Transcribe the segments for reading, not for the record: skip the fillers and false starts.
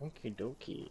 Okie dokie.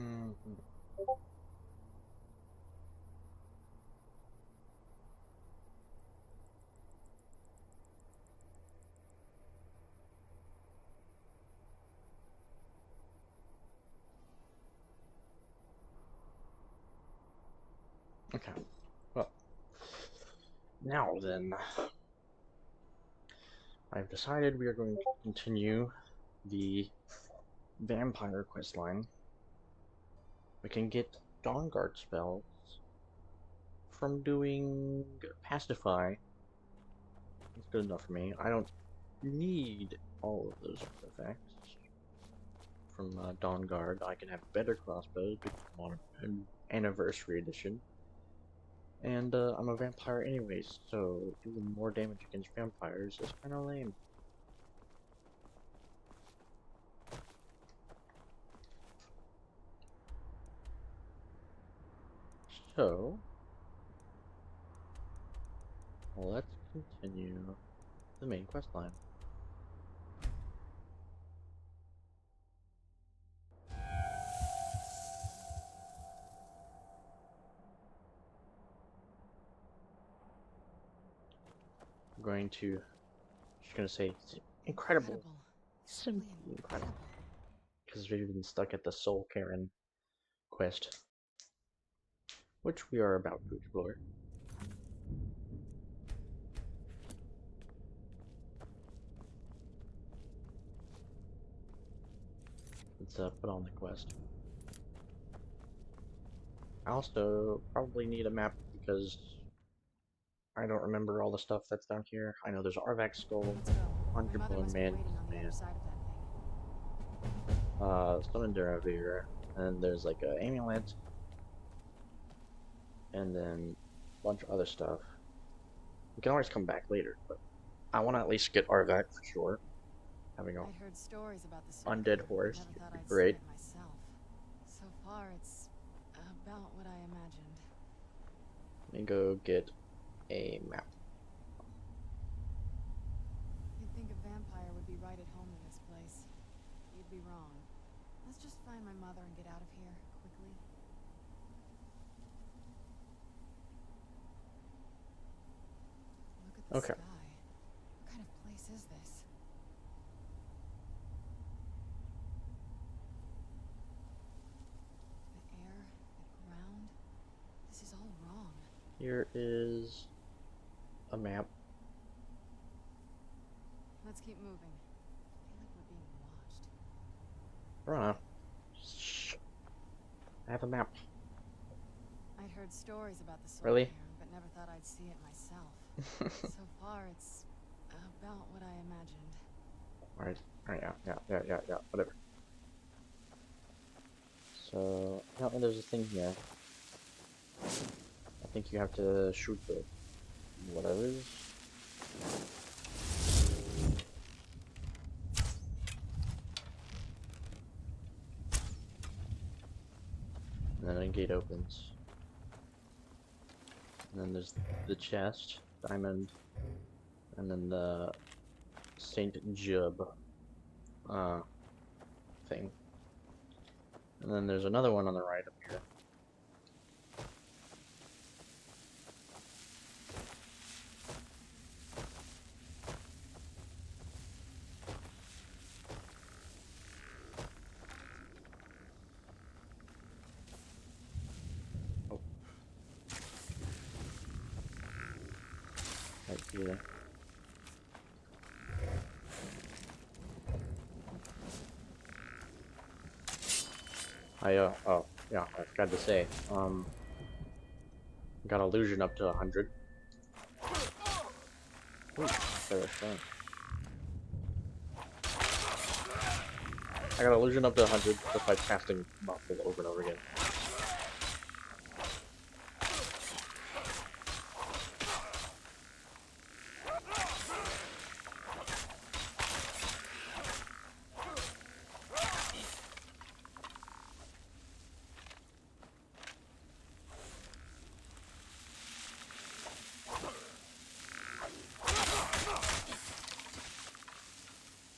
Mhm. Okay. Well, now then, I've decided we are going to continue the vampire quest line. We can get Dawn Guard spells from doing Pacify. That's good enough for me. I don't need all of those artifacts from Dawn Guard. I can have better crossbows because I'm on an anniversary edition. And I'm a vampire anyways, so doing more damage against vampires is kind of lame. So, let's continue the main quest line. I'm going to, just gonna say, it's incredible. Simply incredible. Because we've been stuck at the Soul Karen quest, which we are about to explore. Let's put on the quest. I also probably need a map because I don't remember all the stuff that's down here. I know there's Arvax Skull, 100 Bone Man, Summon Duravir, and there's like a amulet, and then a bunch of other stuff. We can always come back later, but I want to at least get Arvac for sure. Having a undead horse would be great. So far, it's about what I imagined. Let me go get a map. You'd think a vampire would be right at home in this place. You'd be wrong. Let's just find my mother and get out of here, quickly. Look at the Okay. sky. What kind of place is this? The air, the ground. This is all wrong. Here is a map. Let's keep moving. I feel like we're being watched. Rana. Shh. I have a map. I'd heard stories about the Soul Really? Cairn, but never thought I'd see it myself. So far, it's about what I imagined. Alright, yeah, whatever. So, apparently there's a thing here. I think you have to shoot the whatever's. And then a gate opens. And then there's the chest, diamond, and then the Saint Jub thing. And then there's another one on the right up here. Oh. here. Oh, yeah, I forgot to say, got illusion up to 100. Ooh, better strength. I got illusion up to 100 just by casting Muffle over and over again.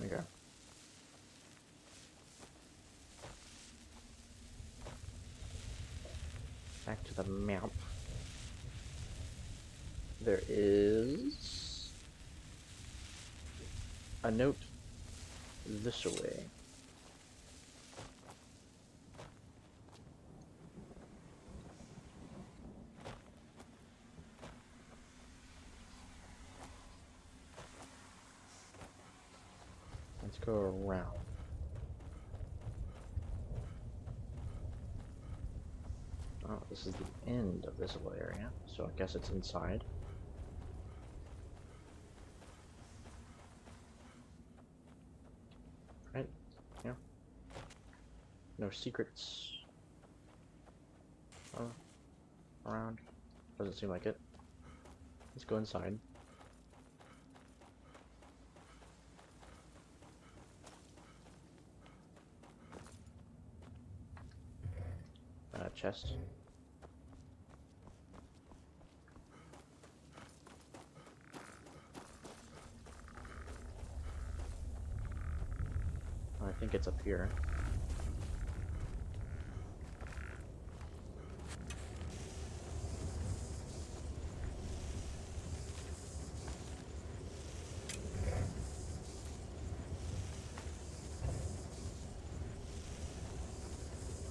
Okay. Back to the map. There is a note this way. Let's go around. Oh, this is the end of this little area, so I guess it's inside. Right? Yeah. No secrets. Around. Doesn't seem like it. Let's go inside. Chest. I think it's up here.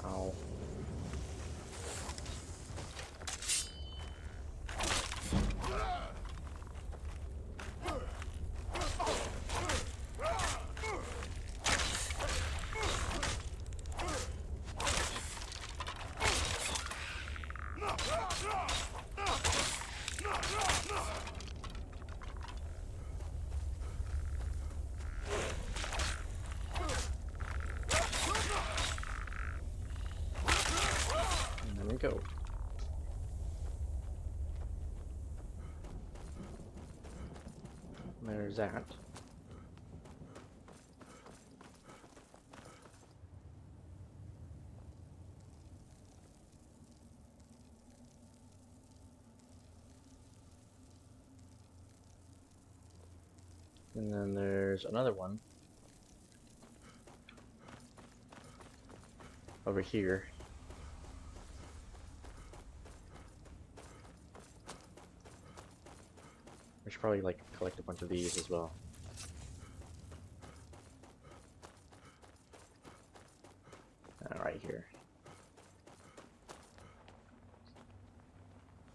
Ow. And there we go. There's that. And then there's another one over here. We should probably like collect a bunch of these as well. Right here.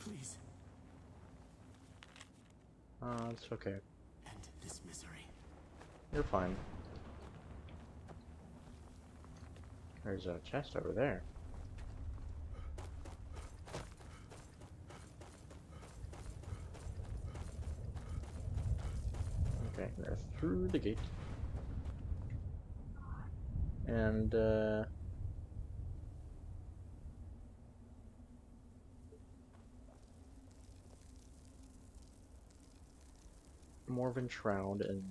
Please. It's okay. End this misery. You're fine. There's a chest over there. Okay, they're through the gate. And, Morven Shroud and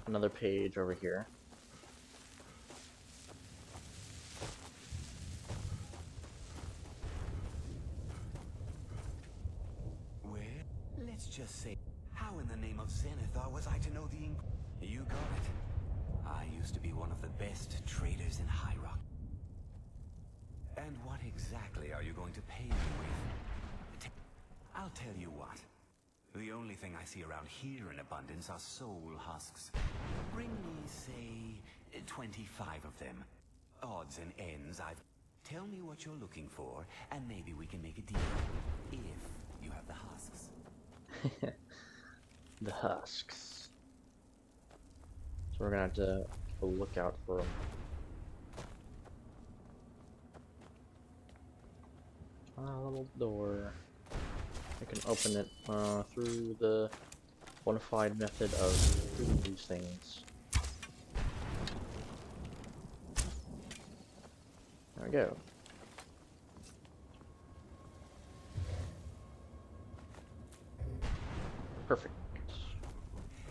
another page over here. Well, let's just say, how in the name of Zenithar was I to know the You got it. I used to be one of the best traders in High Rock. And what exactly are you going to pay me with? I'll tell you what. The only thing I see around here in abundance are soul husks. Bring me, say, 25 of them. Odds and ends, Tell me what you're looking for, and maybe we can make a deal. If you have the husks. The husks. So we're gonna have to keep a lookout for them. Little door. I can open it through the bona fide method of doing these things. There we go. Perfect.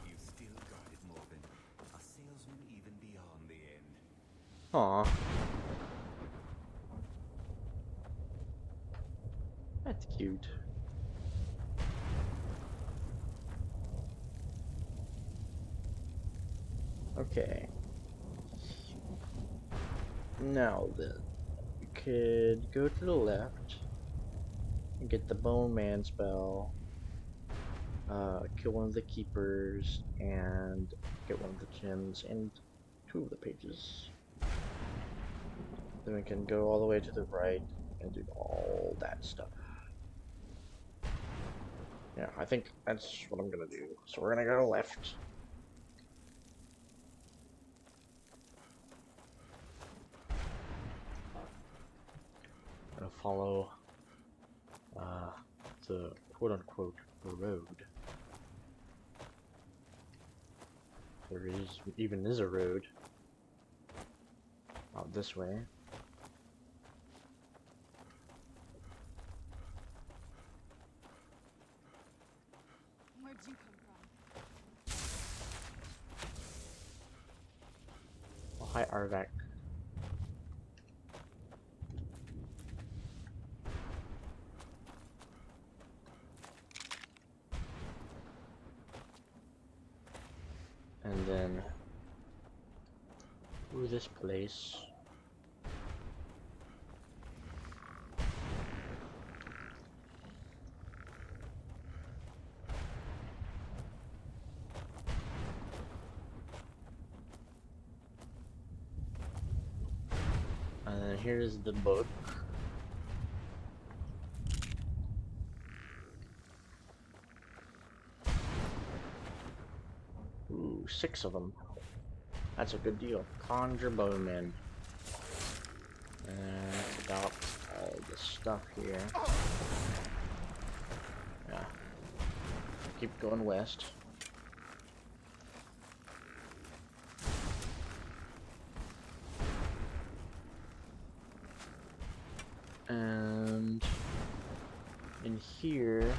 You still got it, Morgan. A salesman even beyond the end. Aw. That's cute. Okay. Now then, we could go to the left and get the Bone Man spell, kill one of the keepers, and get one of the gems and 2 of the pages. Then we can go all the way to the right and do all that stuff. Yeah, I think that's what I'm gonna do. So we're gonna go left. Gonna follow the quote-unquote road. There even is a road out this way. Where'd you come from? Oh, hi, Arvak. And then through this place. And then here's the book. Ooh, 6 of them. That's a good deal. Conjure Bowman. And that's about all the stuff here. Yeah. Keep going west. And in here,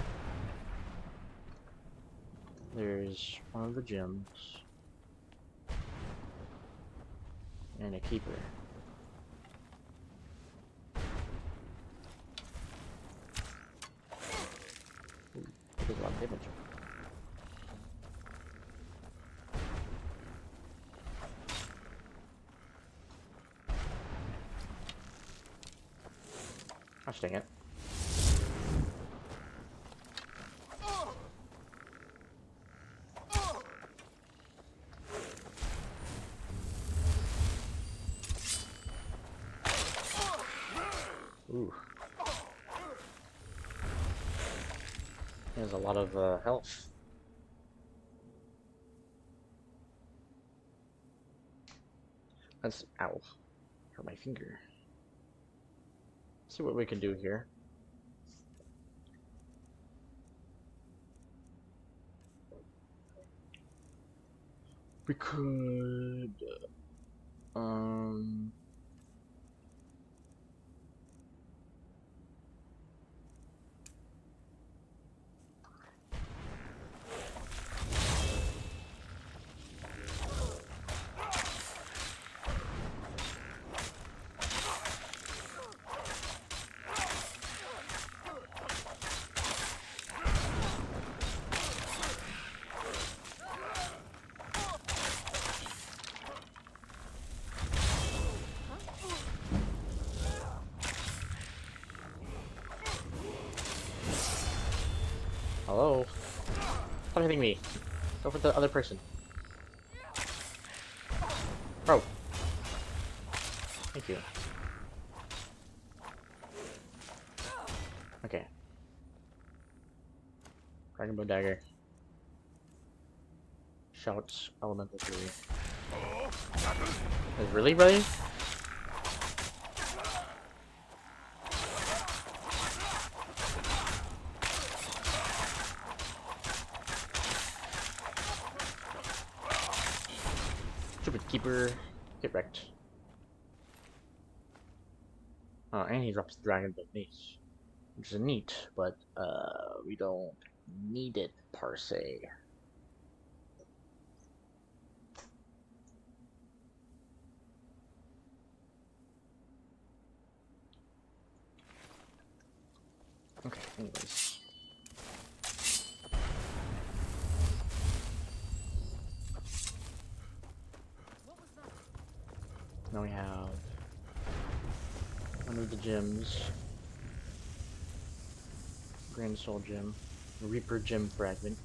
there's one of the gems and a keeper. Ooh, that does a lot of damage. Gosh dang it. Ooh. There's a lot of health. That's ow. Hurt my finger. Let's see what we can do here. We could hello? Stop hitting me. Go for the other person. Bro. Thank you. Okay. Dragon Bow Dagger. Shouts Elemental Fury. Is really? Stupid keeper. Get wrecked. And he drops the Dragon Bow Mace. Which is neat, but we don't need it per se. Okay, anyways. Now we have one of the gems. Grand Soul Gem. Reaper Gem Fragment.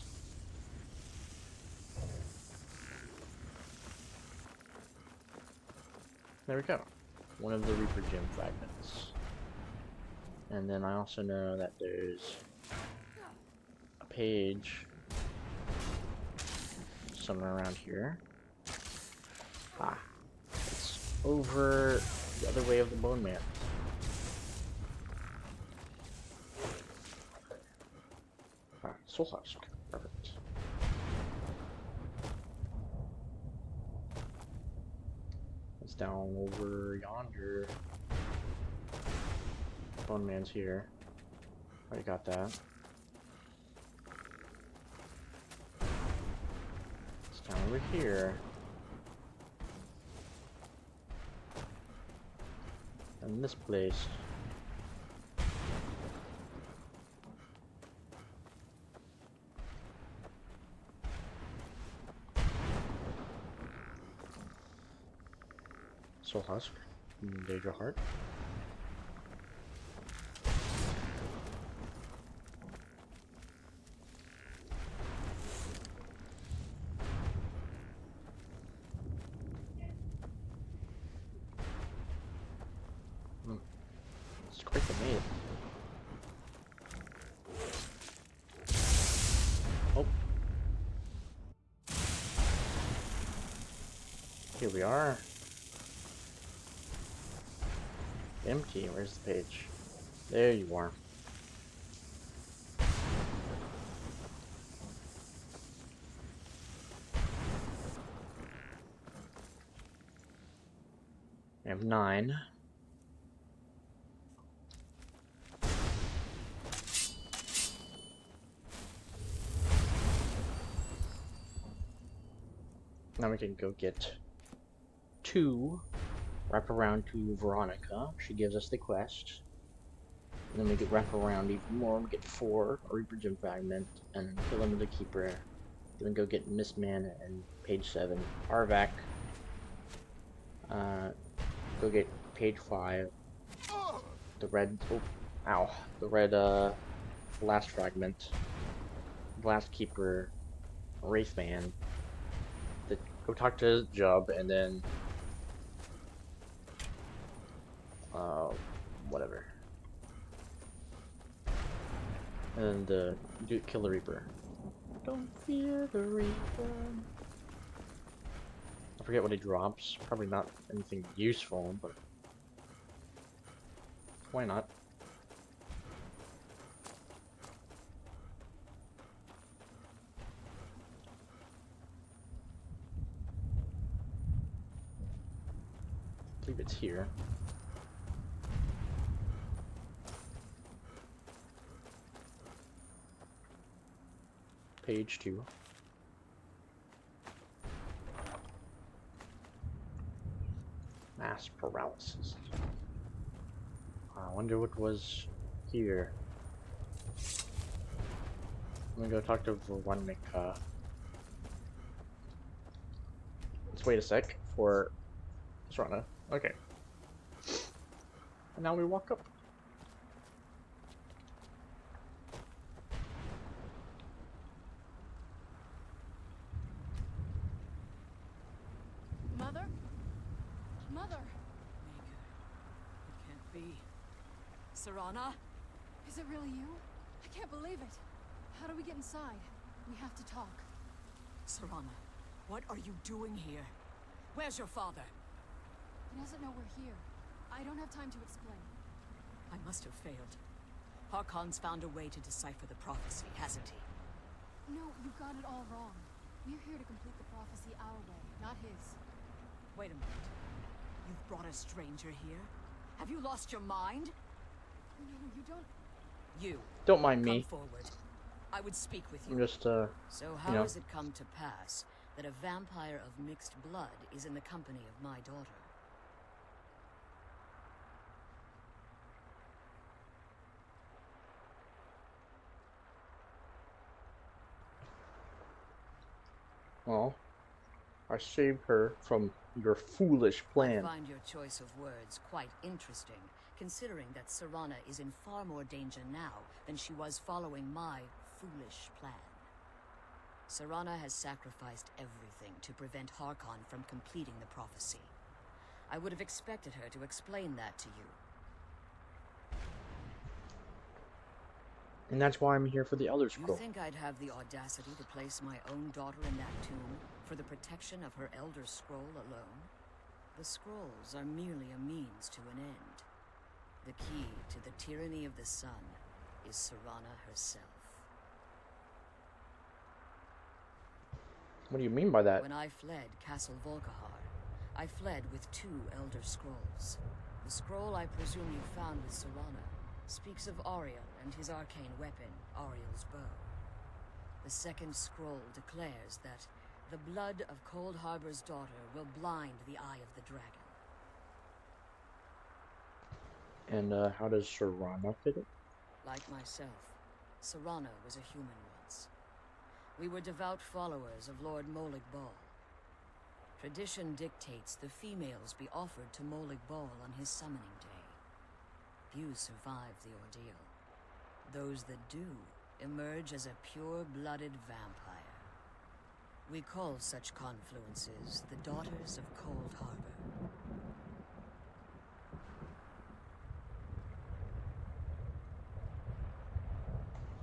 There we go. One of the Reaper Gem Fragments. And then I also know that there's a page somewhere around here. Ah. It's over the other way of the Bone Man. Ah, Soul Husk. Perfect. It's down over yonder. Bone Man's here. Already got that. It's down over here. And this place. Soul Husk. Daedra Heart. It's quite the maze. Oh. Here we are. Empty. Where's the page? There you are. I have 9. Now we can go get 2. Wrap around to Veronica. She gives us the quest. And then we get wrap around even more. We get 4 a Reaper Gem Fragment and kill him with the Keeper. Then go get Miss Man and page 7 Arvac. Go get page 5. The red. Oh, ow. The red Blast Fragment. Blast Keeper. Wraithman. Go talk to Jub and then whatever. And kill the Reaper. Don't fear the Reaper. I forget what he drops. Probably not anything useful, but why not? I believe it's here. Page 2. Mass paralysis. I wonder what was here. I'm gonna go talk to Veronica. Let's wait a sec for Serana. Okay. And now we walk up. Mother? Mother! It can't be. Serana? Is it really you? I can't believe it. How do we get inside? We have to talk. Serana, what are you doing here? Where's your father? He doesn't know we're here. I don't have time to explain. I must have failed. Harkon's found a way to decipher the prophecy, hasn't he? No, you got it all wrong. We're here to complete the prophecy our way, not his. Wait a minute. You've brought a stranger here? Have you lost your mind? No, you don't... You. Don't mind Come me. forward. I would speak with you. I'm just, So how know. has it come to pass that a vampire of mixed blood is in the company of my daughter? Well, I saved her from your foolish plan. I find your choice of words quite interesting, considering that Serana is in far more danger now than she was following my foolish plan. Serana has sacrificed everything to prevent Harkon from completing the prophecy. I would have expected her to explain that to you. And that's why I'm here for the Elder You Scroll. think I'd have the audacity to place my own daughter in that tomb for the protection of her Elder Scroll alone? The scrolls are merely a means to an end. The key to the tyranny of the sun is Serana herself. What do you mean by that? When I fled Castle Volkahar, I fled with 2 Elder Scrolls. The scroll I presume you found with Serana speaks of Ariel and his arcane weapon, Ariel's bow. The second scroll declares that the blood of Cold Harbor's daughter will blind the eye of the dragon. And how does Serana fit it? Like myself, Serana was a human once. We were devout followers of Lord Molig Bal. Tradition dictates the females be offered to Molig Bal on his summoning day. Few survive the ordeal. Those that do emerge as a pure-blooded vampire. We call such confluences the Daughters of Cold Harbor.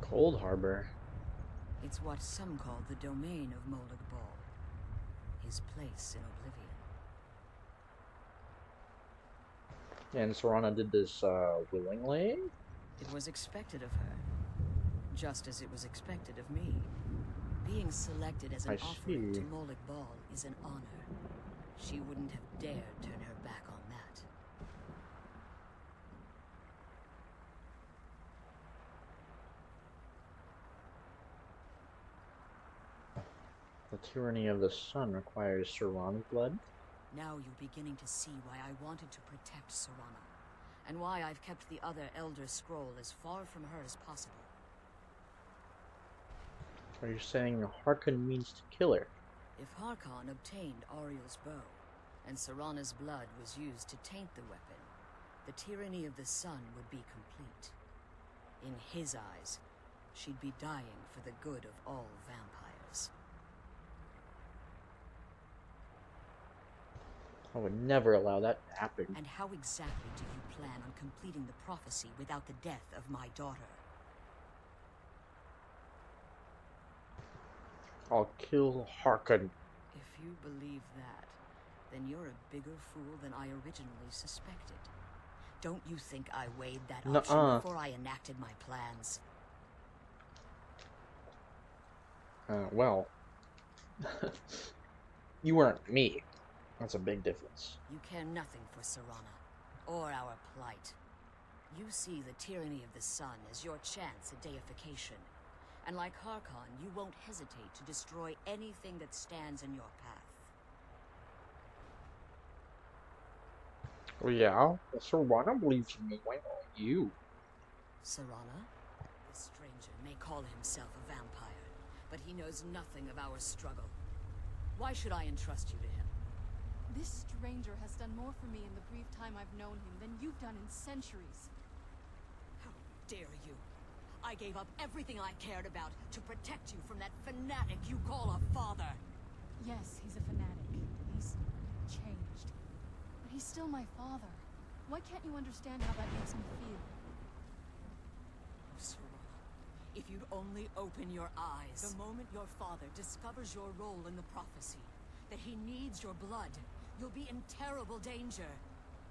Cold Harbor. It's what some call the domain of Molig Bal. His place in oblivion. And Serana did this willingly? It was expected of her, just as it was expected of me. Being selected as an I offering see. to Molig Bal is an honor. She wouldn't have dared turn her back on that. The tyranny of the sun requires Serana's blood? Now you're beginning to see why I wanted to protect Serana, and why I've kept the other Elder Scroll as far from her as possible. Are you saying Harkon means to kill her? If Harkon obtained Ariel's bow, and Serana's blood was used to taint the weapon, the tyranny of the sun would be complete. In his eyes, she'd be dying for the good of all vampires. I would never allow that to happen. And how exactly do you plan on completing the prophecy without the death of my daughter? I'll kill Harkon. If you believe that, then you're a bigger fool than I originally suspected. Don't you think I weighed that option Nuh-uh. before I enacted my plans? Well. You weren't me. That's a big difference. You care nothing for Serana, or our plight. You see the tyranny of the sun as your chance at deification. And like Harkon, you won't hesitate to destroy anything that stands in your path. Well, yeah. Serana believes in me. Why not you? Serana? This stranger may call himself a vampire, but he knows nothing of our struggle. Why should I entrust you to him? This stranger has done more for me in the brief time I've known him than you've done in centuries. How dare you? I gave up everything I cared about to protect you from that fanatic you call a father. Yes, he's a fanatic. He's changed. But he's still my father. Why can't you understand how that makes me feel? Oh, Serana, If you'd only open your eyes. The moment your father discovers your role in the prophecy, that he needs your blood, you'll be in terrible danger.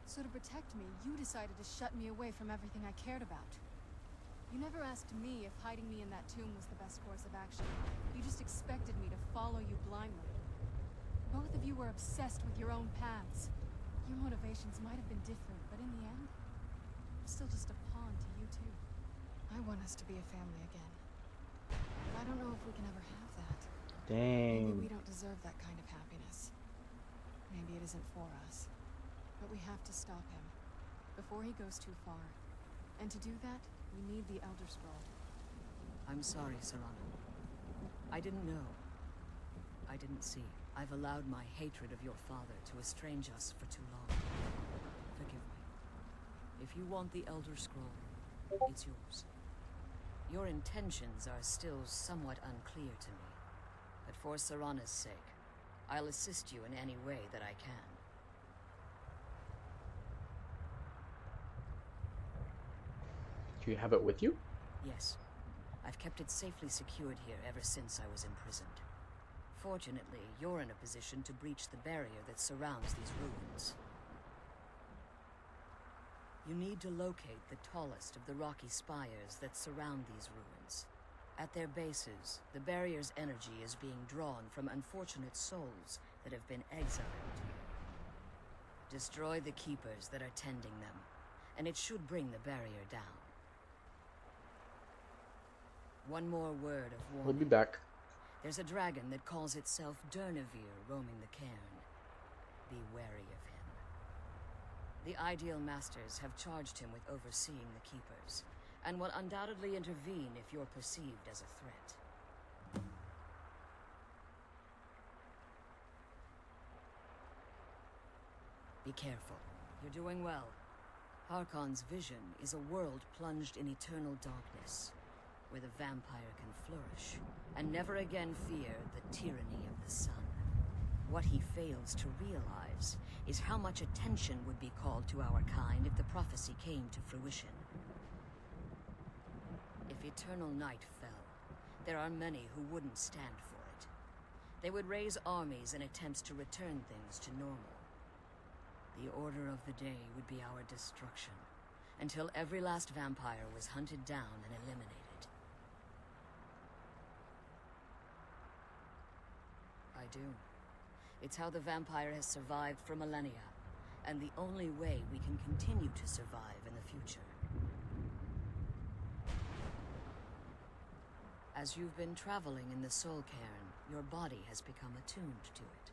So to protect me, you decided to shut me away from everything I cared about. You never asked me if hiding me in that tomb was the best course of action. You just expected me to follow you blindly. Both of you were obsessed with your own paths. Your motivations might have been different, but in the end, I'm still just a pawn to you two. I want us to be a family again. But I don't know if we can ever have that. Maybe Dang. we don't deserve that kind of happiness. Maybe it isn't for us. But we have to stop him before he goes too far. And to do that, we need the Elder Scroll. I'm sorry, Serana. I didn't know. I didn't see. I've allowed my hatred of your father to estrange us for too long. Forgive me. If you want the Elder Scroll, it's yours. Your intentions are still somewhat unclear to me, but for Serana's sake, I'll assist you in any way that I can. Do you have it with you? Yes. I've kept it safely secured here ever since I was imprisoned. Fortunately, you're in a position to breach the barrier that surrounds these ruins. You need to locate the tallest of the rocky spires that surround these ruins. At their bases, the barrier's energy is being drawn from unfortunate souls that have been exiled here. Destroy the keepers that are tending them, and it should bring the barrier down. One more word of We'll warning. be back. There's a dragon that calls itself Durnevere roaming the cairn. Be wary of him. The Ideal Masters have charged him with overseeing the Keepers, and will undoubtedly intervene if you're perceived as a threat. Be careful. You're doing well. Harkon's vision is a world plunged in eternal darkness, where the vampire can flourish, and never again fear the tyranny of the sun. What he fails to realize is how much attention would be called to our kind if the prophecy came to fruition. If eternal night fell, there are many who wouldn't stand for it. They would raise armies in attempts to return things to normal. The order of the day would be our destruction, until every last vampire was hunted down and eliminated. I do. It's how the vampire has survived for millennia, and the only way we can continue to survive in the future. As you've been traveling in the Soul Cairn, your body has become attuned to it.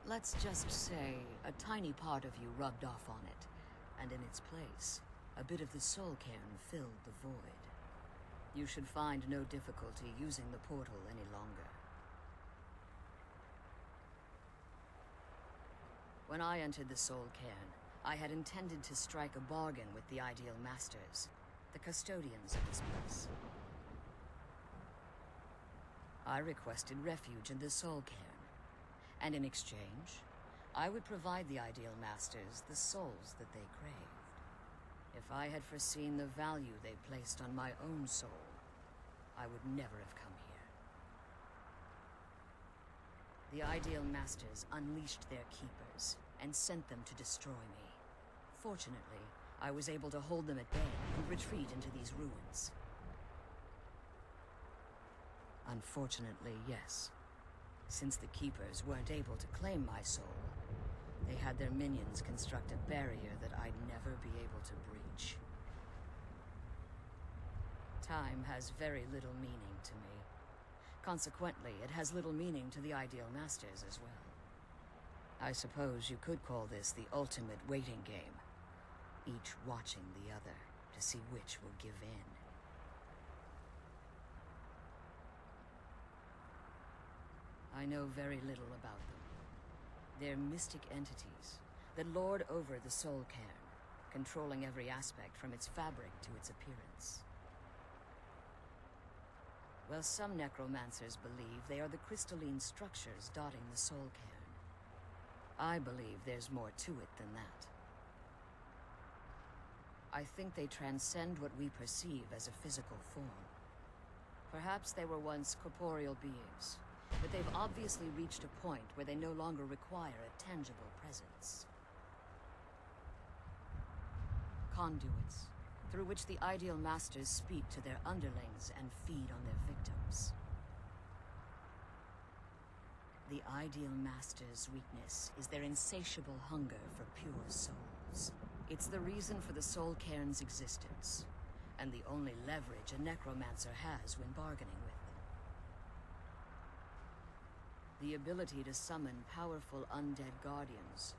Let's just say a tiny part of you rubbed off on it, and in its place, a bit of the Soul Cairn filled the void. You should find no difficulty using the portal any longer. When I entered the Soul Cairn, I had intended to strike a bargain with the Ideal Masters, the custodians of this place. I requested refuge in the Soul Cairn, and in exchange, I would provide the Ideal Masters the souls that they craved. If I had foreseen the value they placed on my own soul, I would never have come here. The Ideal Masters unleashed their keepers and sent them to destroy me. Fortunately, I was able to hold them at bay and retreat into these ruins. Unfortunately, yes. Since the Keepers weren't able to claim my soul, they had their minions construct a barrier that I'd never be able to breach. Time has very little meaning to me. Consequently, it has little meaning to the Ideal Masters as well. I suppose you could call this the ultimate waiting game, each watching the other to see which will give in. I know very little about them. They're mystic entities that lord over the Soul Cairn, controlling every aspect from its fabric to its appearance. While some necromancers believe they are the crystalline structures dotting the Soul Cairn, I believe there's more to it than that. I think they transcend what we perceive as a physical form. Perhaps they were once corporeal beings, but they've obviously reached a point where they no longer require a tangible presence. Conduits, through which the Ideal Masters speak to their underlings and feed on their victims. The Ideal Masters' weakness is their insatiable hunger for pure souls. It's the reason for the Soul Cairn's existence, and the only leverage a necromancer has when bargaining with them. The ability to summon powerful undead guardians,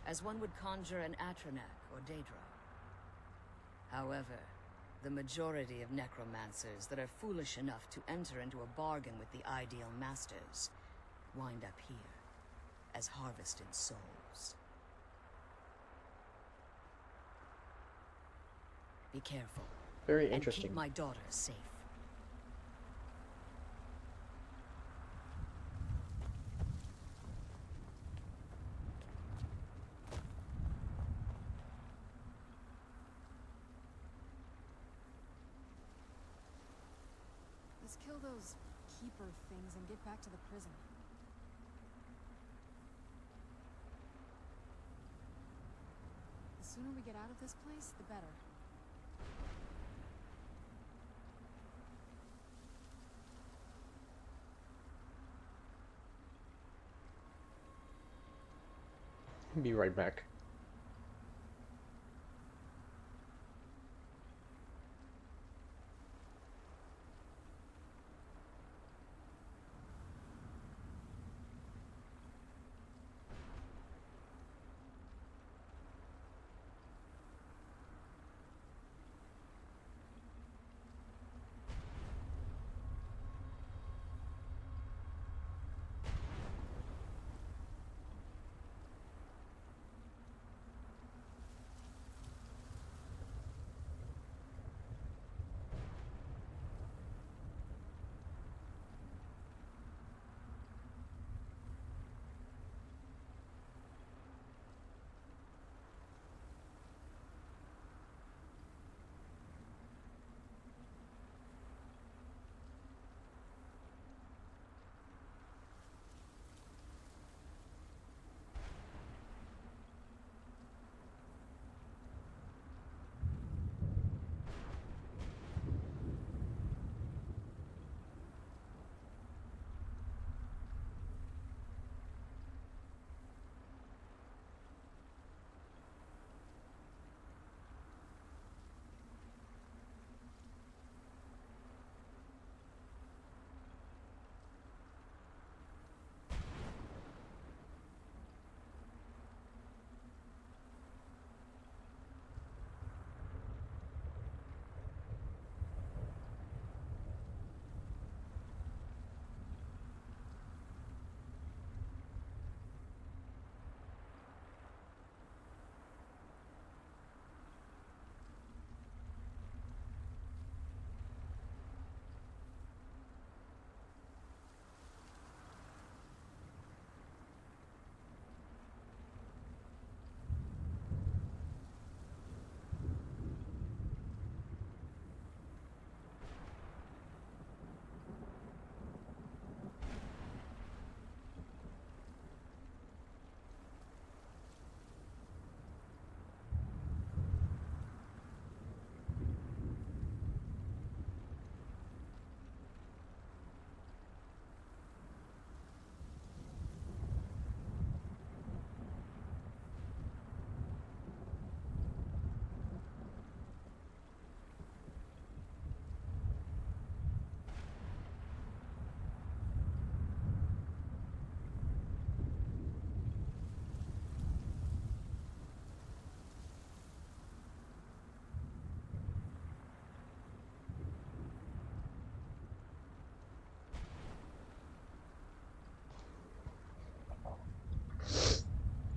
as one would conjure an Atronak or Daedra. However, the majority of necromancers that are foolish enough to enter into a bargain with the Ideal Masters wind up here, as harvested souls. Be careful. Very And interesting. keep my daughter safe. Let's kill those keeper things and get back to the prison. The sooner we get out of this place, the better. Be right back.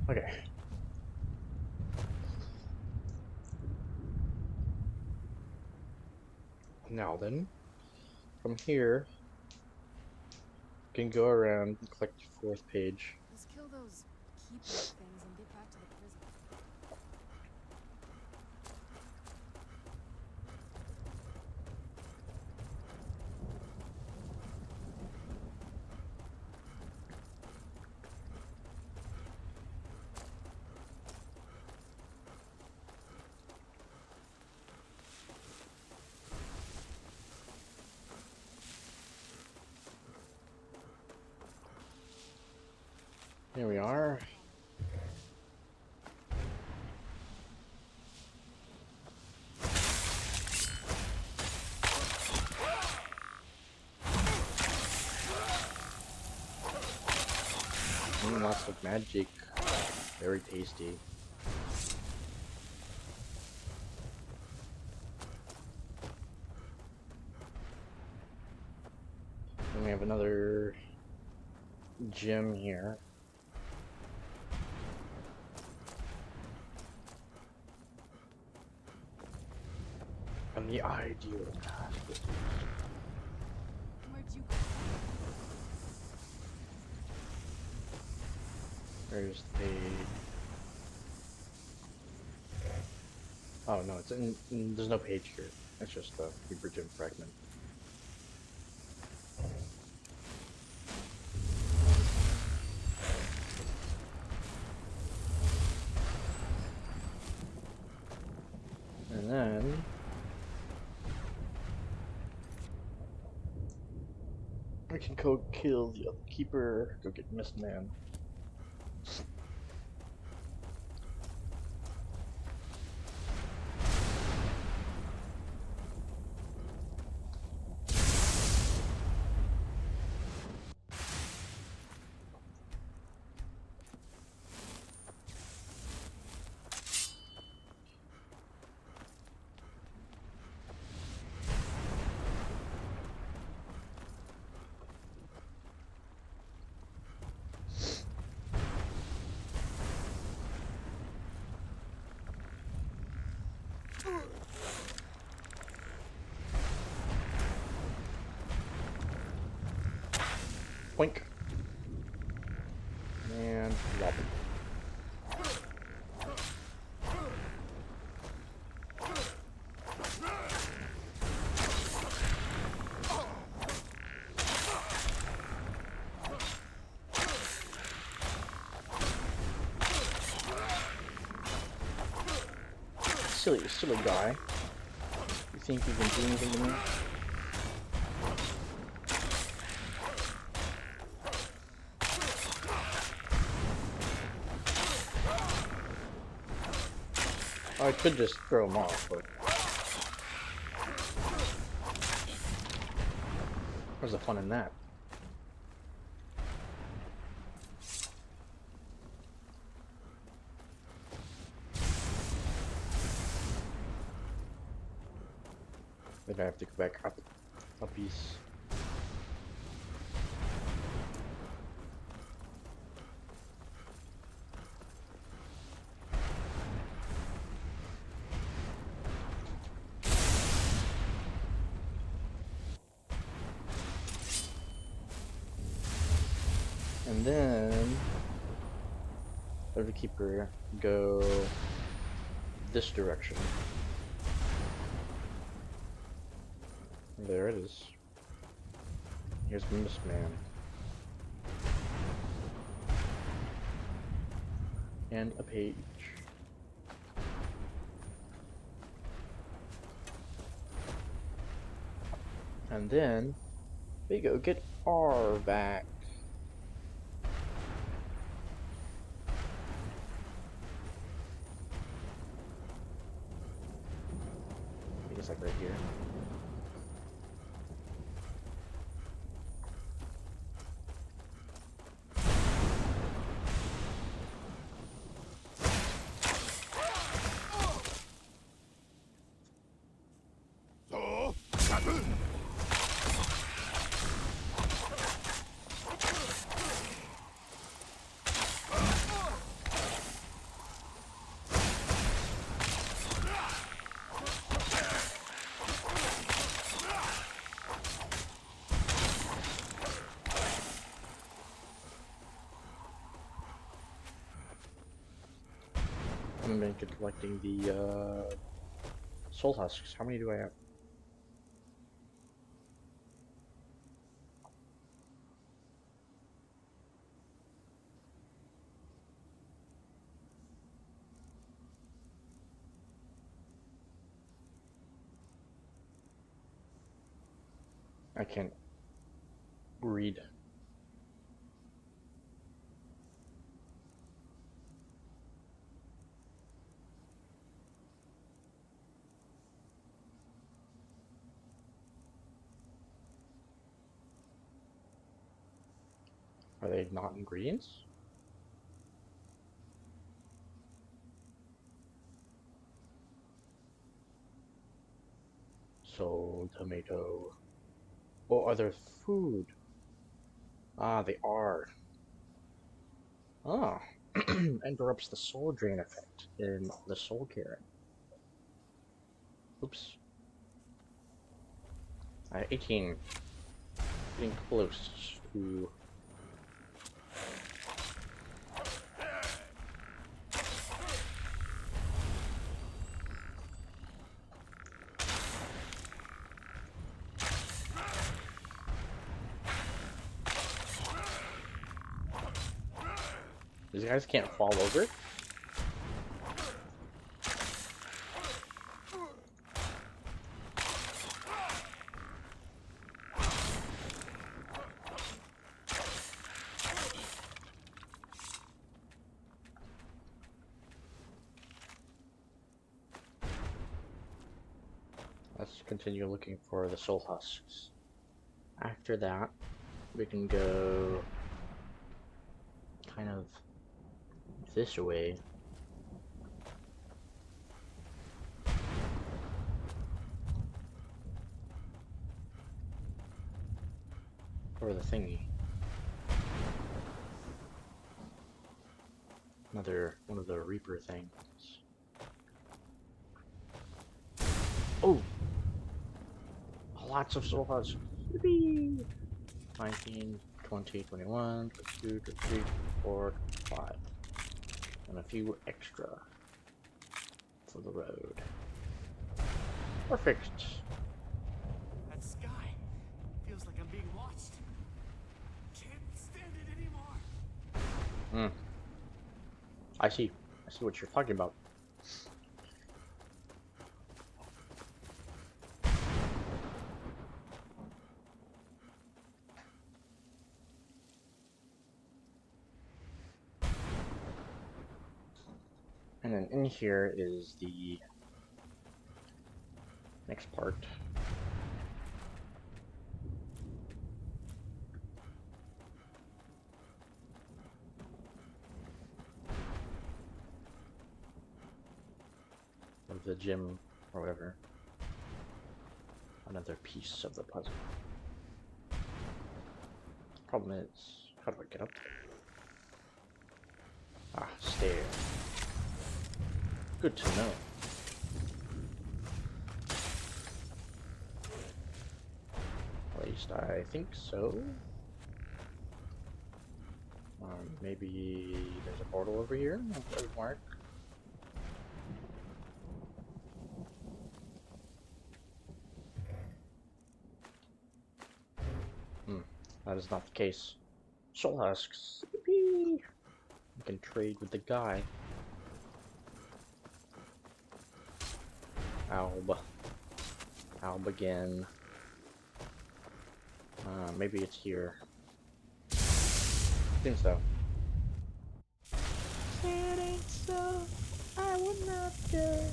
Okay. Now then, from here, you can go around and click the fourth page. Let's kill those keeper things and get back to the prison. of magic. Very tasty. And we have another gem here. And the ideal task. Where'd you go? There's the... Oh no, there's no page here. It's just a Reaper gem fragment. And then we can go kill the other keeper, go get Mist Man. Boink. And lop. Silly guy. You think you can do anything to me? I could just throw him off, but where's the fun in that? Maybe I have to go back up a piece. And then let the keeper go this direction. There it is. Here's Mist Man. And a page. And then we go get R back. I think it's like right here. I'm gonna get collecting the soul husks. How many do I have? I can't read. Are they not ingredients? Soul, tomato. Oh, are there food? Ah, they are. Ah. Interrupts the soul drain effect in the soul Karen. Oops. 18. Getting close to... These guys can't fall over? Let's continue looking for the soul husks. After that, we can go kind of this way. Or the thingy. Another one of the Reaper things. Oh! Lots of soul husks. Yippee! 19, 20, 21, 22, 23, 24, 25. And a few extra for the road. Perfect. That sky feels like I'm being watched. Can't stand it anymore. I see what you're talking about. And then in here is the next part. Of the gym or whatever. Another piece of the puzzle. Problem is, how do I get up there? Ah, stairs. Good to know. At least I think so. Maybe there's a portal over here? That would mark. That is not the case. Soul husks. Yippee! I can trade with the guy. Alb again. Maybe it's here. I think so. It ain't so. I would not go.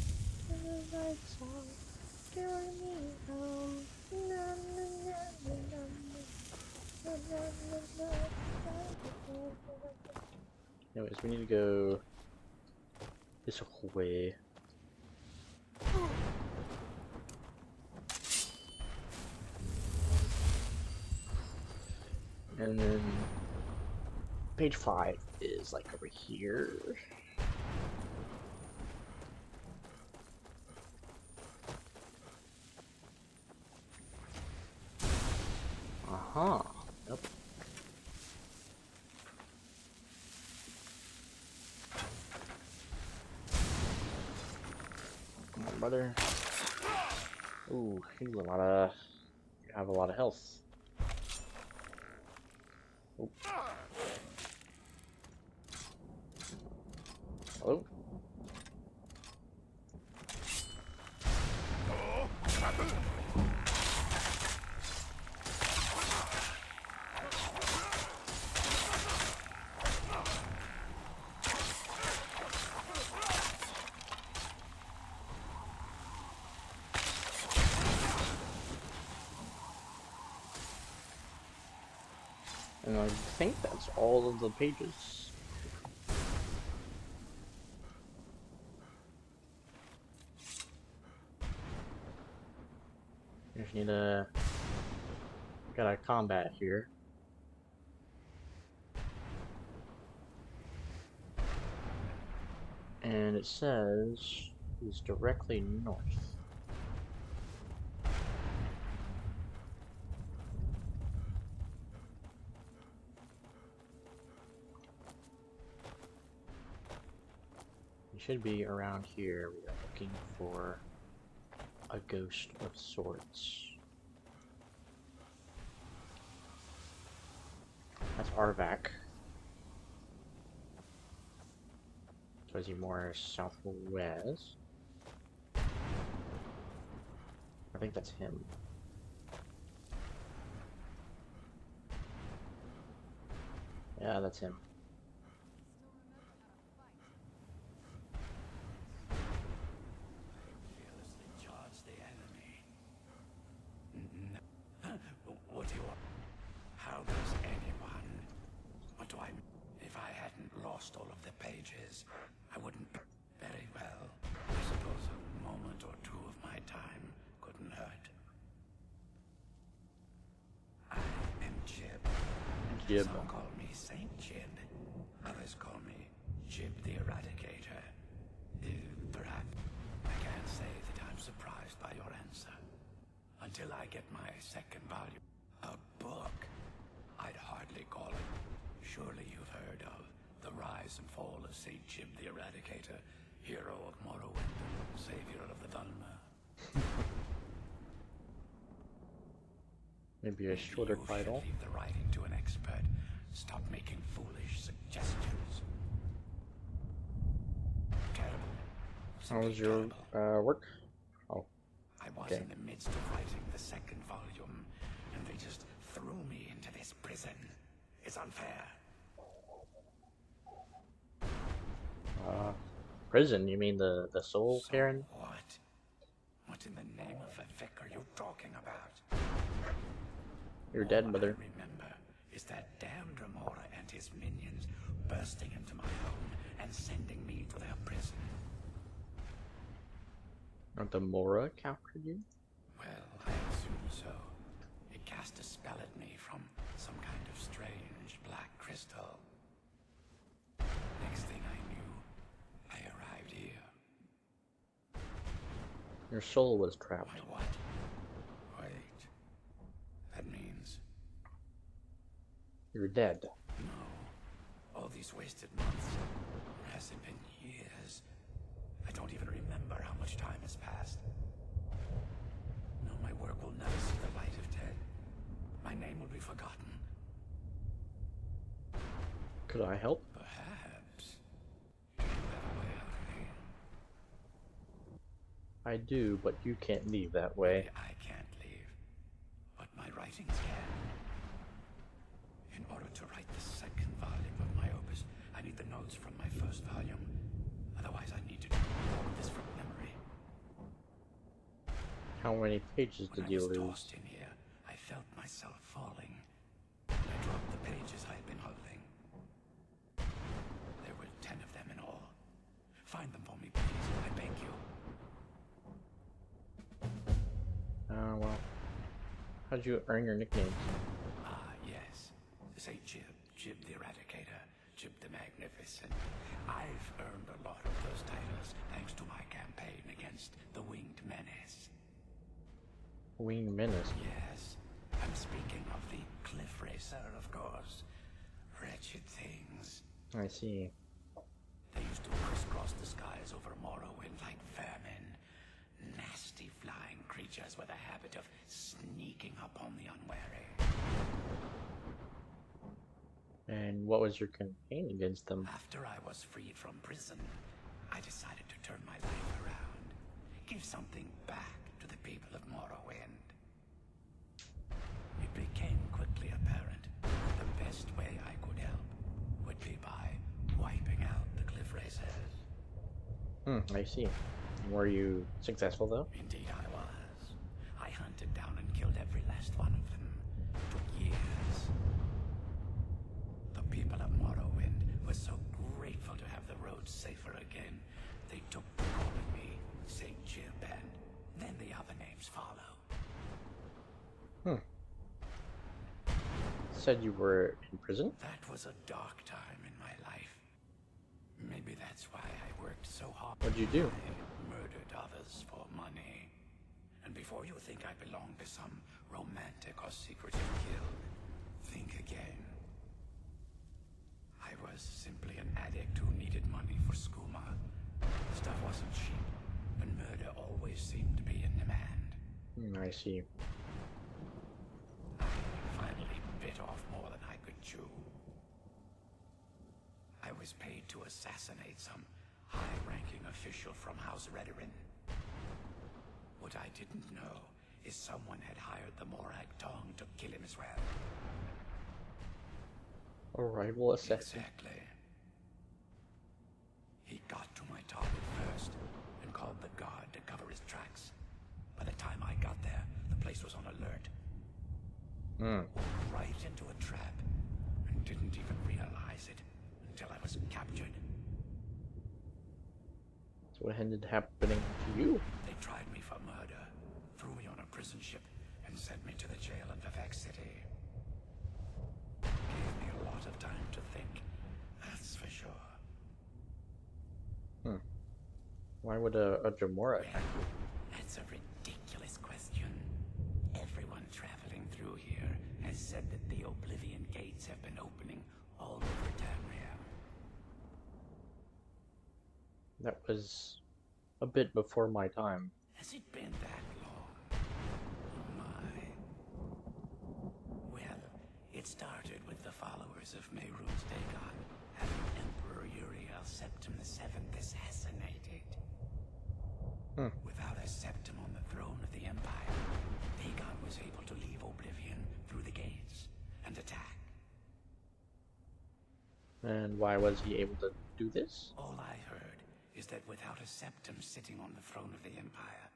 Carry me home. Anyways, we need to go this way. And then page 5 is like over here. Uh-huh. Yep. Come on, brother. Ooh, you have a lot of health. Oh. Hello? And I think that's all of the pages. Just need to got a combat here. And it says he's directly north. He should be around here. We are looking for a ghost of sorts. That's Arvak. So is he more southwest? I think that's him. Yeah, that's him. Fearlessly charge the enemy. What do you want? How does anyone? What do I? If I hadn't lost all of the pages, I wouldn't. Very well. I suppose a moment or two of my time couldn't hurt. I am Jib. Jib. Some call me Saint Jib. Others call me Jib the Eradicator. Perhaps I can't say that I'm surprised by your answer. Until I get my second volume. A book? I'd hardly call it. Surely you've heard of the rise and fall of Saint Jib the Eradicator, hero of Morrowind, savior of the Dhalma. Maybe a shorter You title. should leave the writing to an expert. Stop making foolish suggestions. Terrible. How was Simply your terrible. work? Oh, I was okay. in the midst of writing the second volume, and they just threw me into this prison. It's unfair. Prison? You mean the soul So Karen? what? What in the name of a Vic are you talking about? You're All dead, I mother. remember is that damned Remora and his minions bursting into my home and sending me to their prison. Aren't the Mora captured you? Well, I assume so. It cast a spell at me from some kind of strange black crystal. Next thing I knew, I arrived here. Your soul was trapped. My what? Wait. That means You're dead. no. All these wasted months. It hasn't been years. I don't even remember how much time has passed. No, my work will never see the light of day. My name will be forgotten. Could I help? Perhaps. Do you have a way out of here? I do, but you can't leave that way. I can't leave, but my writings can. In order to write the second volume of my opus, I need the notes from my first volume. Otherwise, I need to do all of this from memory. How many pages When did I you was lose? tossed in here, I felt myself falling. I dropped the pages I had been holding. There were 10 of them in all. Find them for me, please. I beg you. Well, how'd you earn your nicknames? Ah, yes. Say Jib. Jib the Eradicator. Jib the Magnificent. I've earned a lot of those titles thanks to my campaign against the Winged Menace. Winged Menace. Yes, I'm speaking of the Cliff Racer, of course. Wretched things. I see. They used to crisscross the skies over Morrowind like vermin. Nasty flying creatures with a habit of sneaking up on the unwary. And what was your campaign against them? After I was freed from prison, I decided to turn my life around. Give something back to the people of Morrowind. It became quickly apparent that the best way I could help would be by wiping out the Cliff Racers. I see. Were you successful though? Indeed I was. I hunted down and killed every last one of them. It took years. The people of Morrowind were so grateful to have the roads safer again. They took to calling me Saint Jib, and then the other names follow. Hmm. Said you were in prison? That was a dark time in my life. Maybe that's why I worked so hard. What'd you do? I murdered others for money. And before you think I belong to some romantic or secretive guild, think again. I was simply an addict who needed money for skooma. Stuff wasn't cheap, and murder always seemed to be in demand. I see. I finally bit off more than I could chew. I was paid to assassinate some high-ranking official from House Redorin. What I didn't know is someone had hired the Morag Tong to kill him as well. A rival assassin. Exactly. He got to my target first and called the guard to cover his tracks. By the time I got there, the place was on alert. Walked right into a trap and didn't even realize it until I was captured. So what ended up happening to you? They tried me for murder, threw me on a prison ship, and sent me to the jail in Vivek City. Gave me a lot of time to think, that's for sure. Why would a Jamora attack you? That's a ridiculous question. Everyone traveling through here has said that the Oblivion Gates have been opening all over Tamriel. That was a bit before my time. Has it been that long? Oh my. Well, it started with the followers of Mehrunes Dagon having Emperor Uriel Septim VII assassinated. Without a septim on the throne of the Empire, Dagon was able to leave Oblivion through the gates and attack. And why was he able to do this? All I heard is that without a septim sitting on the throne of the Empire,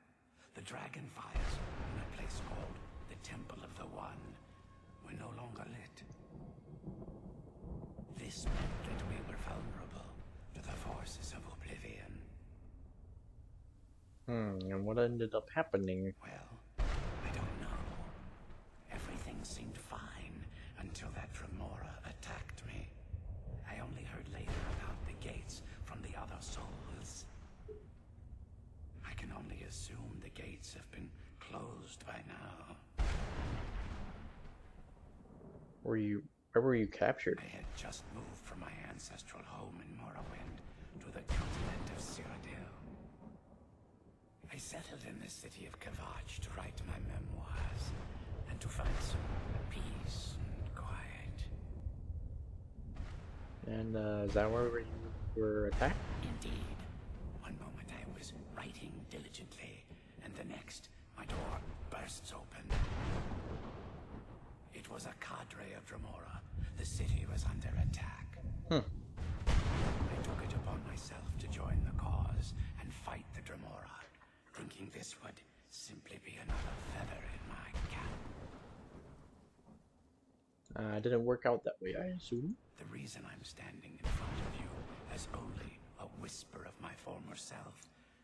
the dragon fires in a place called the Temple of the One were no longer lit. This meant that we were vulnerable to the forces of Oblivion. And what ended up happening? Well, I don't know. Everything seemed fine until that Dremora attacked me. I only heard later about the gates from the other souls. I can only assume the gates have been closed by now. Where were you captured? I had just moved from my ancestral home in Morrowind to the continent of Cyrodiil. I settled in the city of Kavach to write my memoirs and to find some peace and quiet. And is that where you were attacked? Indeed. One moment I was writing diligently, and the next, my door bursts open. It was a cadre of Dremora. The city was under attack. I took it upon myself to join the cause and fight the Dremora, thinking this would simply be another feather in my cap. Didn't work out that way, I assume. The reason I'm standing in front of you as only a whisper of my former self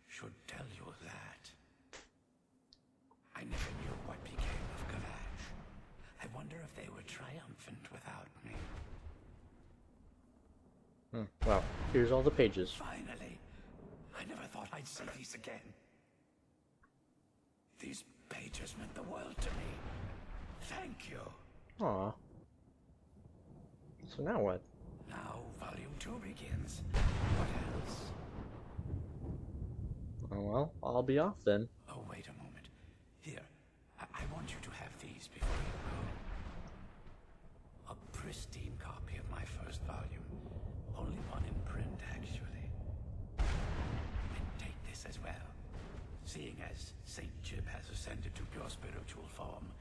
should tell you that. I never knew what became of Kavach. I wonder if they were triumphant without me. Well, here's all the pages. Finally! I never thought I'd see these again. These pages meant the world to me. Thank you. Aw. So now what? Now, Volume 2 begins. What else? Oh well, I'll be off then. Oh, wait a moment. Here, I want you to have these before you go. A pristine copy of my first volume. Only one in print, actually. And take this as well. Seeing as Saint Jib has ascended to pure spiritual form,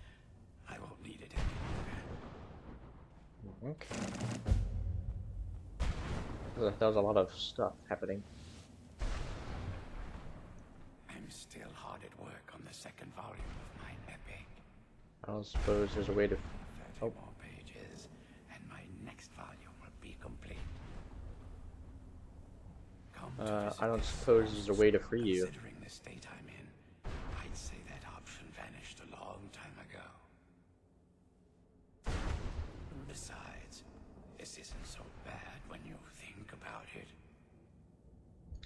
I won't need it any longer. Okay. That was a lot of stuff happening. I'm still hard at work on the second volume of my epic. I don't suppose there's a way to... 30 more pages, and my next volume will be complete. Come to visit I don't this suppose there's a way to free you. Considering the state I'm in, I'd say that option vanished a long time ago.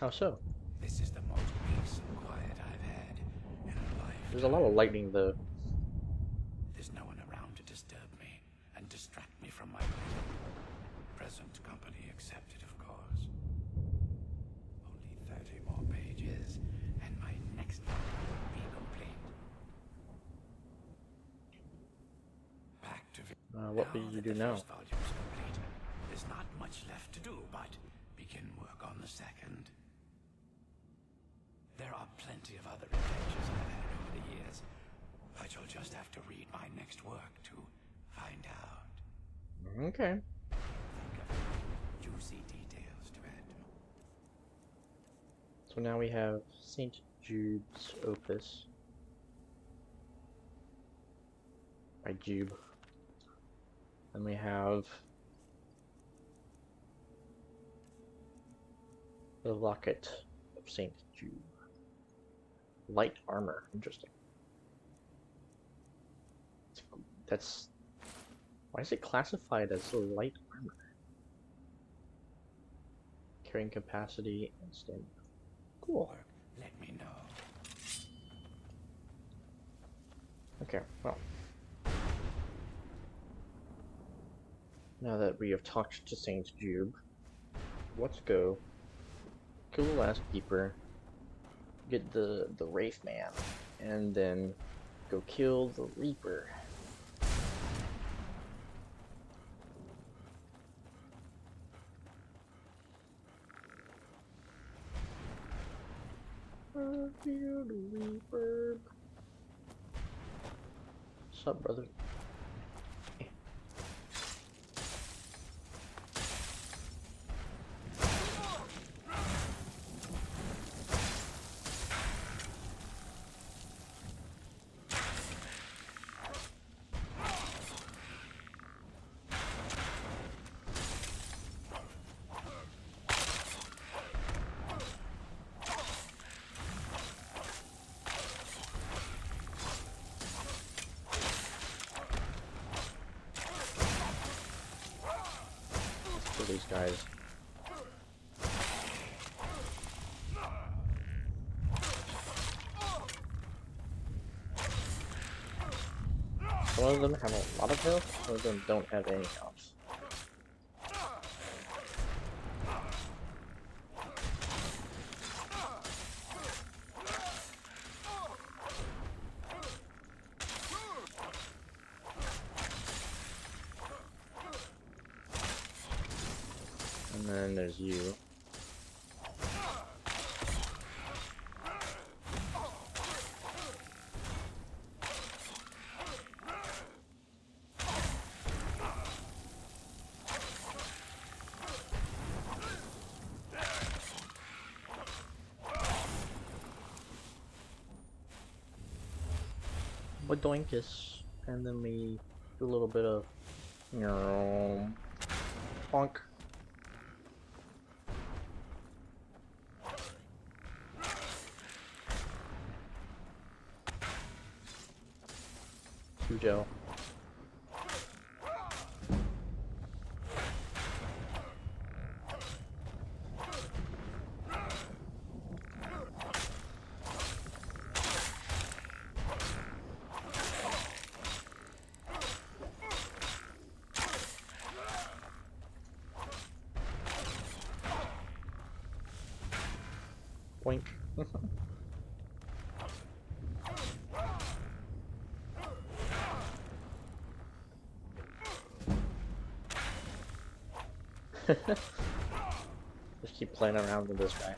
How so? This is the most peace and quiet I've had in a life. There's a lot of lightning though. There's no one around to disturb me and distract me from my present company accepted, of course. Only 30 more pages, and my next novel will be complete. Back to What will you do the now? first volume's complete. There's not much left to do, but begin work on the second. There are plenty of other adventures I've had over the years, but you'll just have to read my next work to find out. Okay. Think of juicy details to add. So now we have St. Jude's Opus by Jube. And we have the Locket of St. Jude. Light armor. Interesting. That's... Why is it classified as light armor? Carrying capacity and stamina. Cool. Let me know. Okay, well. Now that we have talked to Saint Jube, let's go kill the last keeper, get the Wraith Man, and then go kill the Reaper. Kill the Reaper. What's up, brother? For these guys. Some of them have a lot of health, some of them don't have any health. And then there's you. Boinkus, and then we do a little bit of bonk. Gel. Boink. Just keep playing around with this guy.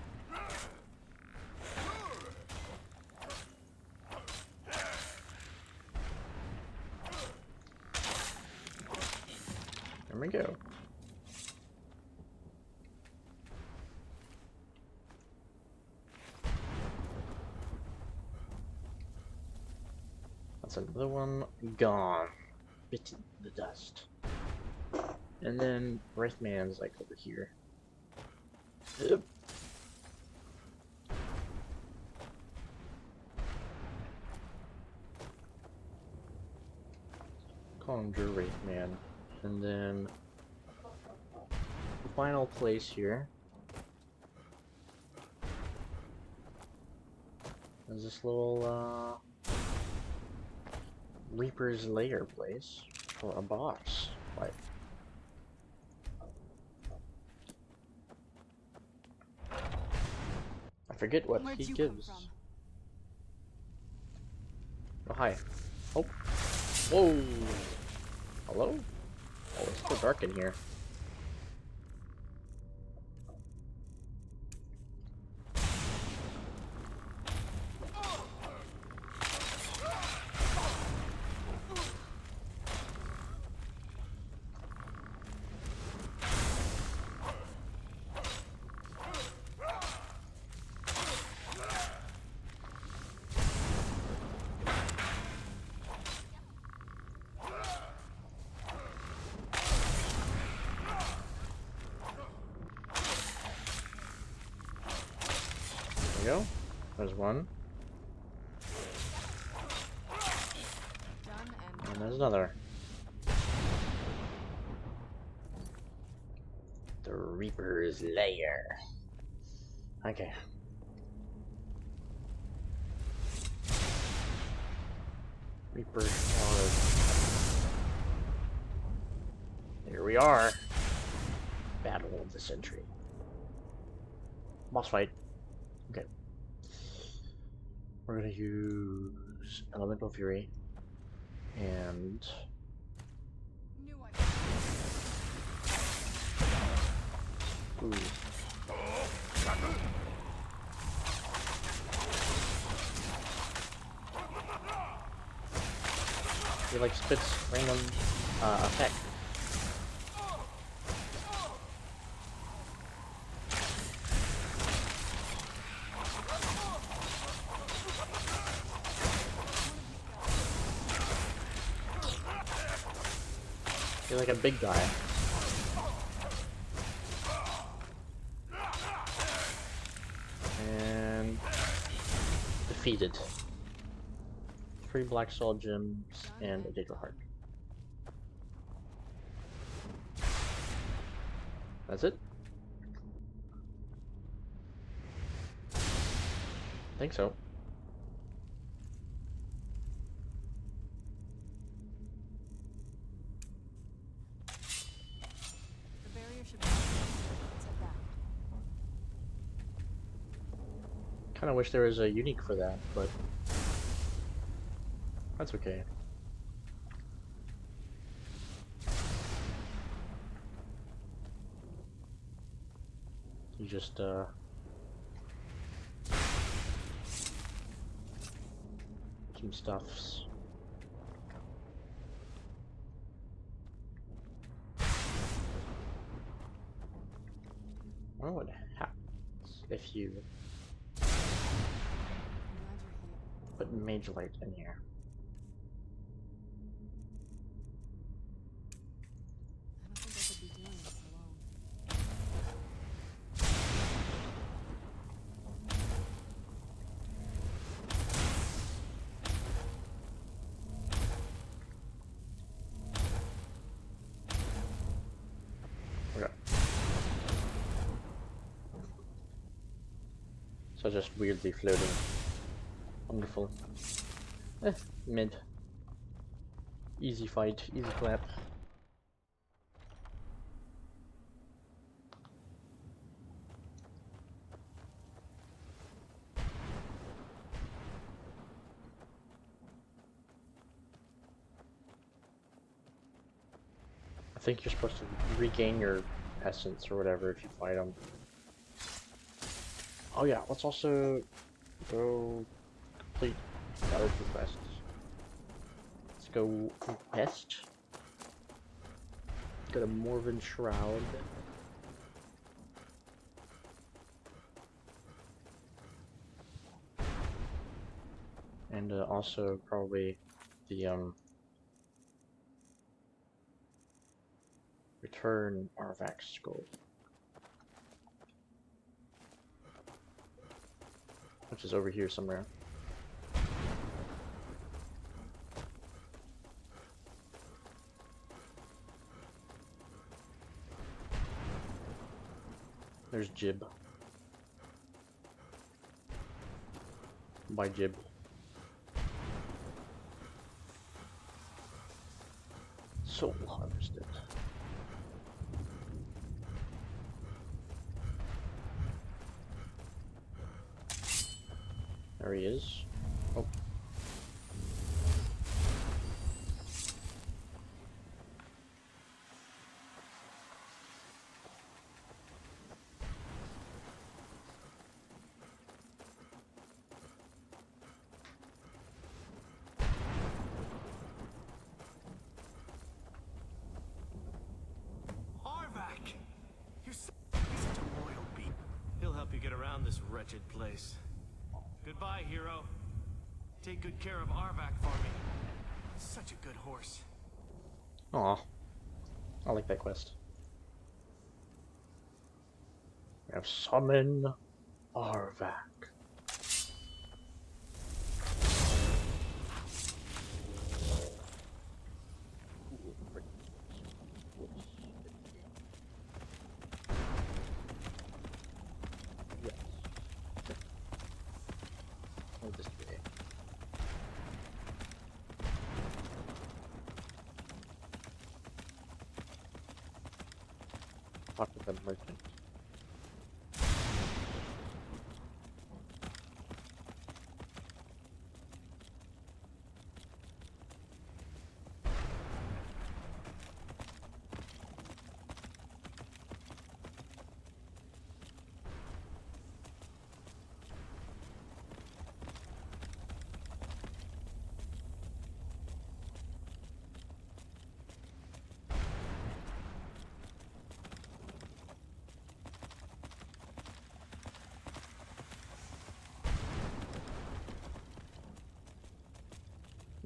There we go. That's another one gone. Bitten the dust. And then Wraithman's like over here. Yep. Conjure Wraithman. And then the final place here There's this little Reaper's Lair place for a boss fight. I forget what Where'd he you gives. come from? Oh, hi. Oh. Whoa. Hello? Oh, it's still dark in here. There we go. There's one. Done And there's another. The Reaper's Lair. Okay. Reaper's Lair. Here we are. Battle of the Century. Boss fight. Okay. We're gonna use Elemental Fury and Knew I ooh. He like spits random effect. You're like a big guy. And defeated. 3 black soul gems and a dagger heart. That's it? I think so. The barrier should be. Let's head back. Kind of wish there was a unique for that, but that's okay. You just some stuffs. I wonder what happens if you I'm glad you're here. put Mage Light in here. I don't think I could be doing this alone. Okay. So just weirdly floating. Wonderful. Mid. Easy fight, easy clap. I think you're supposed to regain your essence or whatever if you fight them. Oh yeah, let's also go complete the other 2 quests. Let's go west. Go to Morven Shroud. And also probably the Return Arvax Skull, which is over here somewhere. There's Jib. by Jib. Soul harvested. There he is. Oh. He's such a loyal beast. He'll help you get around this wretched place. Goodbye, hero. Take good care of Arvak for me. Such a good horse. Aw. I like that quest. We have summon Arvak. Yes. Oh, this way. Talk with the merchant.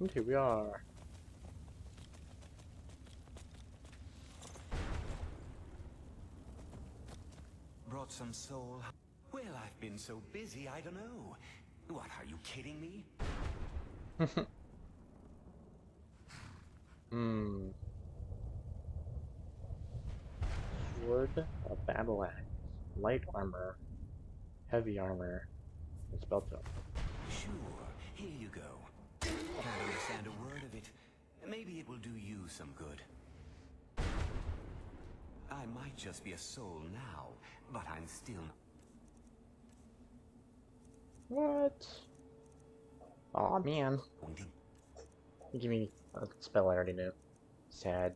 And here we are. Brought some soul. Well, I've been so busy, I don't know. What, are you kidding me? Sword, a battle axe, light armor, heavy armor, and spell tome. Sure, here you go. Can't understand a word of it. Maybe it will do you some good. I might just be a soul now, but I'm still... What? Aw, man. Give me a spell I already knew. Sag.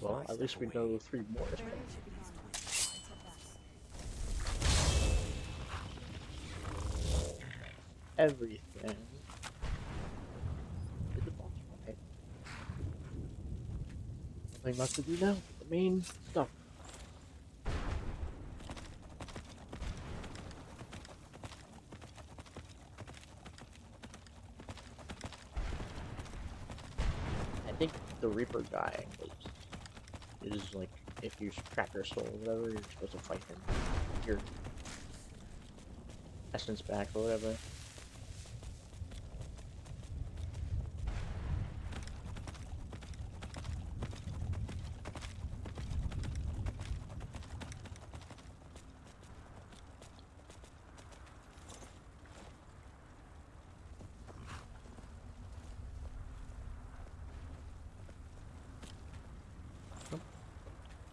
Well, at least we know 3 more. Everything. Is the boss fight. Nothing left to do now. The main stuff. I think the Reaper guy is like, if you track your soul or whatever, you're supposed to fight him. Your essence back or whatever.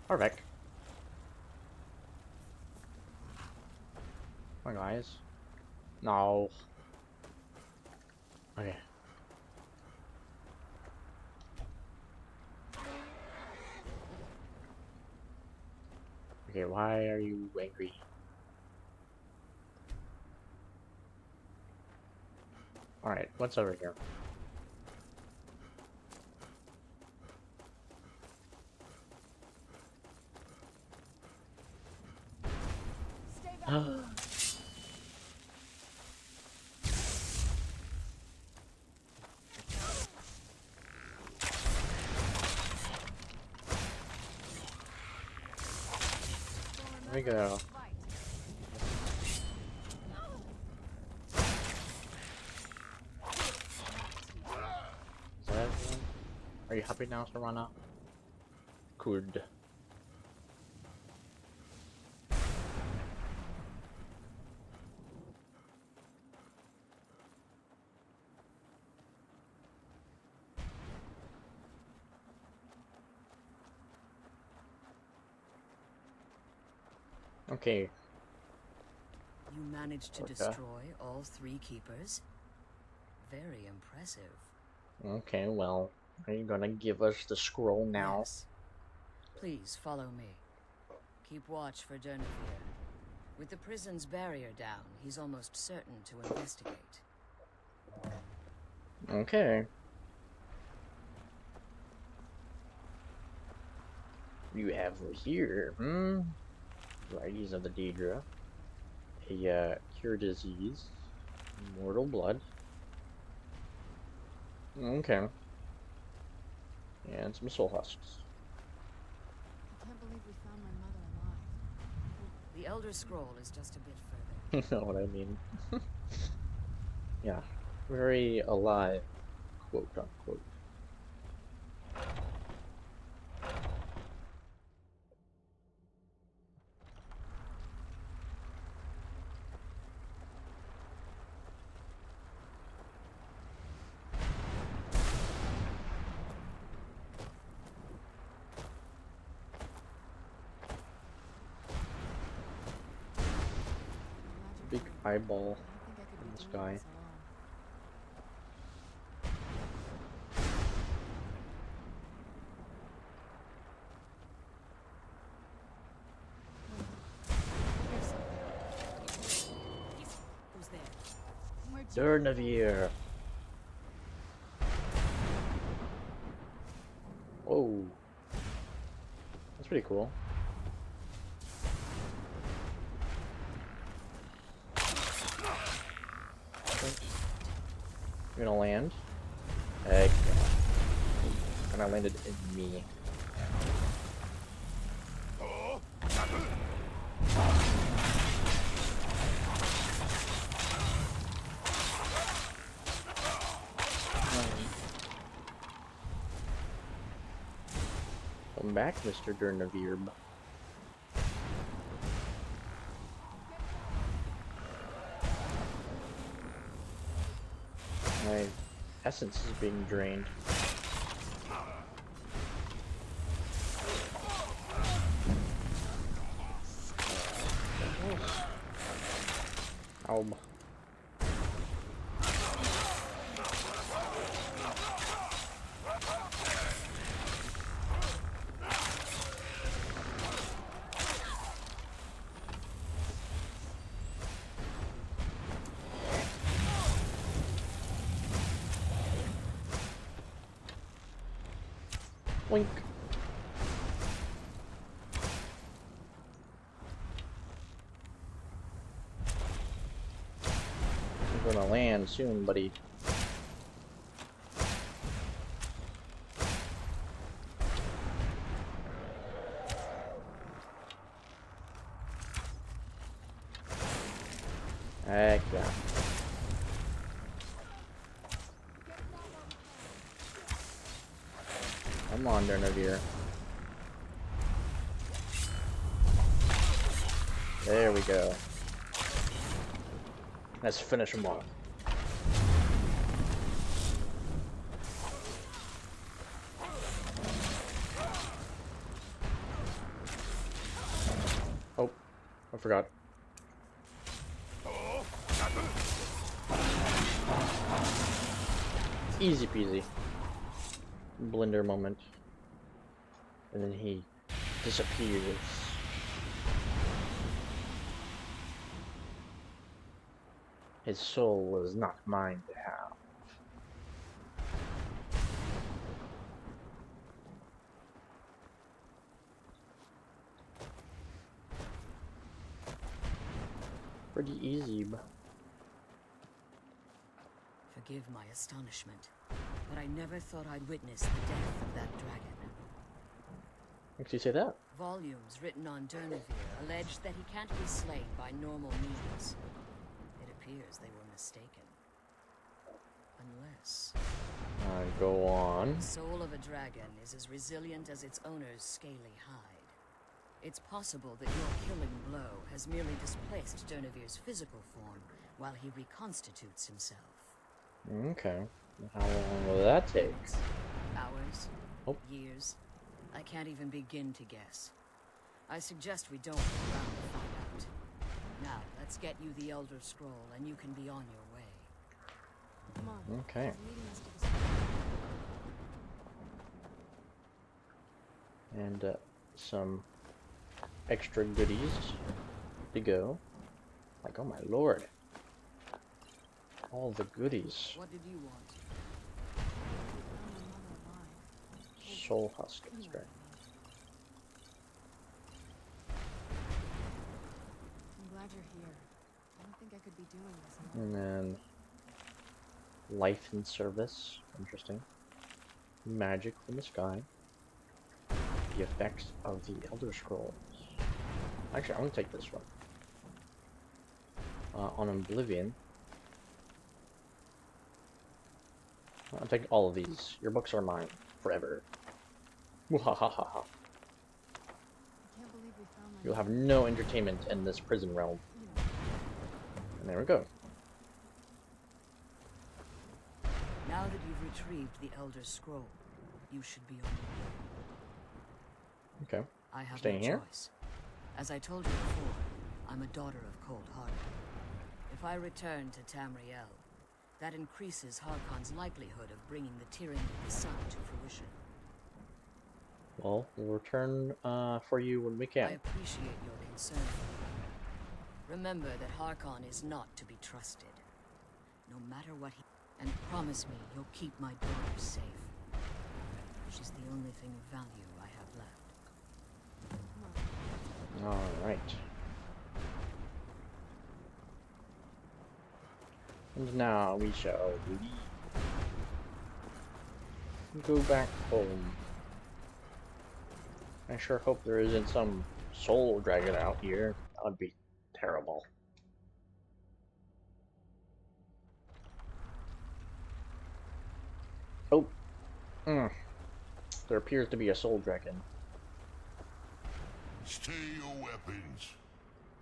Perfect. Come on, guys. No. Okay. Okay, why are you angry? Alright, what's over here? There we go. Is that everyone? Are you happy now, Serana? Good. Okay. You managed to Okay. destroy all 3 keepers? Very impressive. Okay, well, are you gonna give us the scroll now? Yes. Please follow me. Keep watch for Durnavir. With the prison's barrier down, he's almost certain to investigate. Okay. You have here, varieties of the Daedra. A cure disease, mortal blood. Okay. And some soul husks. I can't believe we found my mother alive. The Elder Scroll is just a bit further. You know what I mean? Yeah. Very alive, quote unquote. Big eyeball I don't think I could in be the doing sky. this alone. There's something. Who's there? Where'd you come from? Durnavir. Whoa. That's pretty cool. You're gonna land? Heck yeah. And I landed in me. Come back, Mr. Durnavir. My essence is being drained. Ow. Wink. You're gonna land soon, buddy. Heck yeah. Come on, Durnavir. There we go. Let's finish him off. Oh, I forgot. Easy peasy. Blender moment. And then he disappears. His soul was not mine to have. Pretty easy, but Forgive my astonishment, but I never thought I'd witness the death of that dragon. makes you say that? Volumes written on Durnavir allege that he can't be slain by normal means. It appears they were mistaken. Unless Go on. the soul of a dragon is as resilient as its owner's scaly hide. It's possible that your killing blow has merely displaced Durnavir's physical form while he reconstitutes himself. Okay. How long will that take? Hours? Oh. Years? I can't even begin to guess. I suggest we don't look around to find out. Let's get you the Elder Scroll, and you can be on your way. Come on. Okay. He's leading us to the school. And some extra goodies to go. Like, oh my lord. All the goodies. What did you want? Found my mother alive. Soul husk, that's right. I'm glad you're here. I don't think I could be doing this alone. And then life and service, interesting. Magic from the sky. The effects of the Elder Scrolls. Actually, I'm gonna take this one. On Oblivion. I'll take all of these. Your books are mine forever. Muhahaha. I can't believe we found my You'll have no entertainment in this prison realm. And there we go. Now that you've retrieved the Elder Scroll, you should be on your way. Okay. I have Staying no here? choice. As I told you before, I'm a daughter of Cold Heart. If I return to Tamriel, that increases Harkon's likelihood of bringing the tyranny of the sun to fruition. Well, we'll return for you when we I can. appreciate your concern for me. Remember that Harkon is not to be trusted. No matter what he... And promise me you'll keep my daughter safe. She's the only thing of value I have left. Alright. And now we shall leave. Go back home. I sure hope there isn't some soul dragon out here. That would be terrible. Oh. There appears to be a soul dragon. Stay your weapons.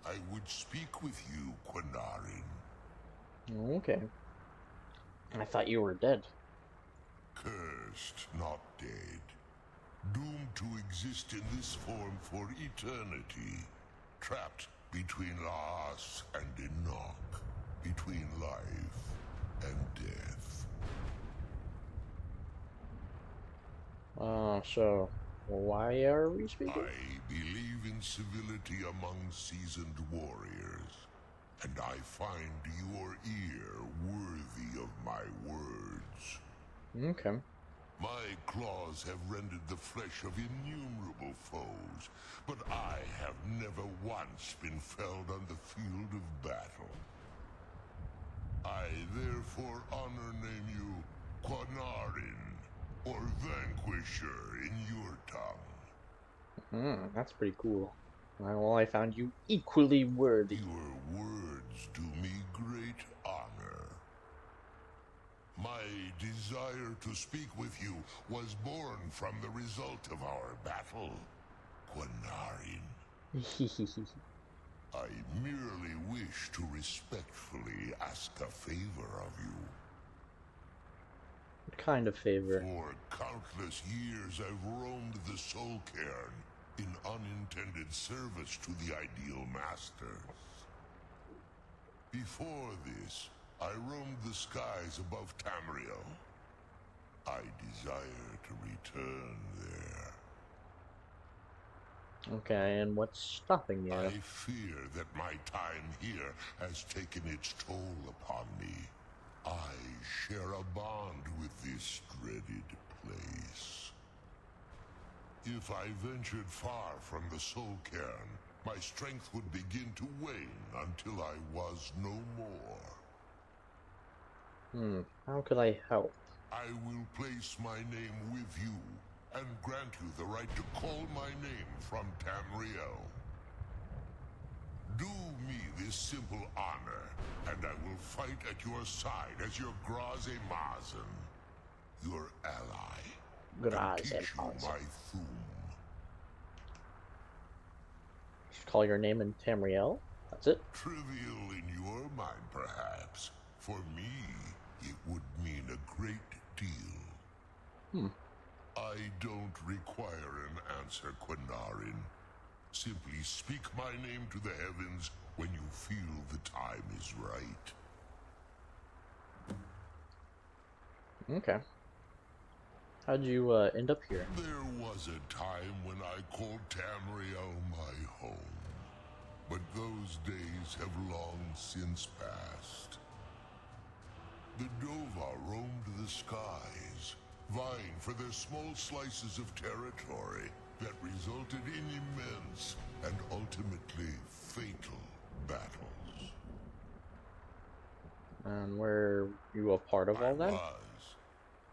I would speak with you, Quinarin. Okay. I thought you were dead. Cursed, not dead. Doomed to exist in this form for eternity. Trapped between Laas and Enoch. Between life and death. So why are we speaking? I believe in civility among seasoned warriors. And I find your ear worthy of my words. Okay. My claws have rended the flesh of innumerable foes, but I have never once been felled on the field of battle. I therefore honor name you Quinarin, or Vanquisher in your tongue. That's pretty cool. Well, I found you equally worthy. Your words do me great honor. My desire to speak with you was born from the result of our battle, Quinarin. I merely wish to respectfully ask a favor of you. What kind of favor? For countless years I've roamed the Soul Cairn in unintended service to the Ideal Masters. Before this, I roamed the skies above Tamriel. I desire to return there. Okay, and what's stopping you? I fear that my time here has taken its toll upon me. I share a bond with this dreaded place. If I ventured far from the Soul Cairn, my strength would begin to wane until I was no more. How could I help? I will place my name with you and grant you the right to call my name from Tamriel. Do me this simple honor, and I will fight at your side as your Graze Mazen, your ally. And teach you my Thum. Just call your name in Tamriel? That's it? Trivial in your mind, perhaps. For me, it would mean a great deal. I don't require an answer, Quinarin. Simply speak my name to the heavens when you feel the right. Okay. How'd you end up here? There was a time when I called Tamriel my home, but those days have long since passed. The Dova roamed the skies, vying for their small slices of territory that resulted in immense and ultimately fatal battles. And were you a part of I all that? was,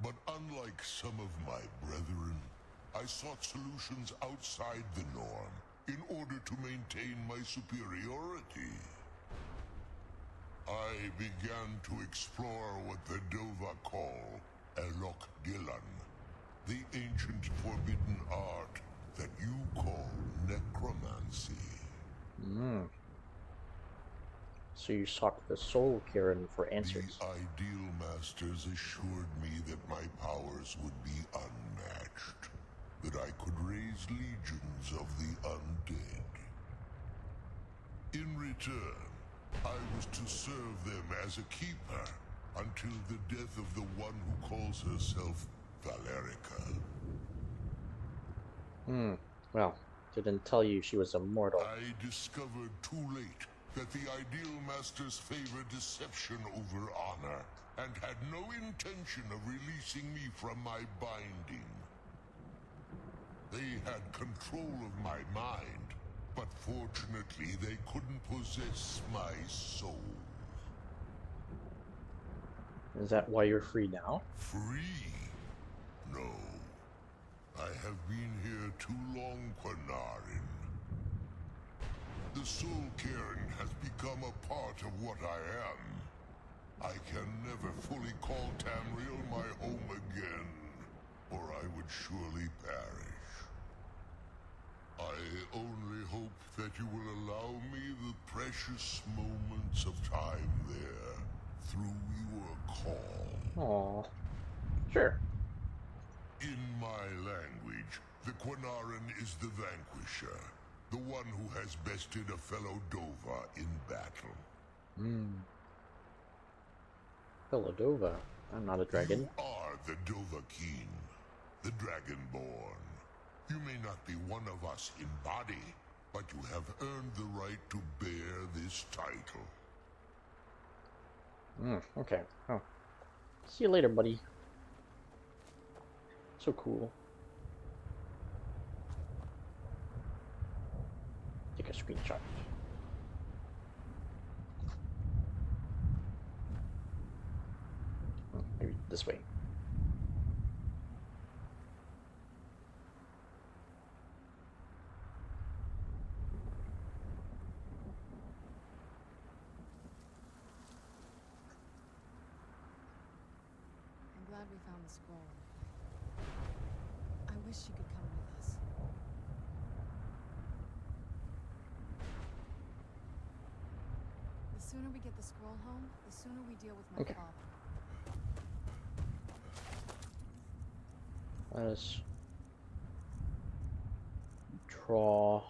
but unlike some of my brethren, I sought solutions outside the norm in order to maintain my superiority. I began to explore what the Dova call Elok Gillan, the ancient forbidden art that you call necromancy. Hmm. So you sought the Soul Kieran for answers. The Ideal Masters assured me that my powers would be unmatched, that I could raise legions of the undead. In return, I was to serve them as a keeper until the death of the one who calls herself Valerica. Well, didn't tell you she was immortal. I discovered too late that the Ideal Masters favor deception over honor, and had no intention of releasing me from my binding. They had control of my mind, but fortunately they couldn't possess my soul. Is that why you're free now? Free? No. I have been here too long, Quanarin. The Soul Cairn has become a part of what I am. I can never fully call Tamriel my home again, or I would surely perish. I only hope that you will allow me the precious moments of time there, through your call. Aw. Sure. In my language, the Quanarin is the vanquisher, the one who has bested a fellow Dova in battle. Philadova. I'm not a dragon. You are the Dovahkiin, the Dragonborn. You may not be one of us in body, but you have earned the right to bear this title. Okay. Oh. See you later, buddy. So cool. Take a screenshot. Maybe this way. I'm glad we found the scroll. I wish you could come with us. The sooner we get the scroll home, the sooner we deal with my Okay. father. Let us draw.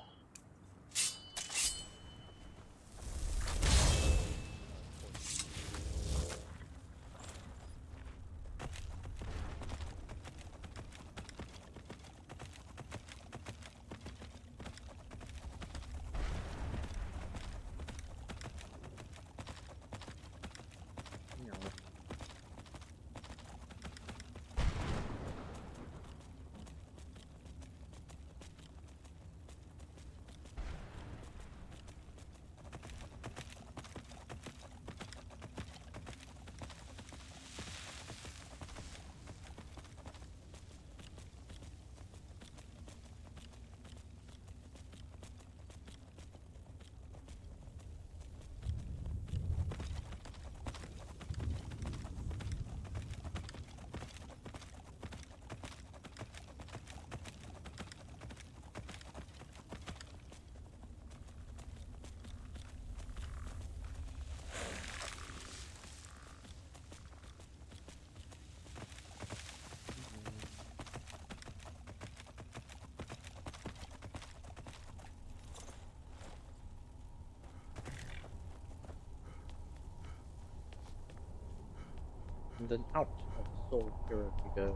And then out of the soul. Here we go.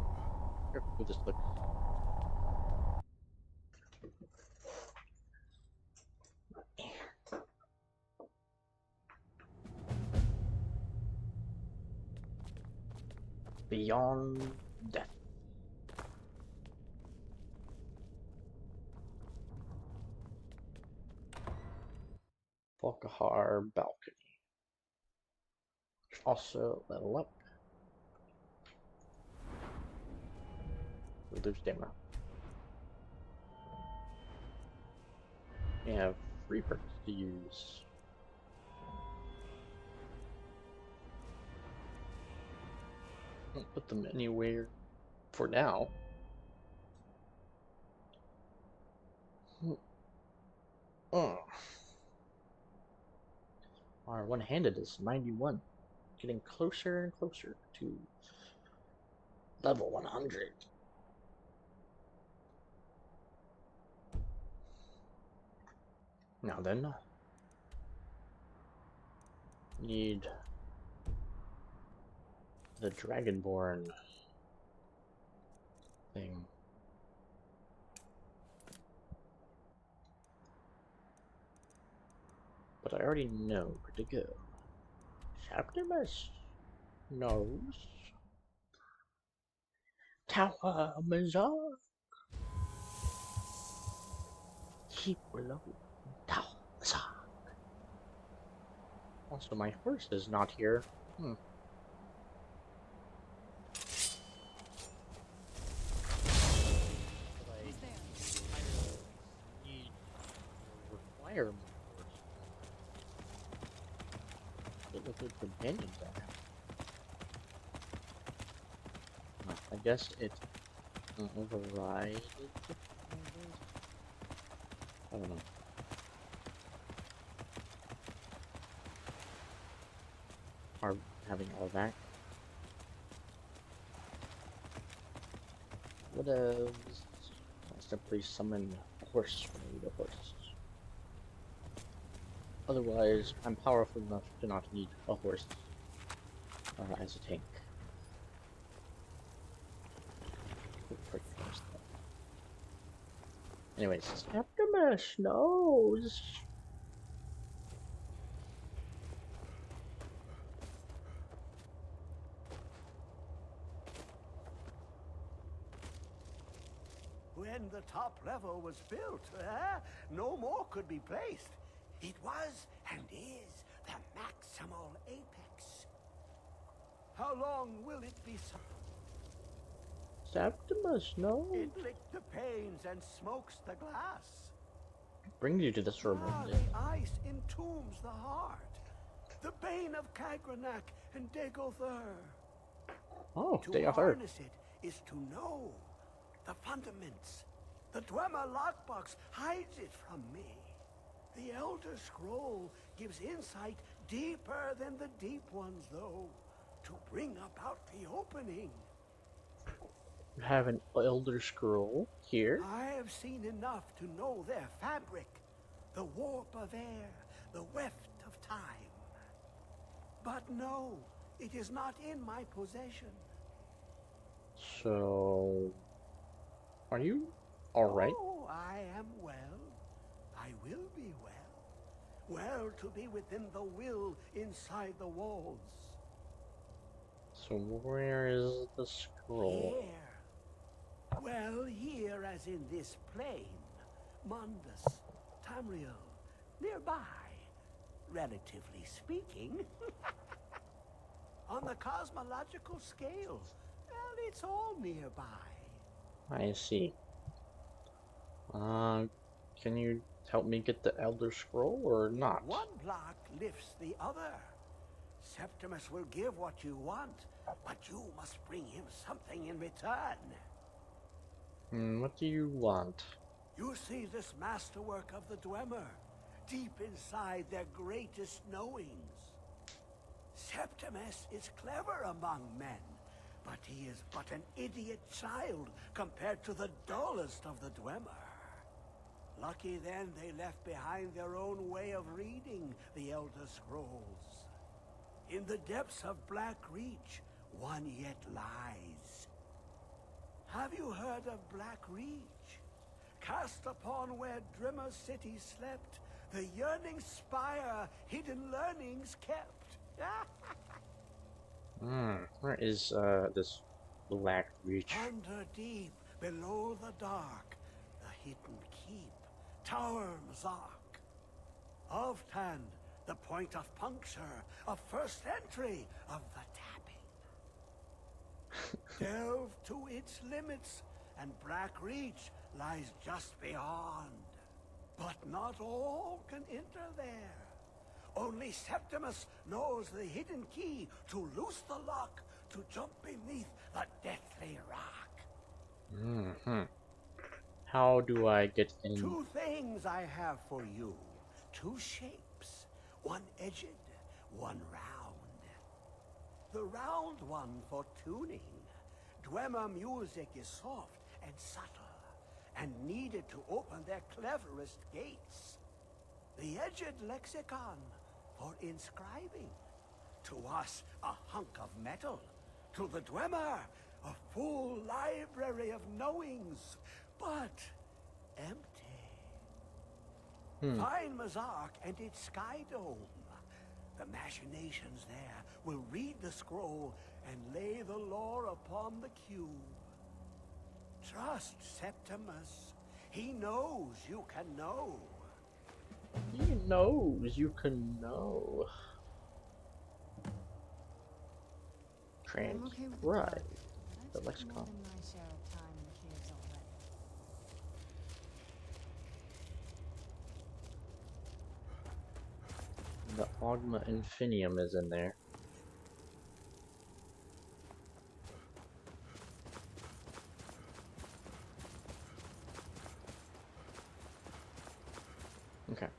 Careful with this look. Beyond death. Volkahar balcony. Also level up. Lose stamina. We have 3 perks to use. Don't put them anywhere for now. Our one-handed is 91. Getting closer and closer to level 100. Now then, need the Dragonborn thing. But I already know where to go. Septimus knows. Tower Mazar. Keep below. Tower Mazar. Also, my horse is not here. Who's there? Need require my horse. Look at the companions I have. I guess it overrided. I don't know. Are having all that. What else? I simply summon a horse when I need a horse. Otherwise, I'm powerful enough to not need a horse as a tank. Anyways, Septimus knows. When the top level was built, no more could be placed. It was and is the maximal apex. How long will it be so? Septimus knows. It licked the panes and smokes the glass. Brings you to this room. The ice entombs the heart. The bane of Kagranak and Degother. Oh, To Degother. harness it is to know the fundaments. The Dwemer lockbox hides it from me. The Elder Scroll gives insight deeper than the deep ones, though, to bring about the opening. You have an Elder Scroll here. I have seen enough to know their fabric, the warp of air, the weft of time. But no, it is not in my possession. So, are you alright? Oh, I am well. I will be well. Well to be within the will inside the walls. So where is the scroll? Here. Well, here as in this plain. Mundus, Tamriel, nearby. Relatively speaking. On the cosmological scale, well, it's all nearby. I see. Can you help me get the Elder Scroll or not? One block lifts the other. Septimus will give what you want, but you must bring him something in return. What do you want? You see this masterwork of the Dwemer, deep inside their greatest knowings. Septimus is clever among men, but he is but an idiot child compared to the dullest of the Dwemer. Lucky then they left behind their own way of reading the Elder Scrolls. In the depths of Black Reach, one yet lies. Have you heard of Black Reach? Cast upon where Drimmer City slept, the yearning spire hidden learnings kept. Where is this Black Reach? Under deep, below the dark, the hidden keep, Tower Mazark. Oft-hand, the point of puncture, of first entry of the tapping. Delve to its limits, and Black Reach lies just beyond. But not all can enter there. Only Septimus knows the hidden key to loose the lock, to jump beneath the deathly rock. How do I get in? Two things I have for you. Two shapes. One edged, one round. The round one for tuning. Dwemer music is soft and subtle, and needed to open their cleverest gates. The edged lexicon for inscribing. To us, a hunk of metal. To the Dwemer, a full library of knowings, but empty. Find Mazark and its sky dome. The machinations there will read the scroll and lay the lore upon the cube. Trust Septimus. He knows you can know. He knows you can know. I'm okay with the Transcribe dark, the but I've spent more lexicon. than my share of time in the caves already. The Ogma Infinium is in there. Okay.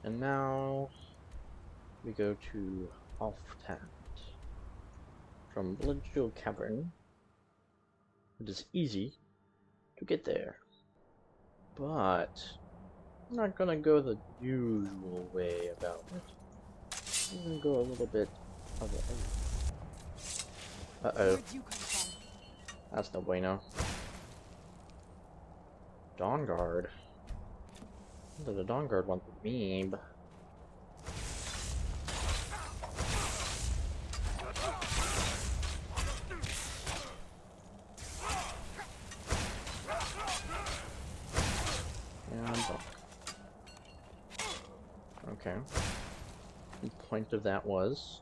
And now we go to Alftant. From Villageville Cavern. It is easy to get there. But I'm not gonna go the usual way about it. I'm gonna go a little bit of a... Uh-oh. Where'd you come from? That's no bueno. Dawn Guard. What does the Dawn Guard want with me? Yeah, I'm buck. Okay. The point of that was...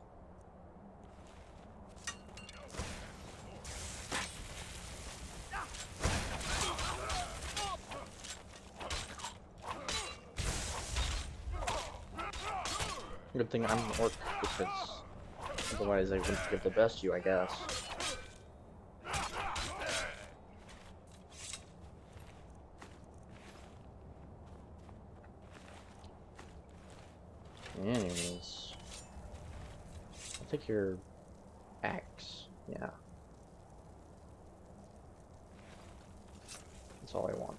Good thing I'm an orc, because otherwise I wouldn't get the best of you, I guess. Anyways, I'll take your axe. Yeah. That's all I want.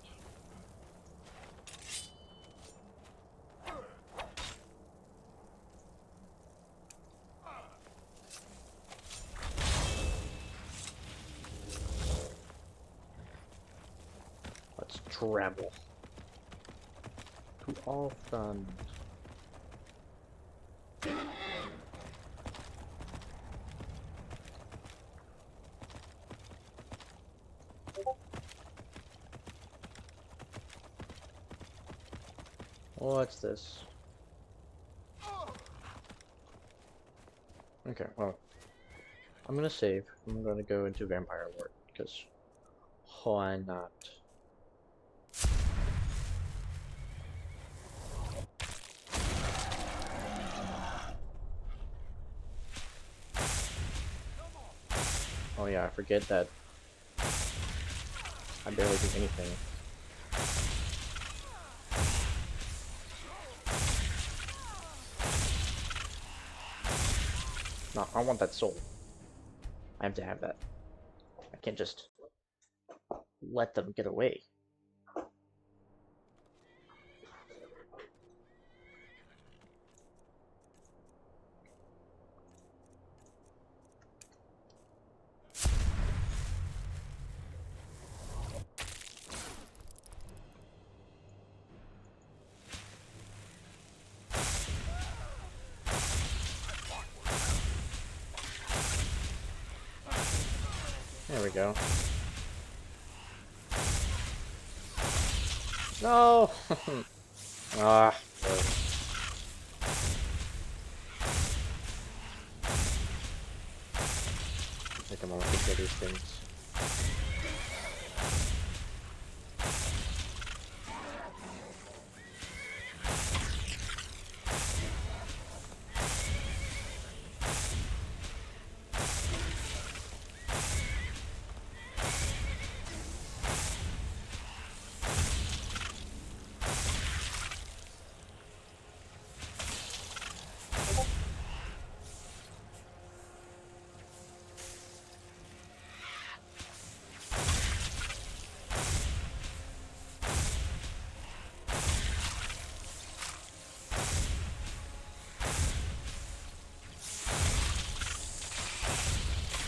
Let's travel to Alftant. What's this? Okay, well, I'm gonna save. I'm gonna go into Vampire Lord, because why not? Oh yeah, I forget that I barely do anything. No, I want that soul. I have to have that. I can't just let them get away. we go. No! Ah. Take a moment to kill these things.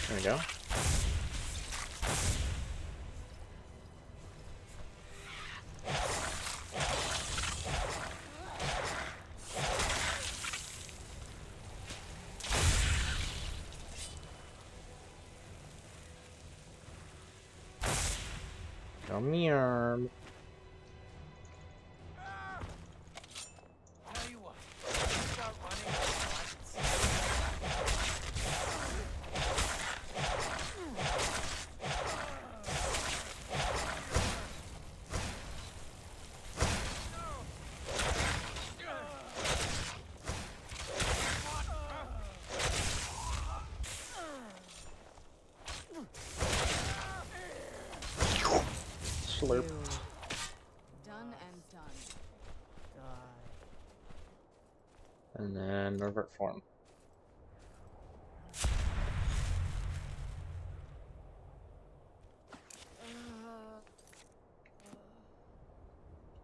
There we go. Come here. Tell you what, start running so I can see. Slurp. Done and done. And then revert form.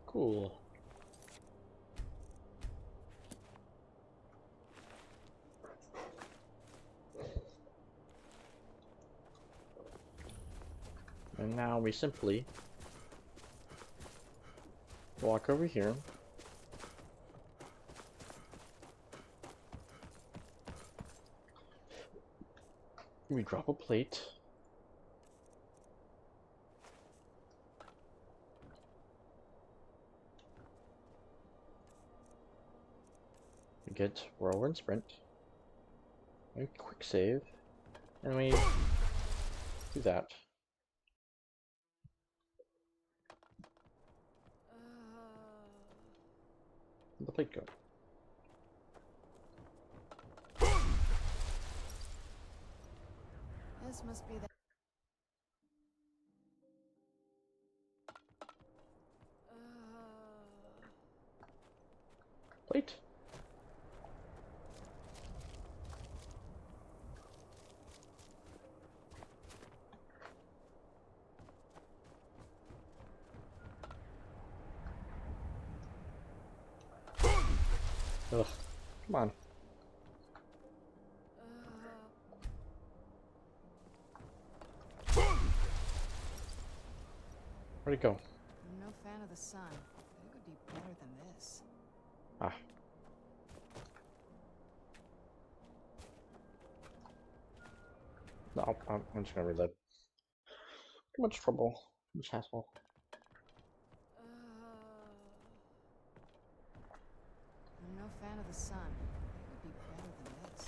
Cool. And now we simply walk over here. We drop a plate. We get whirlwind sprint. We quick save. And we do that. The plate go. This must be the... Plate. Ugh, come on. Where'd it go? I'm no fan of the sun. It would be better than this. Ah. No, I'm just gonna reload. Too much trouble. Too much hassle. I'm no fan of the sun. It would be better than this.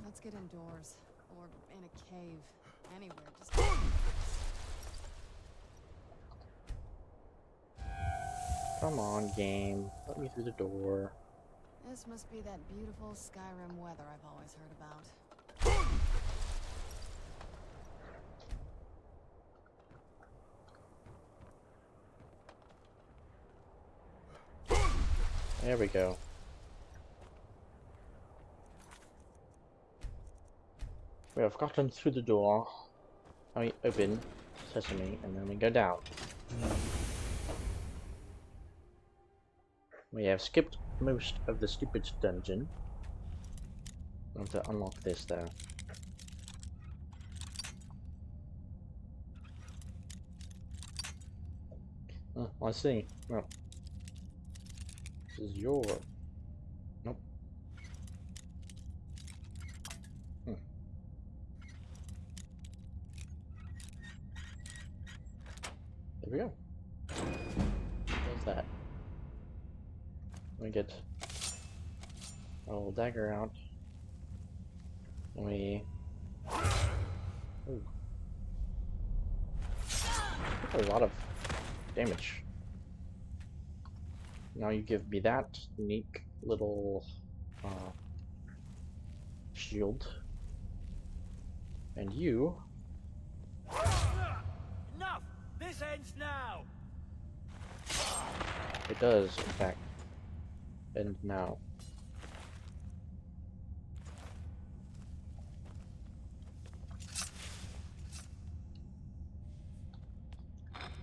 Let's get indoors. Or in a cave. Anywhere. Just... Come on, game. Let me through the door. This must be that beautiful Skyrim weather I've always heard about. There we go. We have gotten through the door. Now we open sesame and then we go down. We have skipped most of the stupid dungeon. I have to unlock this though. Oh, I see. Well, this is your There we go. What's that? Let me get our little dagger out. Let me. Ooh. That's a lot of damage. Now you give me that unique little shield. And you. Enough! This ends now! It does, in fact. And now.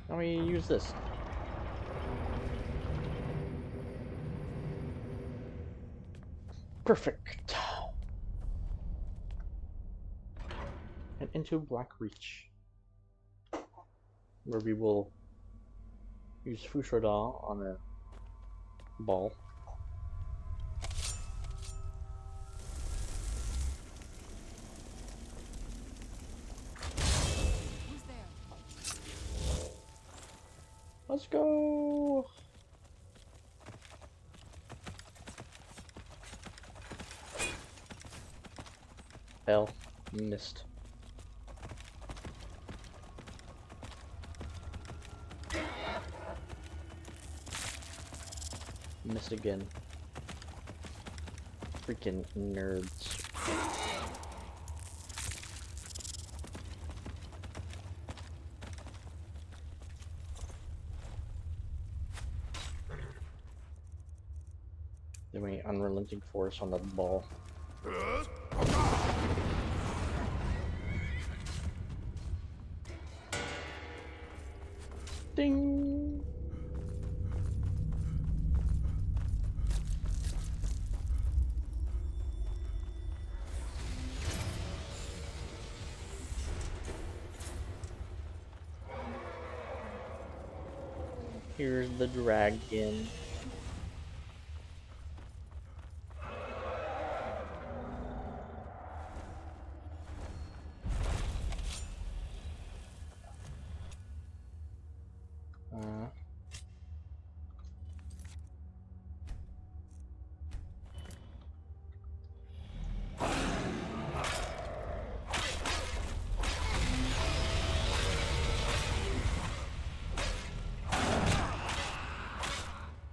Let me use this. Perfect. And into Black Reach, where we will use Fushoda on a ball. Who's there? Let's go! Hell, missed. Missed again. Freaking nerds. Then we unrelenting force on the ball. Ding! Here's the dragon.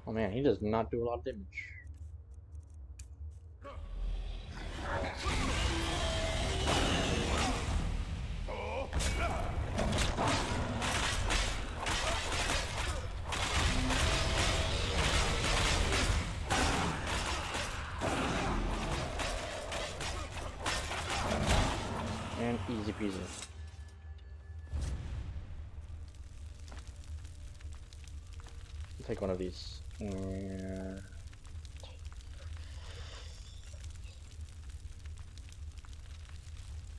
Oh man, he does not do a lot of damage. And easy peasy. I'll take one of these. And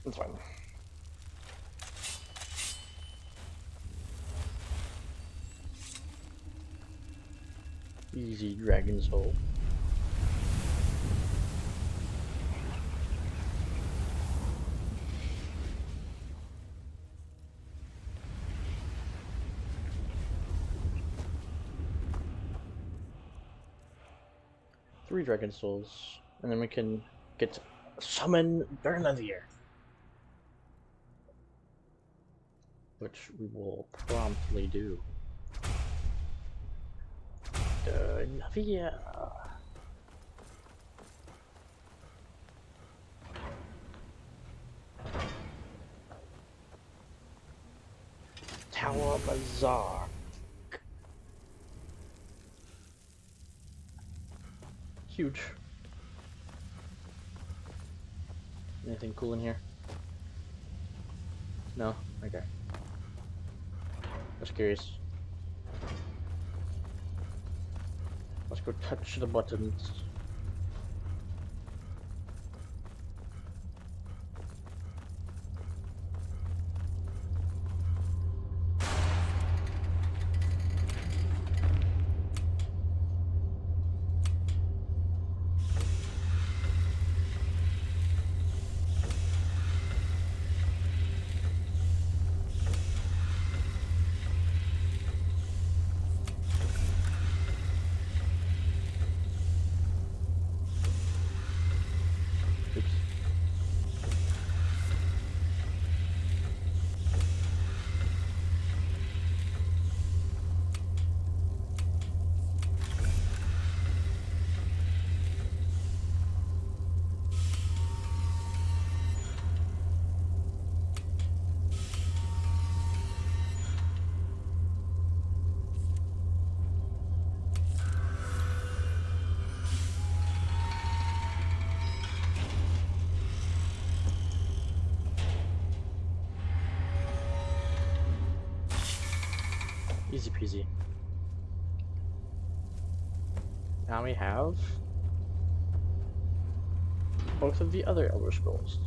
that's fine. Easy dragon soul. Three dragon souls, and then we can get summon Bernavir, which we will promptly do. Navia. Tower Bazaar. Huge. Anything cool in here? No? Okay. Just curious. Let's go touch the buttons. Easy peasy. Now we have both of the other Elder Scrolls.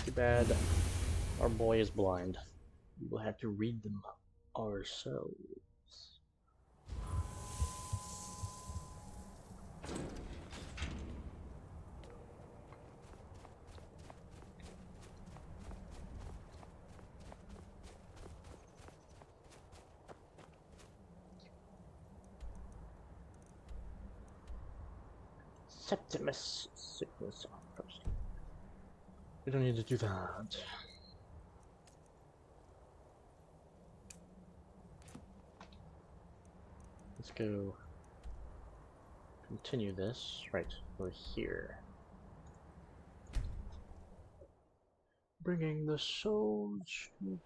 Too bad our boy is blind. We will have to read them ourselves. Septimus sickness outpost. We don't need to do that. Let's go continue this. Right, we're here. Bringing the souls to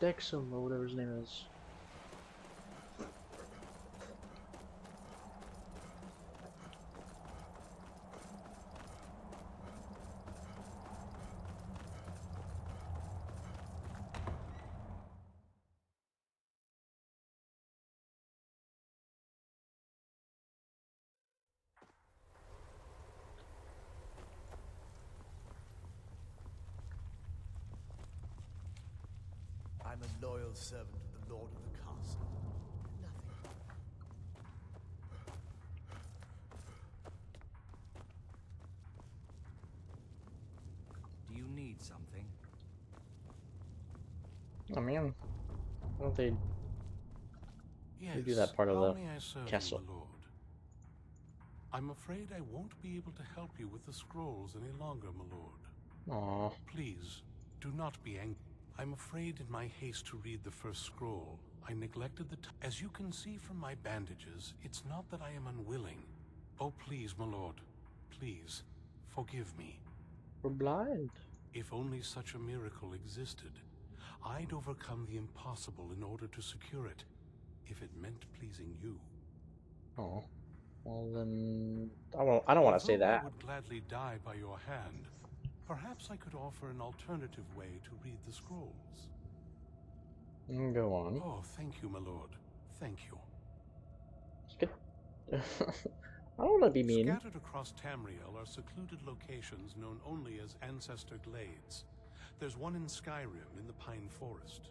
Dexum, or whatever his name is. I'm a loyal servant of the Lord of the Castle. Nothing. Do you need something? Oh man, why don't they Yes, do that part of how the may I serve castle? you, my lord? I'm afraid I won't be able to help you with the scrolls any longer, my lord. Aww. Please, do not be angry. I'm afraid in my haste to read the first scroll, I neglected the As you can see from my bandages, it's not that I am unwilling. Oh, please, my lord, please, forgive me. We're blind. If only such a miracle existed, I'd overcome the impossible in order to secure it, if it meant pleasing you. Oh. Well then, I don't want to say Although I that. would gladly die by your hand, perhaps I could offer an alternative way to read the scrolls. Go on. Oh, thank you, my lord. Thank you. Skip. I don't want to be mean. Scattered across Tamriel are secluded locations known only as Ancestor Glades. There's one in Skyrim in the Pine Forest.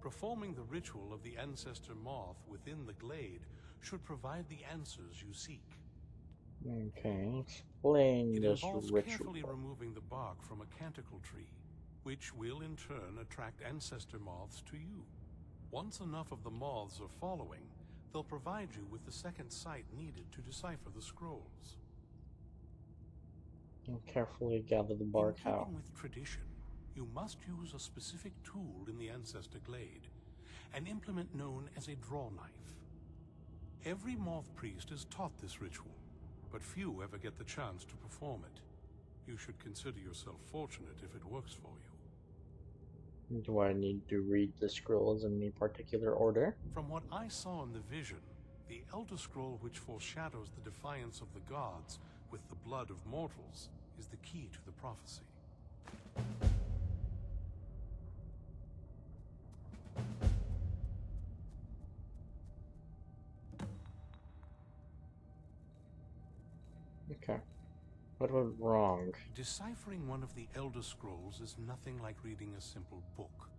Performing the ritual of the Ancestor Moth within the glade should provide the answers you seek. Okay, explain It this involves ritual. carefully removing the bark from a canticle tree, which will in turn attract ancestor moths to you. Once enough of the moths are following, they'll provide you with the second sight needed to decipher the scrolls. And carefully gather the In bark. How? keeping with tradition, you must use a specific tool in the Ancestor Glade, an implement known as a draw knife. Every moth priest is taught this ritual, but few ever get the chance to perform it. You should consider yourself fortunate if it works for you. Do I need to read the scrolls in any particular order? From what I saw in the vision, the Elder Scroll which foreshadows the defiance of the gods with the blood of mortals is the key to the prophecy. Okay. What went wrong? Deciphering one of the Elder Scrolls is nothing like reading a simple book.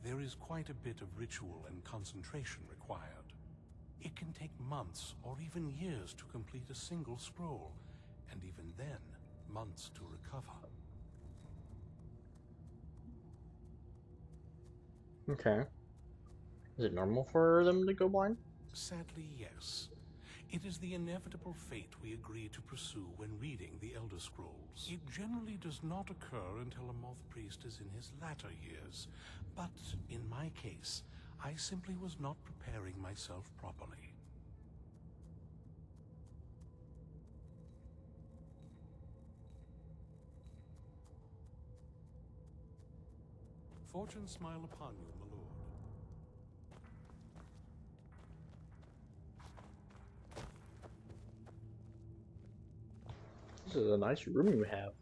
There is quite a bit of ritual and concentration required. It can take months or even years to complete a single scroll, and even then, months to recover. Okay. Is it normal for them to go blind? Sadly, yes. It is the inevitable fate we agree to pursue when reading the Elder Scrolls. It generally does not occur until a moth priest is in his latter years, but in my case, I simply was not preparing myself properly. Fortune smile upon you, my lord. This is a nice room you have.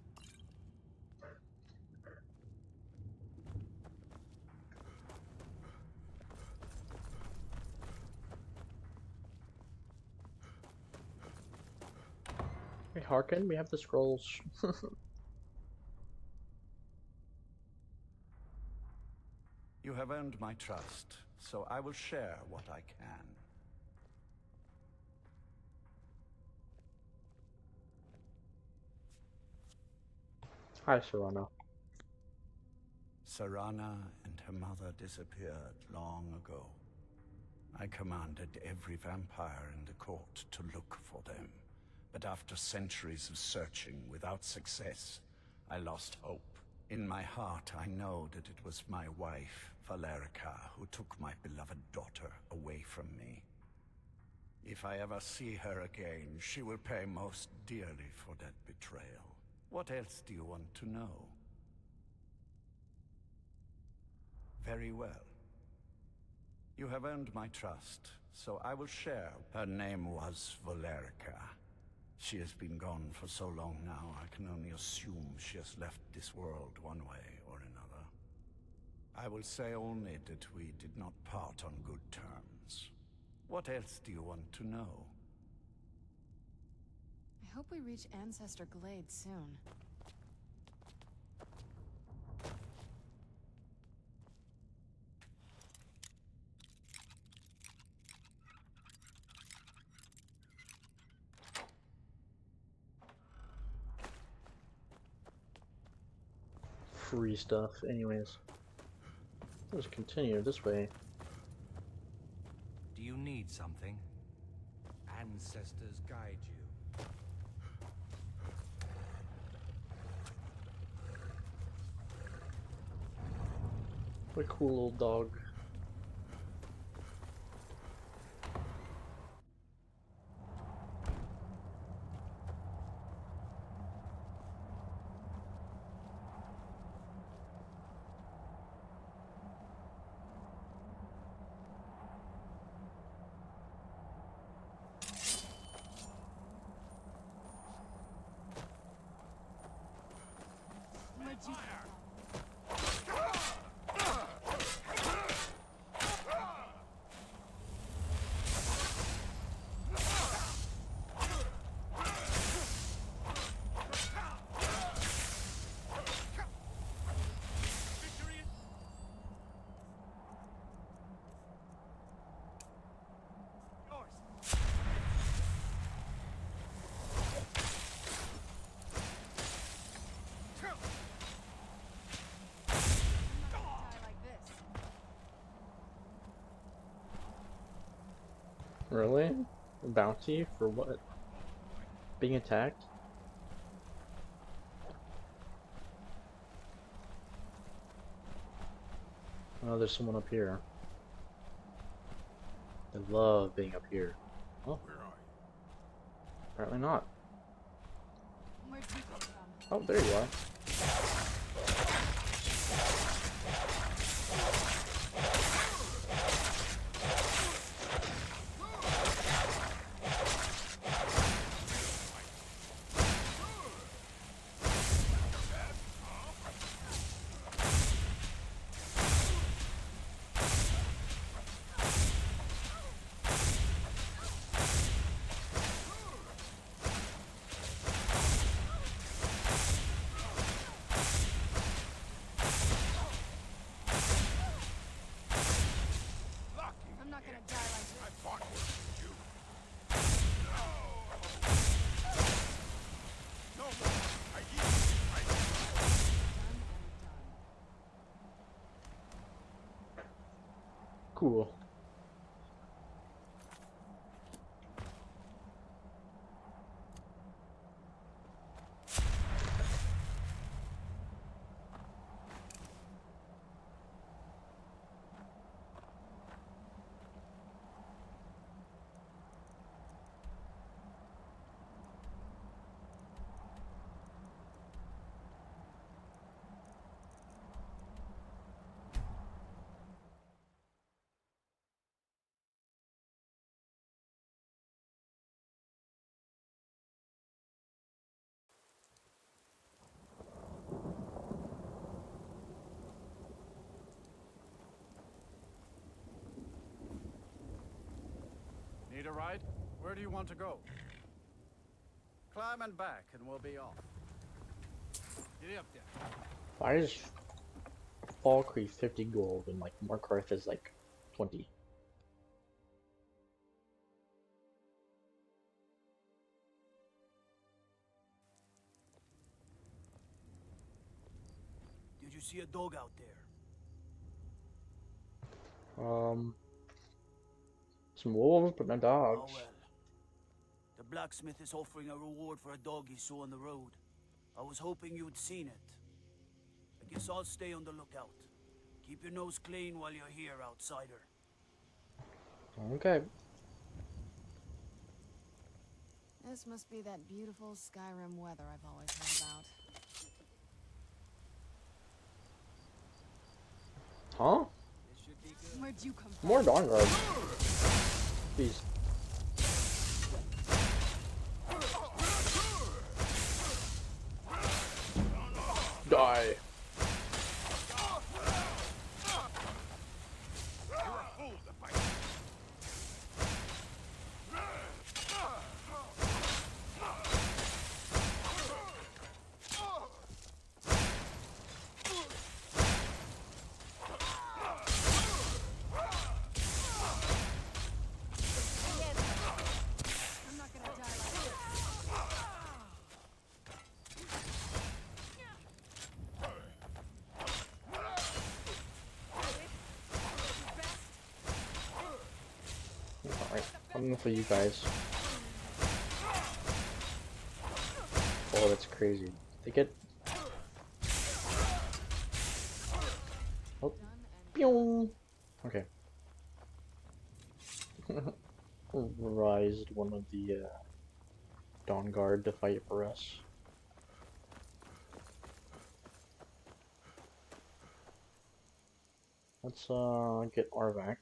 hearken, we have the scrolls. You have earned my trust, so I will share what I can. Hi, Serrano. Sarana and her mother disappeared long ago. I commanded every vampire in the court to look for them, but after centuries of searching without success, I lost hope. In my heart, I know that it was my wife, Valerica, who took my beloved daughter away from me. If I ever see her again, she will pay most dearly for that betrayal. What else do you want to know? Very well. You have earned my trust, so I will share. Her name was Valerica. She has been gone for so long now, I can only assume she has left this world one way or another. I will say only that we did not part on good terms. What else do you want to know? I hope we reach Ancestor Glade soon. Free stuff, anyways. Let's continue this way. Do you need something? Ancestors guide you. What a cool old dog. Where'd you Really? A bounty for what? Being attacked? Oh, there's someone up here. I love being up here. Oh, Where are you? apparently not. Where'd you come from? Oh, there you are. I'm not gonna die like this. I fought with you. No more. I yield. Cool. Need a ride? Where do you want to go? Climb and back, and we'll be off. Get up there. Why is Fall Creek 50 gold and like Markarth is like 20? Did you see a dog out there? Some wolves, but no dogs. Oh well. The blacksmith is offering a reward for a dog he saw on the road. I was hoping you'd seen it. I guess I'll stay on the lookout. Keep your nose clean while you're here, outsider. Okay. This must be that beautiful Skyrim weather I've always heard about. Huh? Where'd you come from? More Dawn Guard. Please. Die. I'm not gonna die like this. Alright, I'm going for you guys. Oh, that's crazy. They get... Oh. Pew! Okay. Raised one of the Dawn Guard to fight for us. Let's get Arvak.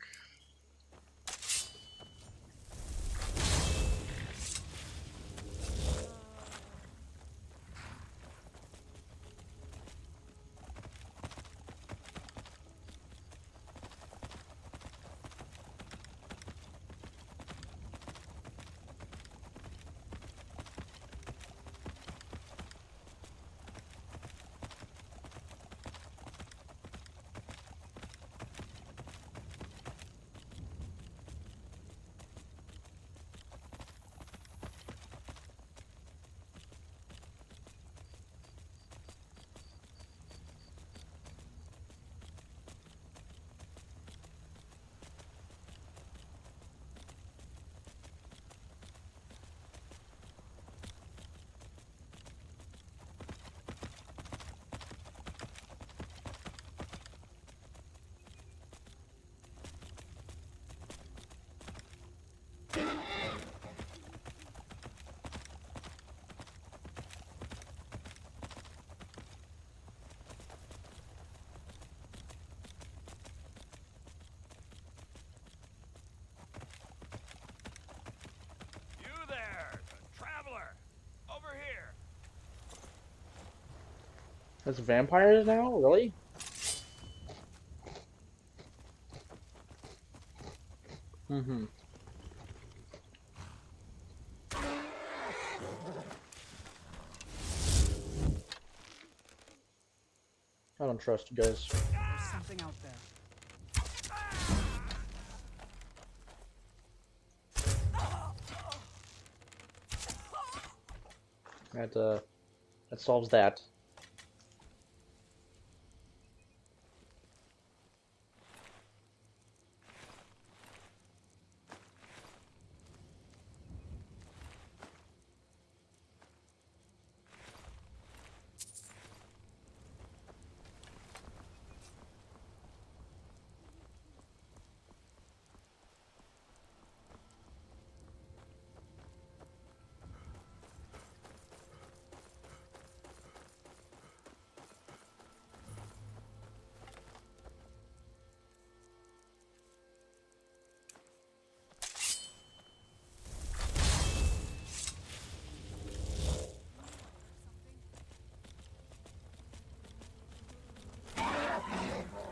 It's vampires now? Really? Mm-hmm. I don't trust you guys. There's something out there. That solves that.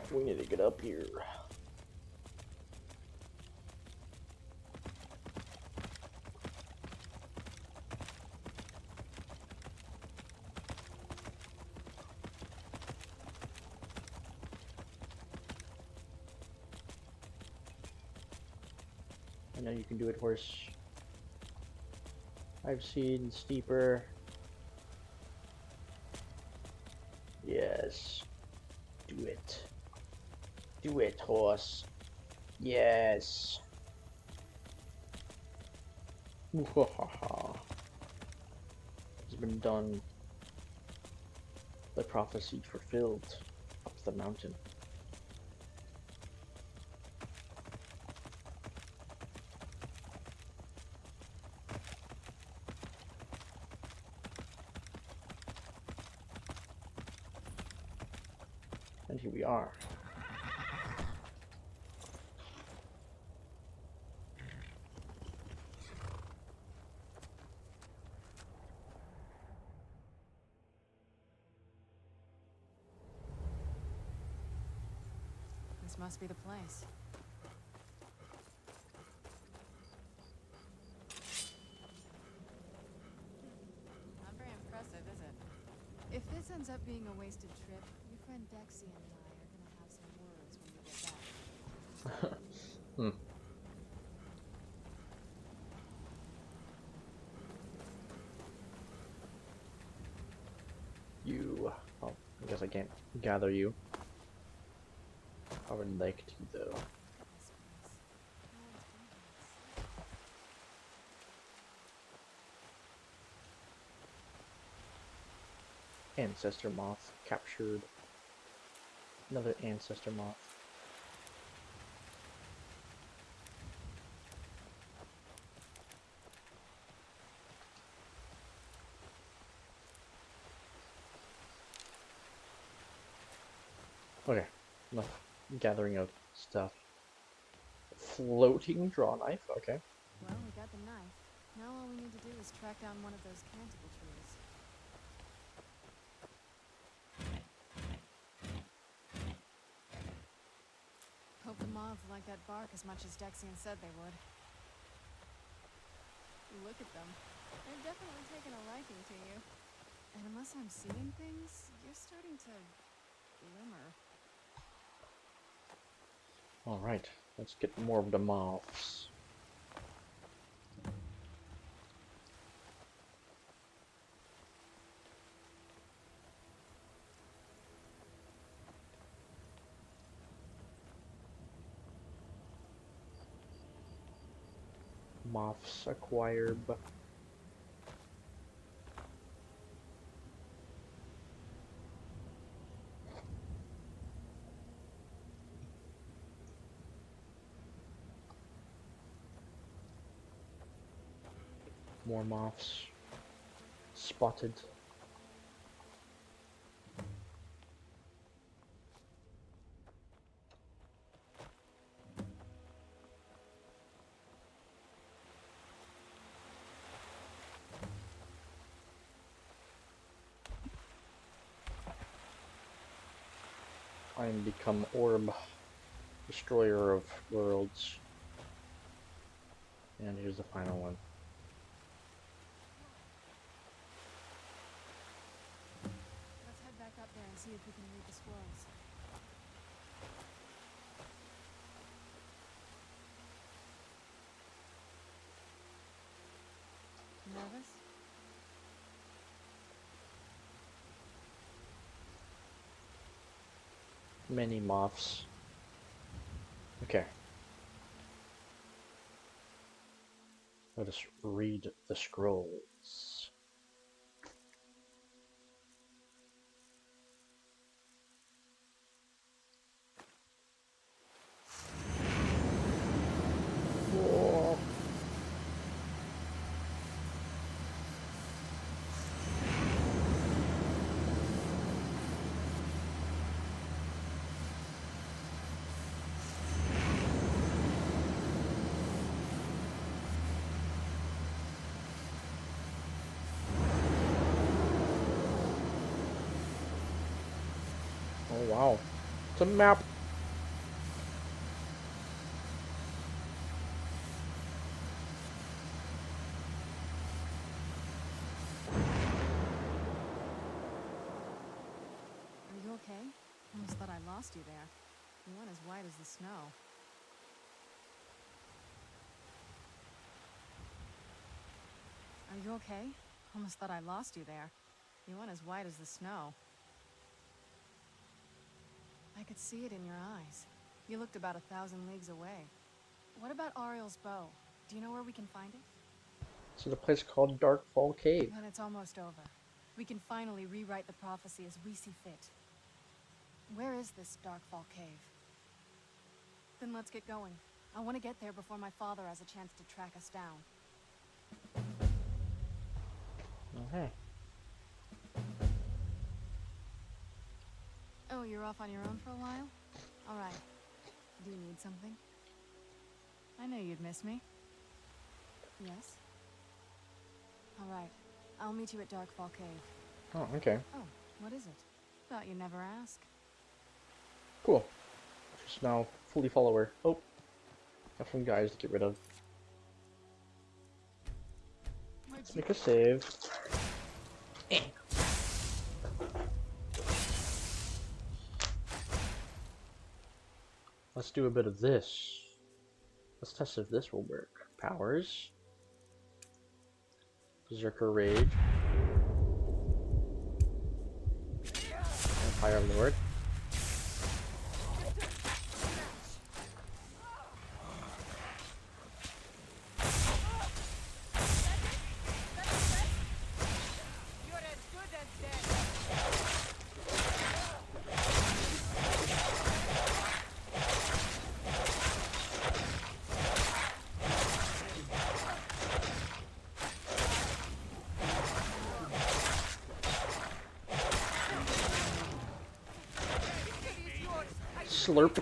We need to get up here. I know you can do it, horse. I've seen steeper. Yes. Do it. Do it, horse. Yes. It's been done. The prophecy fulfilled. Up the mountain. And here we are. This must be the place. Not very impressive, is it? If this ends up being a wasted trip, your friend Dexy and I are gonna have some words when we get back. Hmm. You. Oh, I guess I can't gather you. I would like to, though. This place. No one's been here. Ancestor moth captured. Another ancestor moth. Okay, enough gathering of stuff. Floating draw knife, okay. Well, we got the knife. Now all we need to do is track down one of those canticle trees. Hope the moths like that bark as much as Dexian said they would. Look at them. They're definitely taking a liking to you. And unless I'm seeing things, you're starting to glimmer. Alright, let's get more of the moths. Moths acquired. More moths spotted. I am become orb, destroyer of worlds. And here's the final one. Let's head back up there and see if we can read the scrolls. Nervous? Many moths. Okay. Let us read the scrolls. Whoa. Oh wow, it's a map. Are you okay? Almost thought I lost you there. You went as white as the snow. Are you okay? Almost thought I lost you there. You went as white as the snow. I could see it in your eyes. You looked about 1,000 leagues away. What about Ariel's bow? Do you know where we can find it? It's in a place called Darkfall Cave. Then it's almost over. We can finally rewrite the prophecy as we see fit. Where is this Darkfall Cave? Then let's get going. I want to get there before my father has a chance to track us down. Okay. Oh, you're off on your own for a while? All right. Do you need something? I know you'd miss me. Yes? All right. I'll meet you at Darkfall Cave. Oh, okay. Oh, what is it? Thought you'd never ask. Cool. Just now fully follower. Oh. Got some guys to get rid of. Let's make a save. Let's do a bit of this. Let's test if this will work. Powers. Berserker Rage. Empire Lord. Slurp.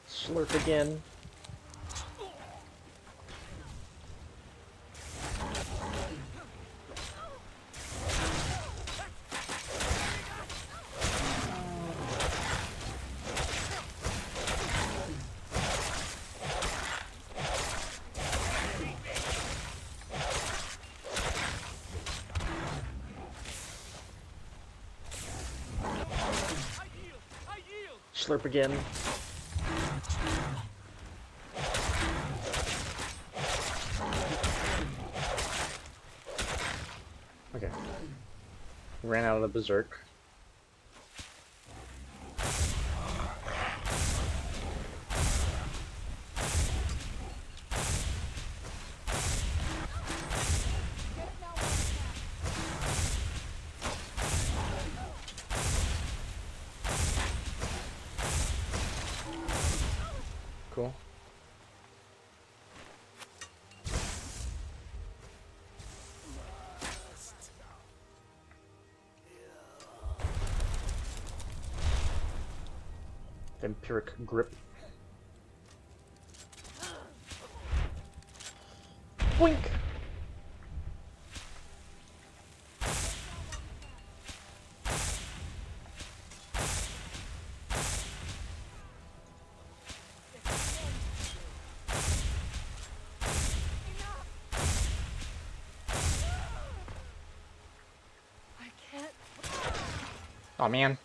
Slurp again. Slurp again. Okay. Ran out of the berserk. Cool. Empiric grip. Boink! I can't. Aw, man.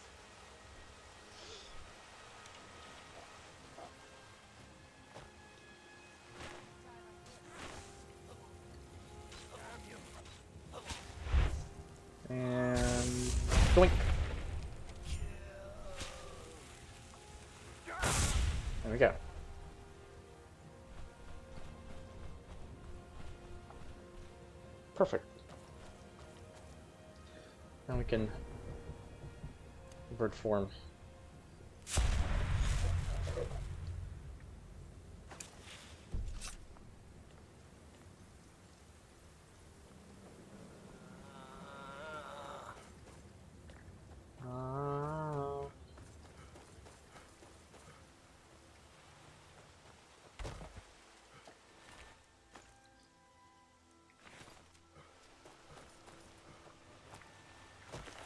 And doink. There we go. Perfect. Now we can bird form.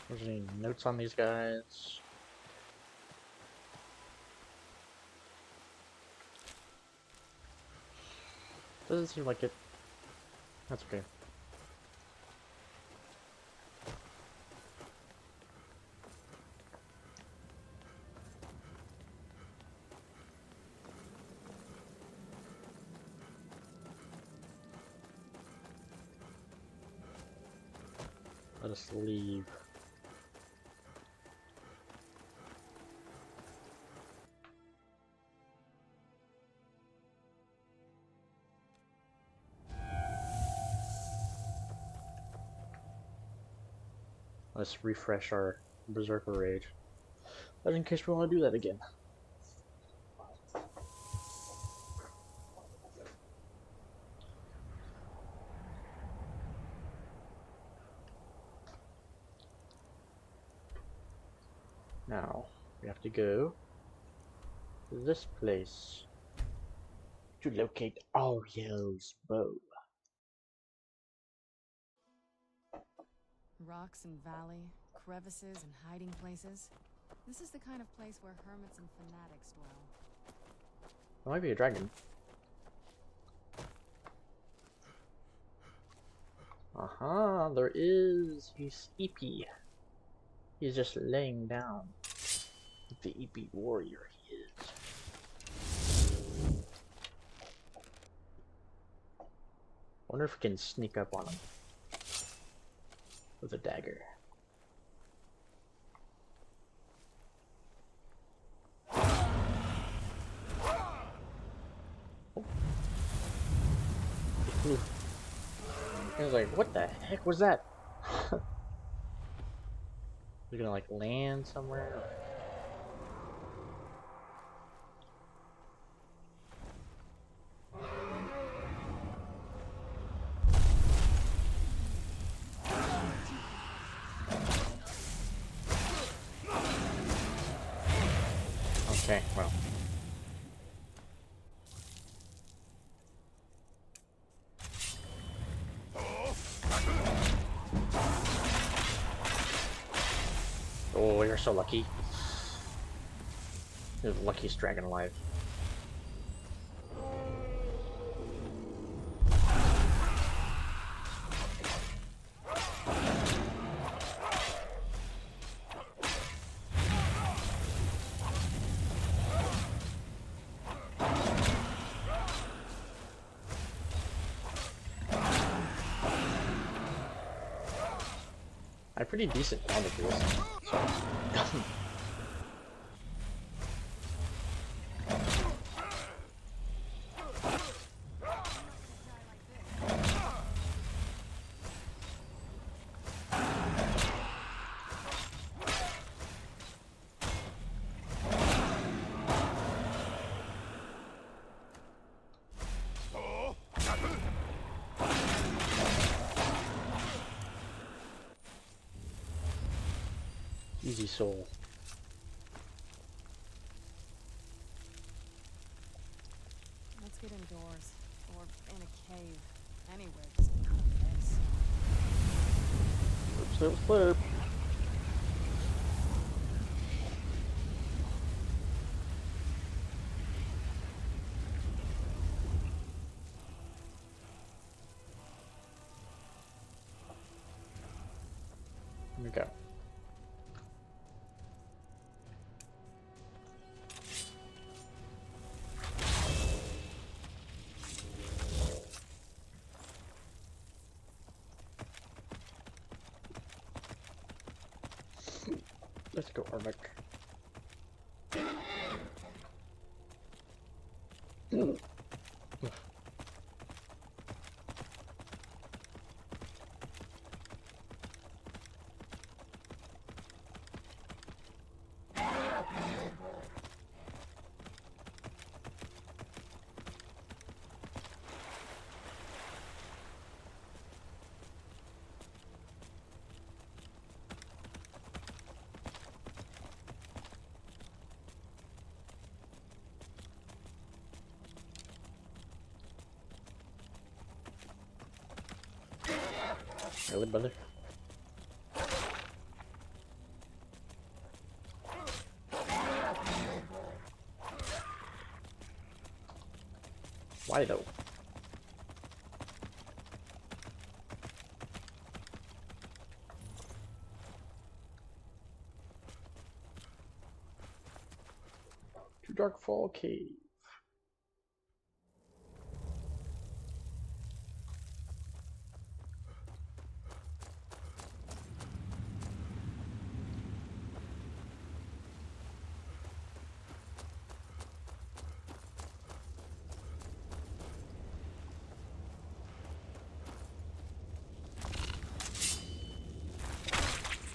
Was there any notes on these guys? Doesn't seem like it. That's okay. Let us leave. Let's refresh our Berserker Rage. But in case we want to do that again. Now, we have to go to this place to locate Ariel's bow. Rocks and valley, crevices and hiding places. This is the kind of place where hermits and fanatics dwell. There might be a dragon. Aha, there is. He's sleepy. He's just laying down. The EP warrior he is. Wonder if we can sneak up on him with a dagger. Oh. I was like, what the heck was that? We're gonna like land somewhere. Okay, well. Oh, you're so lucky. You're the luckiest dragon alive. I have pretty decent counter for this. So. Easy soul. Let's get indoors. Or in a cave. Anywhere, just out of this. Flip, flip, flip. Here we go. Let's go, Arvik. Really, brother? Why though? To Darkfall Cave.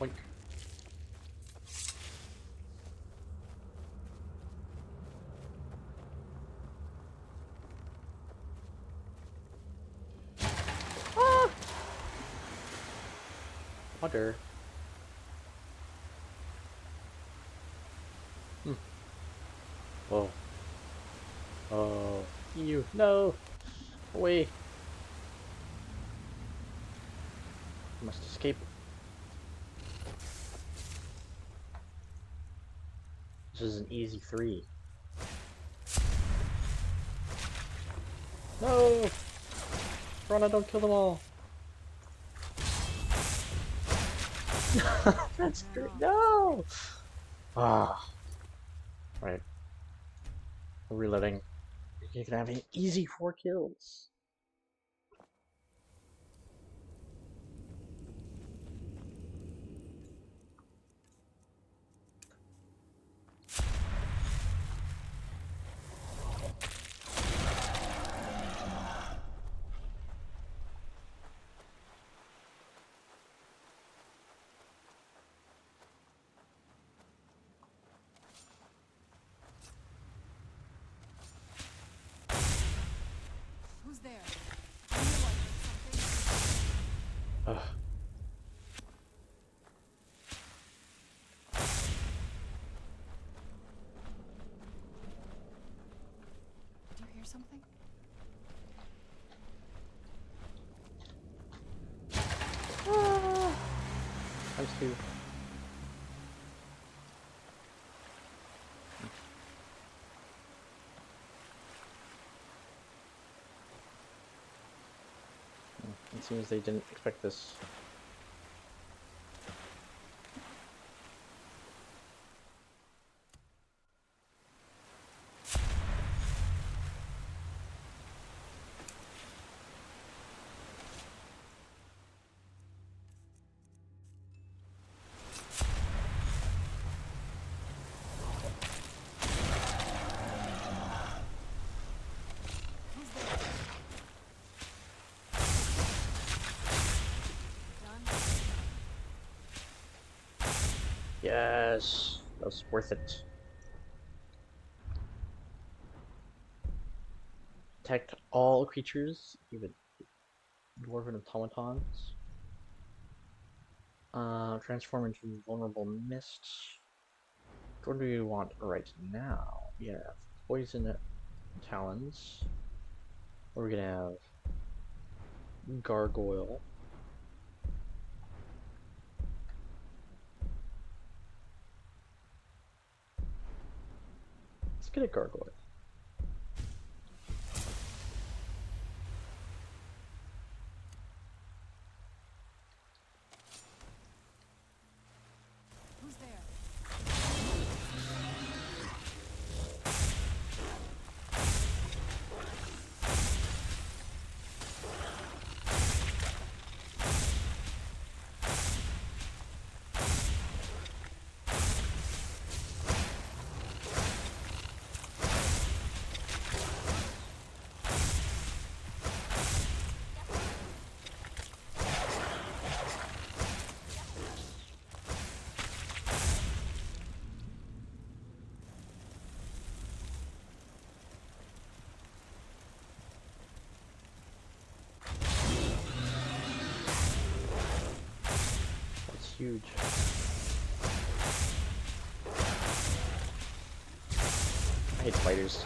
Like, water. Whoa. Oh, you no! Away! I must escape. This is an easy 3. No! Rana, don't kill them all! That's great. No! Ah. Right. Reloading. You can have an easy 4 kills. Who's there? I knew I heard something. Ugh. Did you hear something? Times 2. It seems they didn't expect this. Who's there? Done? Yes, that was worth it. Detect all creatures, even dwarven automatons. Transform into vulnerable mist. What do we want right now? Yeah, poison talons. We're gonna have gargoyle. Let's get a gargoyle. Who's there? That's huge. I hate spiders.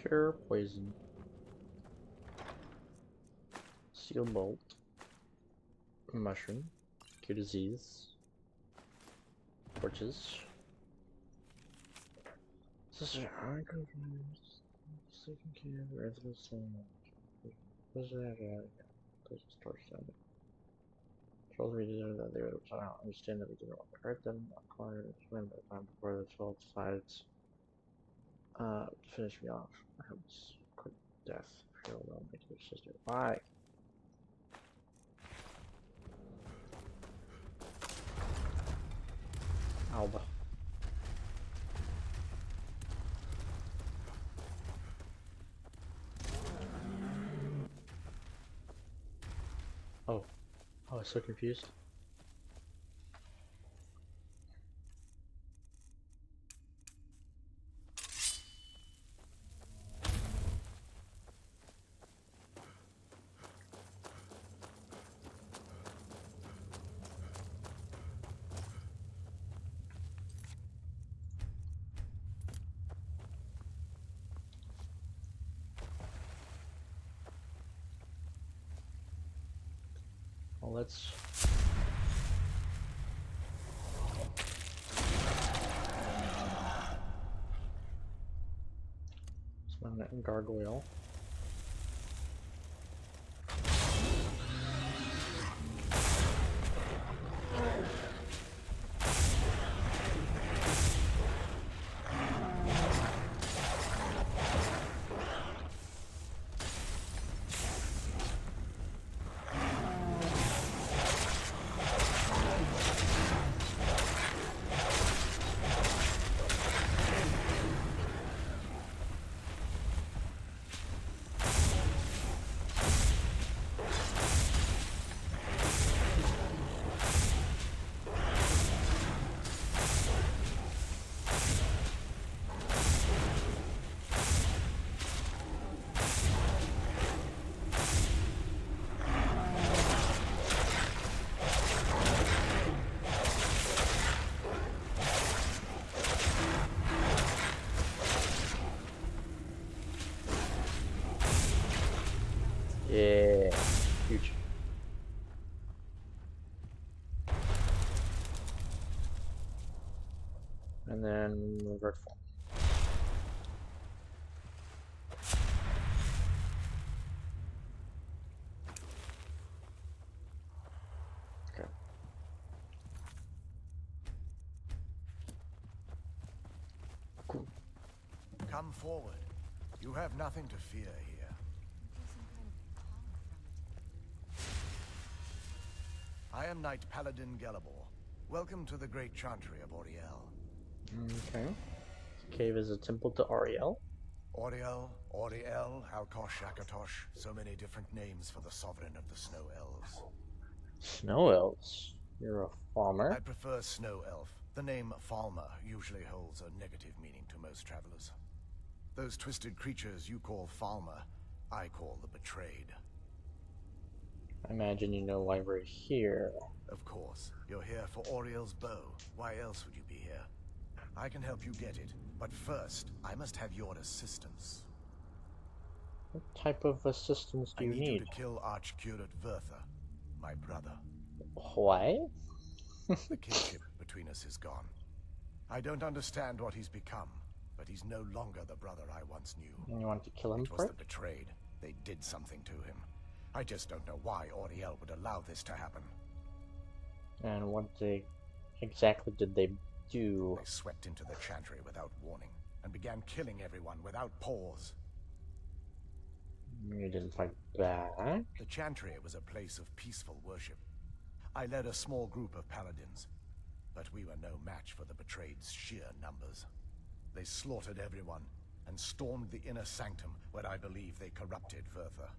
Cure poison. Seal bolt. Mushroom. Cure disease. Torches. Sister, I can taking care of residents and was that place torch down. Trolls readers that they would understand that we didn't want to hurt them, acquire this win by the time before the 12 decides to finish me off. I hope it's quick death. Feel well, my dear sister. Why? Alba. Oh. I was so confused. Well, let's summon that gargoyle. Yeah, huge. And then revert form. Okay. Cool. Come forward. You have nothing to fear here. I am Knight Paladin Gelabor. Welcome to the Great Chantry of Auriel. Okay. This cave is a temple to Ariel. Auriel, Auriel, Alkosh, Akatosh. So many different names for the sovereign of the Snow Elves. Snow elves? You're a farmer? I prefer Snow Elf. The name Falmer usually holds a negative meaning to most travelers. Those twisted creatures you call Falmer, I call the Betrayed. I imagine you know why we're here. Of course. You're here for Auriel's bow. Why else would you be here? I can help you get it, but first, I must have your assistance. What type of assistance do you I need need? you to kill Archcurate Vertha, my brother. Why? The kinship between us is gone. I don't understand what he's become, but he's no longer the brother I once knew. And you want to kill him It for was it? the Betrayed. They did something to him. I just don't know why Auriel would allow this to happen. And what exactly did they do? They swept into the Chantry without warning, and began killing everyone without pause. You didn't fight back? The Chantry was a place of peaceful worship. I led a small group of paladins, but we were no match for the Betrayed's sheer numbers. They slaughtered everyone, and stormed the inner sanctum, where I believe they corrupted Vertha.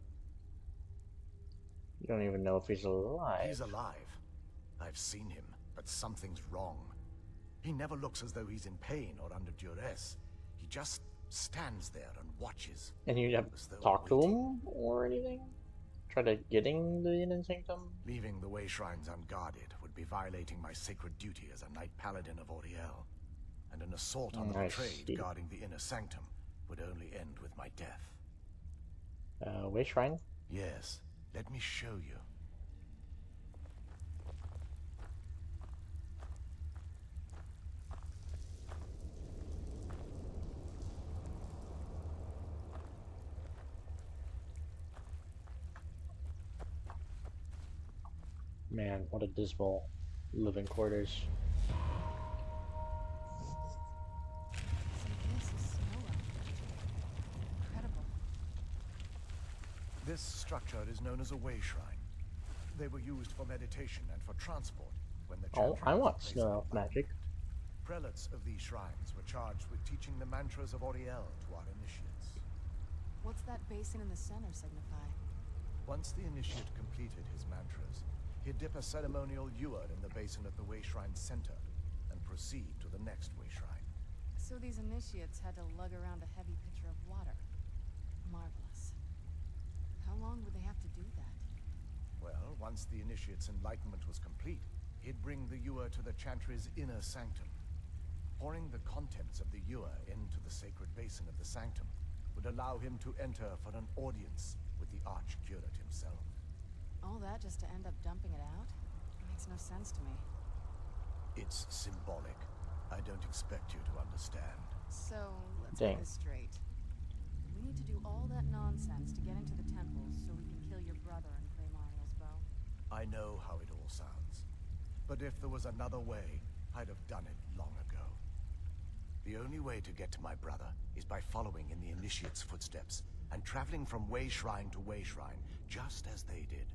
You don't even know if he's alive. He's alive. I've seen him, but something's wrong. He never looks as though he's in pain or under duress. He just stands there and watches. And you have as to though talk to waiting. him or anything? Try to getting the inner sanctum? Leaving the way shrines unguarded would be violating my sacred duty as a Knight Paladin of Auriel. And an assault on the I Betrayed see. guarding the inner sanctum would only end with my death. Way Shrine? Yes, let me show you. Man, what a dismal living quarters. So this is snow elf. Incredible. This structure is known as a way shrine. They were used for meditation and for transport when the Oh, chantry I was a want place snow of elf magic. enlightenment. Prelates of these shrines were charged with teaching the mantras of Oriel to our initiates. What's that basin in the center signify? Once the initiate completed his mantras, he'd dip a ceremonial ewer in the basin at the way shrine's center and proceed to the next way shrine. So these initiates had to lug around a heavy pitcher of water. Marvelous. How long would they have to do that? Well, once the initiate's enlightenment was complete, he'd bring the ewer to the chantry's inner sanctum. Pouring the contents of the ewer into the sacred basin of the sanctum would allow him to enter for an audience with the arch-curate himself. All that just to end up dumping it out? Makes no sense to me. It's symbolic. I don't expect you to understand. So, let's Dang. get this straight. We need to do all that nonsense to get into the temples so we can kill your brother and claim Ariel's bow. I know how it all sounds. But if there was another way, I'd have done it long ago. The only way to get to my brother is by following in the initiate's footsteps and traveling from way shrine to way shrine, just as they did.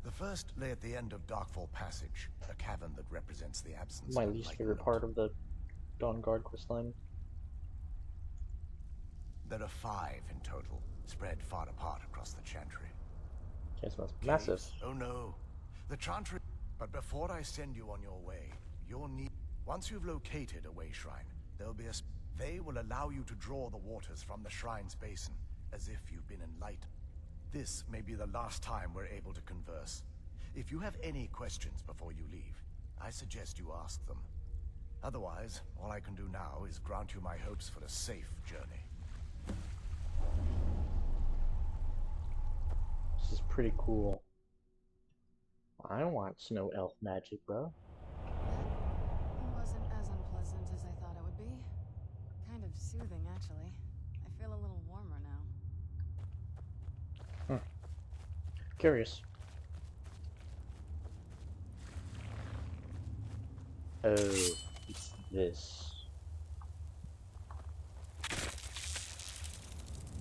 The first lay at the end of Darkfall Passage, a cavern that represents the absence My of least favorite enlightenment. part of the Dawnguard questline. There are 5 in total, spread far apart across the chantry. Okay, so that's massive. Caves? Oh no. The chantry... But before I send you on your way, you'll need... Once you've located a way shrine, there'll be a... They will allow you to draw the waters from the shrine's basin, as if you've been enlightened. This may be the last time we're able to converse. If you have any questions before you leave, I suggest you ask them. Otherwise, all I can do now is grant you my hopes for a safe journey. This is pretty cool. I want snow elf magic, bro. That wasn't as unpleasant as I thought it would be. Kind of soothing, actually. I feel a little warmer now. Curious. Oh, it's this.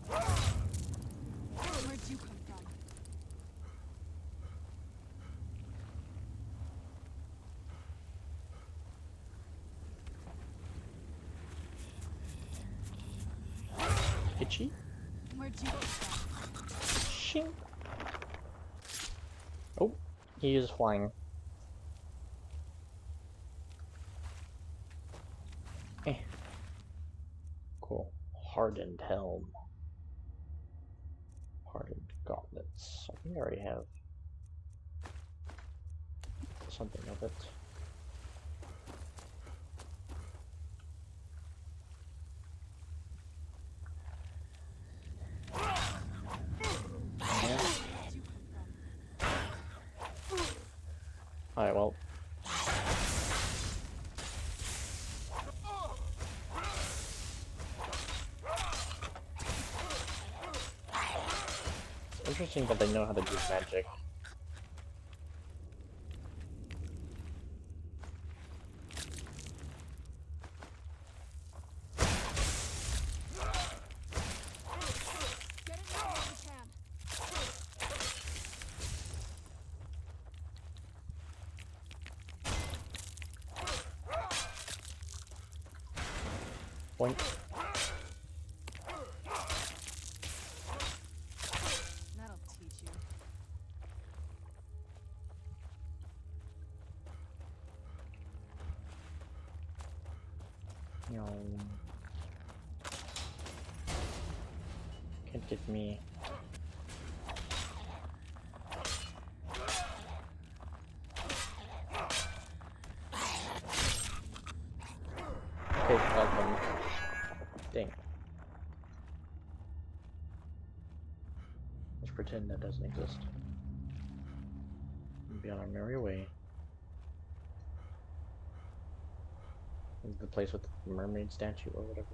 Where'd you come from? Itchy? Where'd you come from? Shing. Oh, he is flying. Eh. Cool. Hardened helm. Hardened gauntlets. I think I already have something of it. Yeah. Alright, well. It's interesting that they know how to do magic. Get it now if you can. Point. That'll teach you. No. Can't get me. Okay, welcome. Dang. pretend that doesn't exist. And be on our merry way. The place with the mermaid statue or whatever.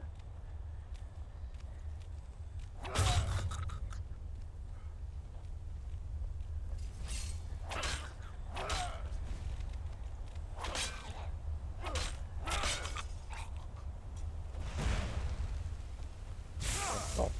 Oh.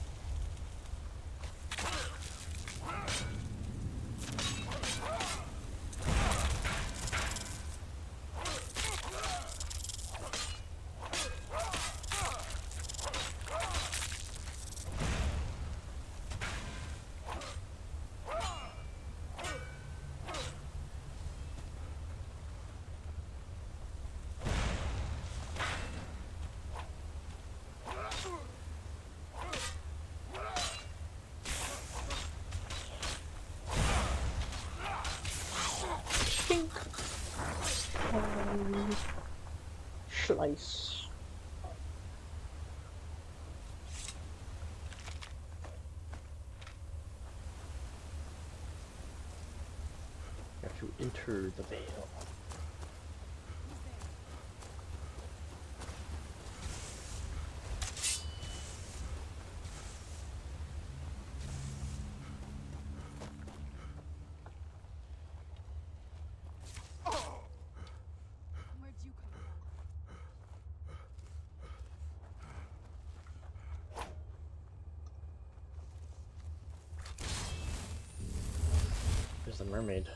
Slice. You have to enter the veil. Where'd you come from? There's the mermaid.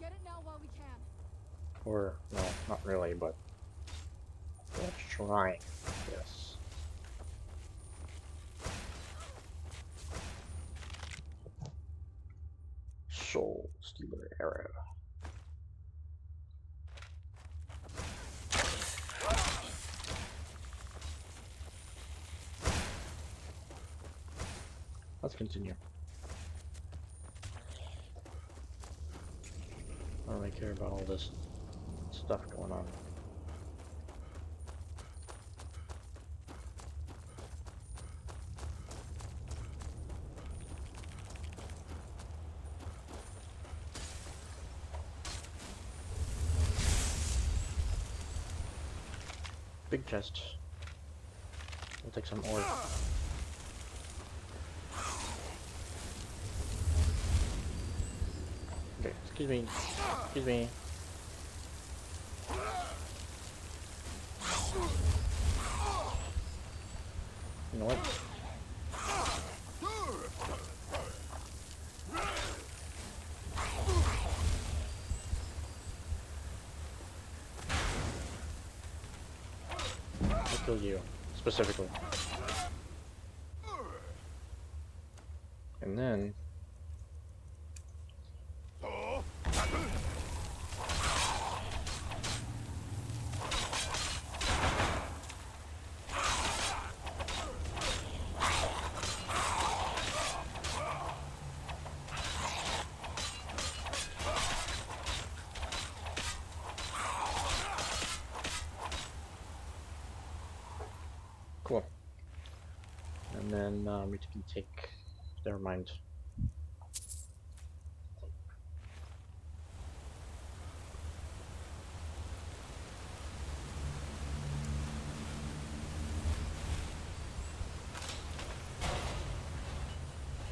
Get it now while we can. Or, no, not really, but let's try. Yes. Soul Stealer Arrow. Let's continue. I don't really care about all this stuff going on. Big chest. We'll take some ore. Okay, excuse me. Excuse me. You know what? I'll kill you, specifically. And then... Cool. And then we can take... Never mind.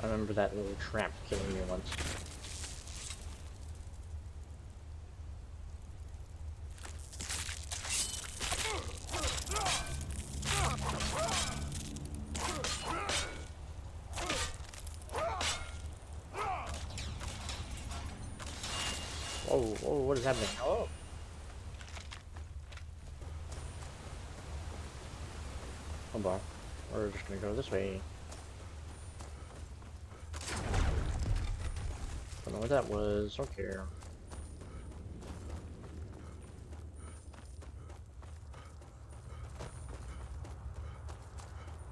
I remember that little trap killing me once. Whoa, whoa, what is happening? Oh! Hold on. We're just gonna go this way. Don't know what that was. Don't care.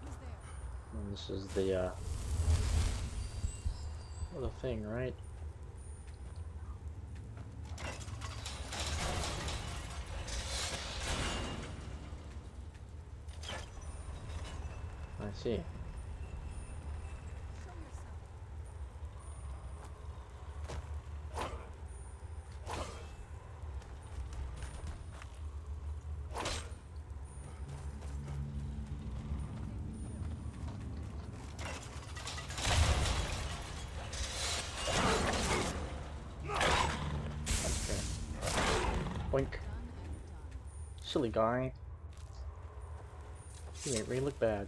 Who's there? And this is the the thing, right? I see. Silly guy. You made me look bad.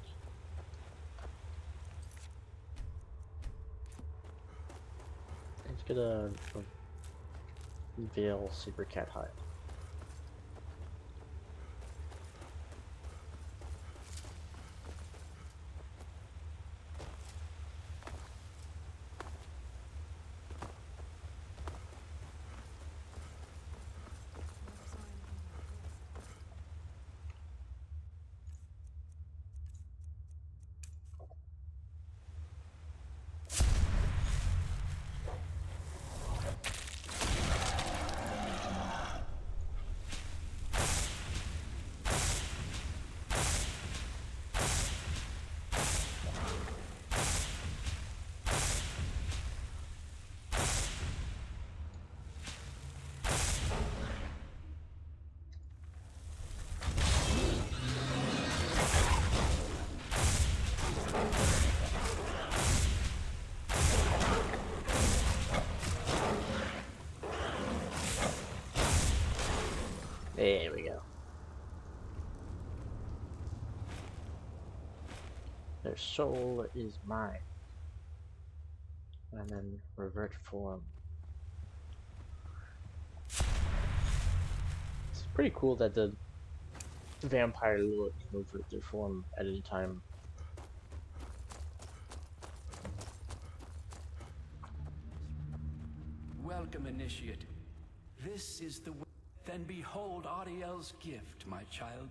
Let's get a Veil Super Cat hide. There we go. Their soul is mine. And then revert form. It's pretty cool that the vampire lord can revert their form at any time. Welcome, Initiate. This is the way. Then behold Ariel's gift, my child.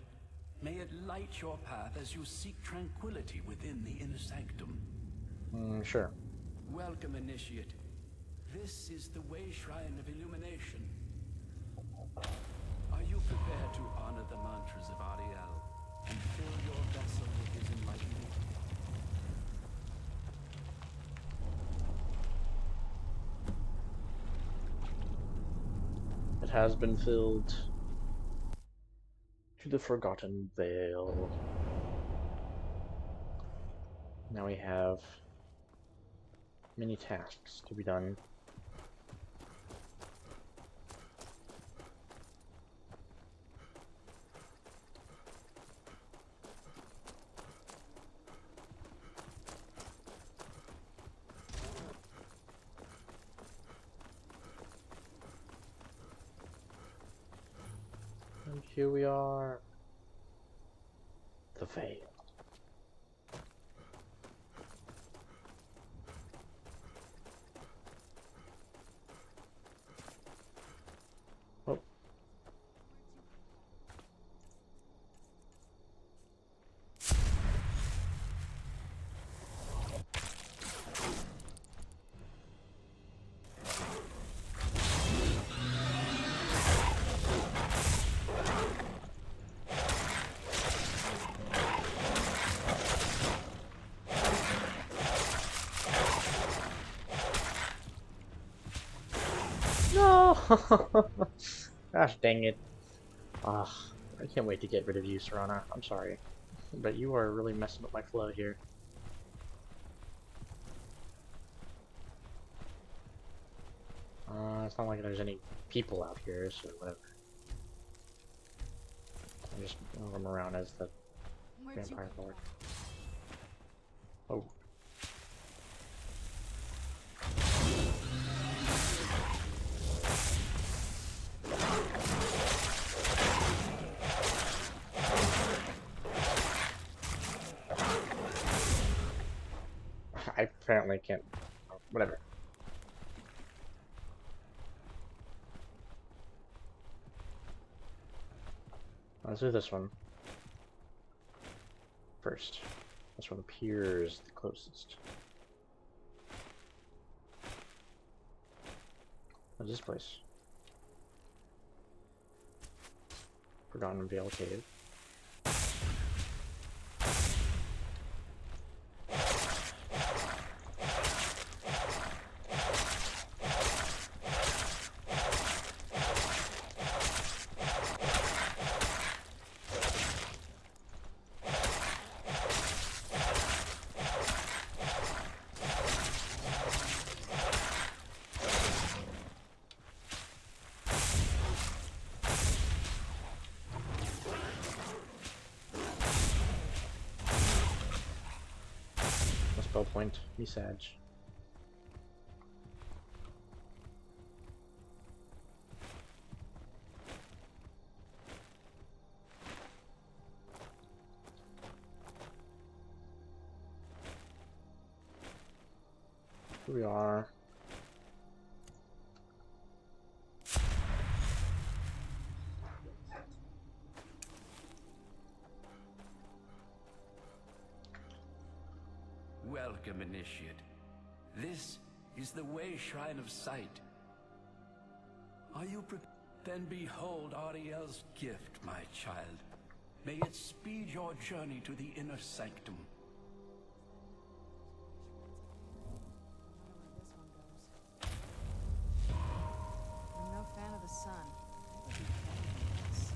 May it light your path as you seek tranquility within the inner sanctum. Sure. Welcome, Initiate. This is the way shrine of illumination. Are you prepared to honor the mantras of Ariel and fill your vessel with his enlightenment? It has been filled to the Forgotten Veil. Now we have many tasks to be done. And here we are. The Veil. Oh. No! Gosh dang it. I can't wait to get rid of you, Serana. I'm sorry. But you are really messing up my flow here. It's not like there's any people out here, so whatever. I'm just roam around as the vampire lord. Oh. I apparently can't. Whatever. Let's do this one first. This one appears the closest. What's this place? Forgotten Veil Cave. spell point. Me Sag. Here we are. Welcome, Initiate. This is the Way Shrine of Sight. Are you prepared? Then behold Ariel's gift, my child. May it speed your journey to the inner sanctum. I'm no fan of the sun. What would be better than this?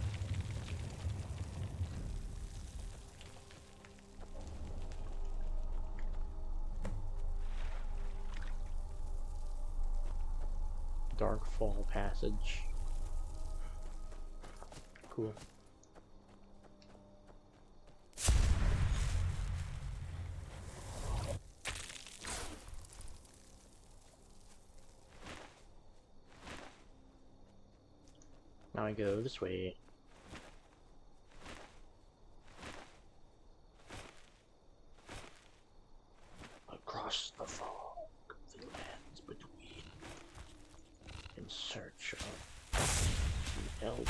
Darkfall Passage. Cool. Now I go this way. Across the fog, the lands between, in search of the Elder.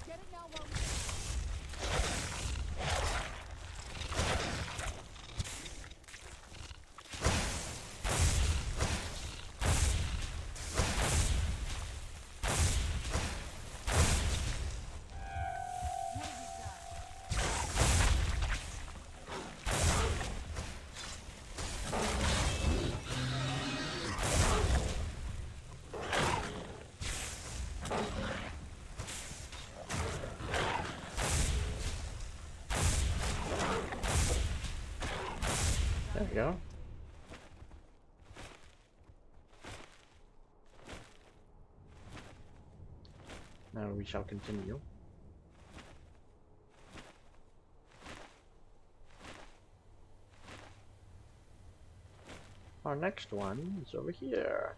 Get it now while What have you got? There we go. Now we shall continue. Our next one is over here.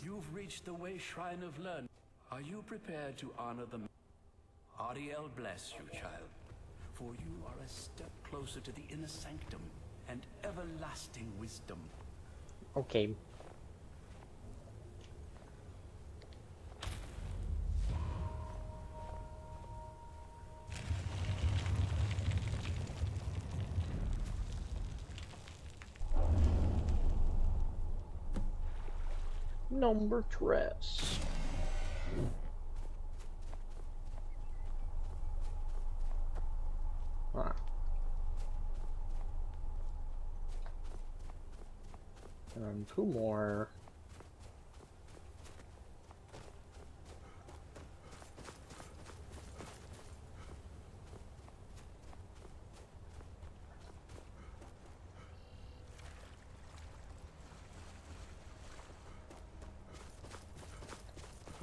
You've reached the Way Shrine of Learn. Are you prepared to honor them? Ariel bless you, child. For you are a step closer to the inner sanctum and everlasting wisdom. Okay. Number dress. Ah. And two more.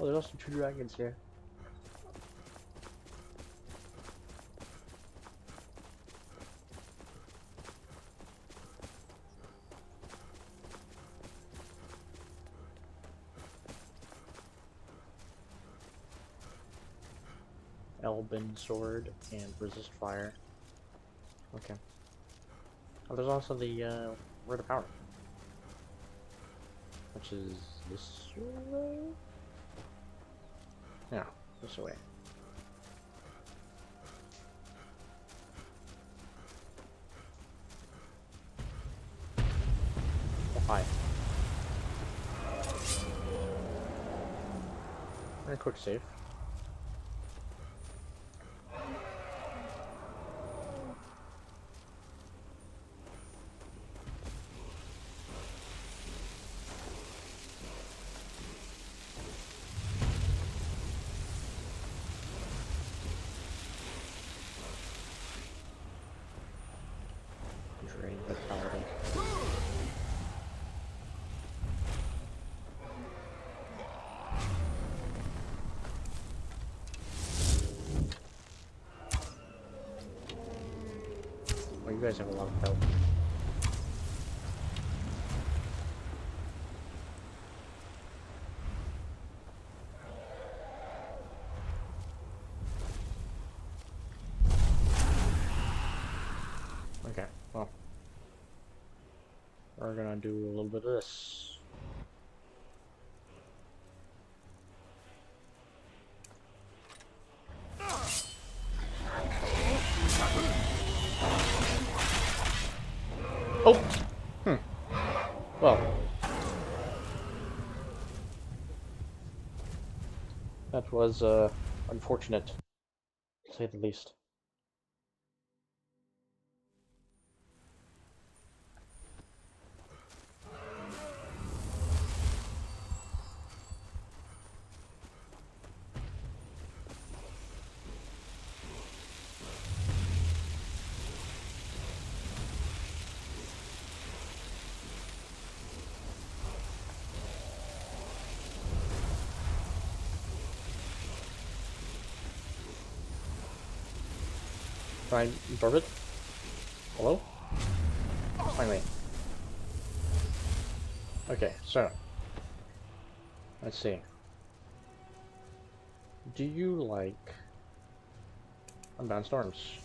Oh, there's also two dragons here. Elbin sword and resist fire. Okay. Oh, there's also the word of power, which is this way. Yeah, this way. Oh, hi. And a quick save. Drain the paladin. Oh, you guys have a lot of health. Okay, well, we're gonna do a little bit of this. Oh! Well. That was, unfortunate, to say the least. Can I absorb it? Hello? Finally. Okay, so. Let's see. Do you like Unbound Storms?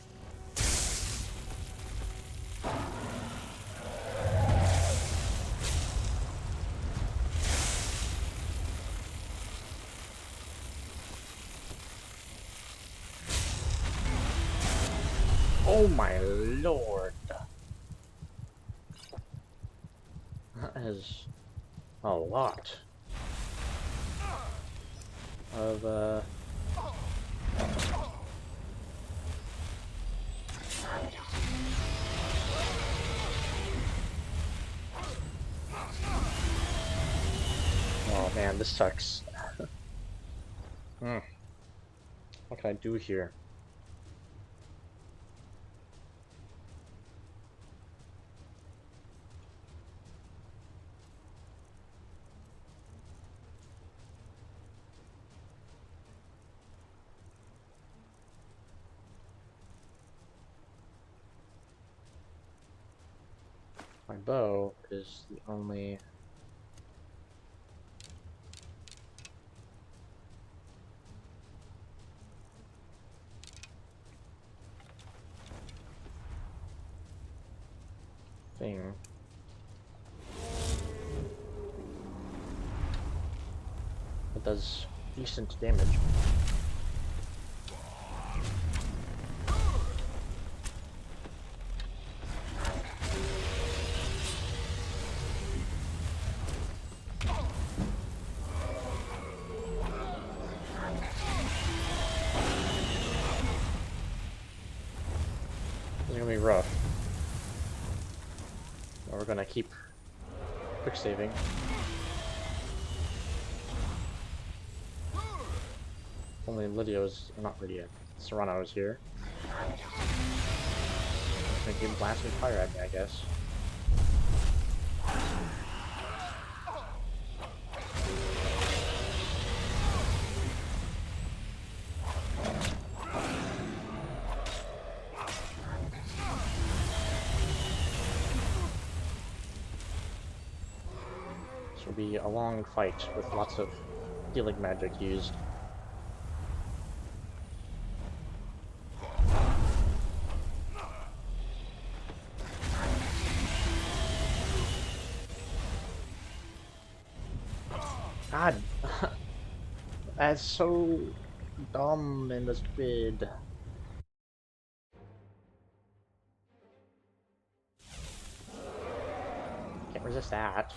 Oh my lord! That is a lot of, oh man, this sucks. What can I do here? My bow is the only... thing. It does decent damage. It's gonna be rough. But we're gonna keep quick saving. Only Lydia's, not Lydia, Serrano is here. Gonna keep blasting fire at me, I guess. This will be a long fight with lots of healing magic used. it's so dumb and stupid. Can't resist that.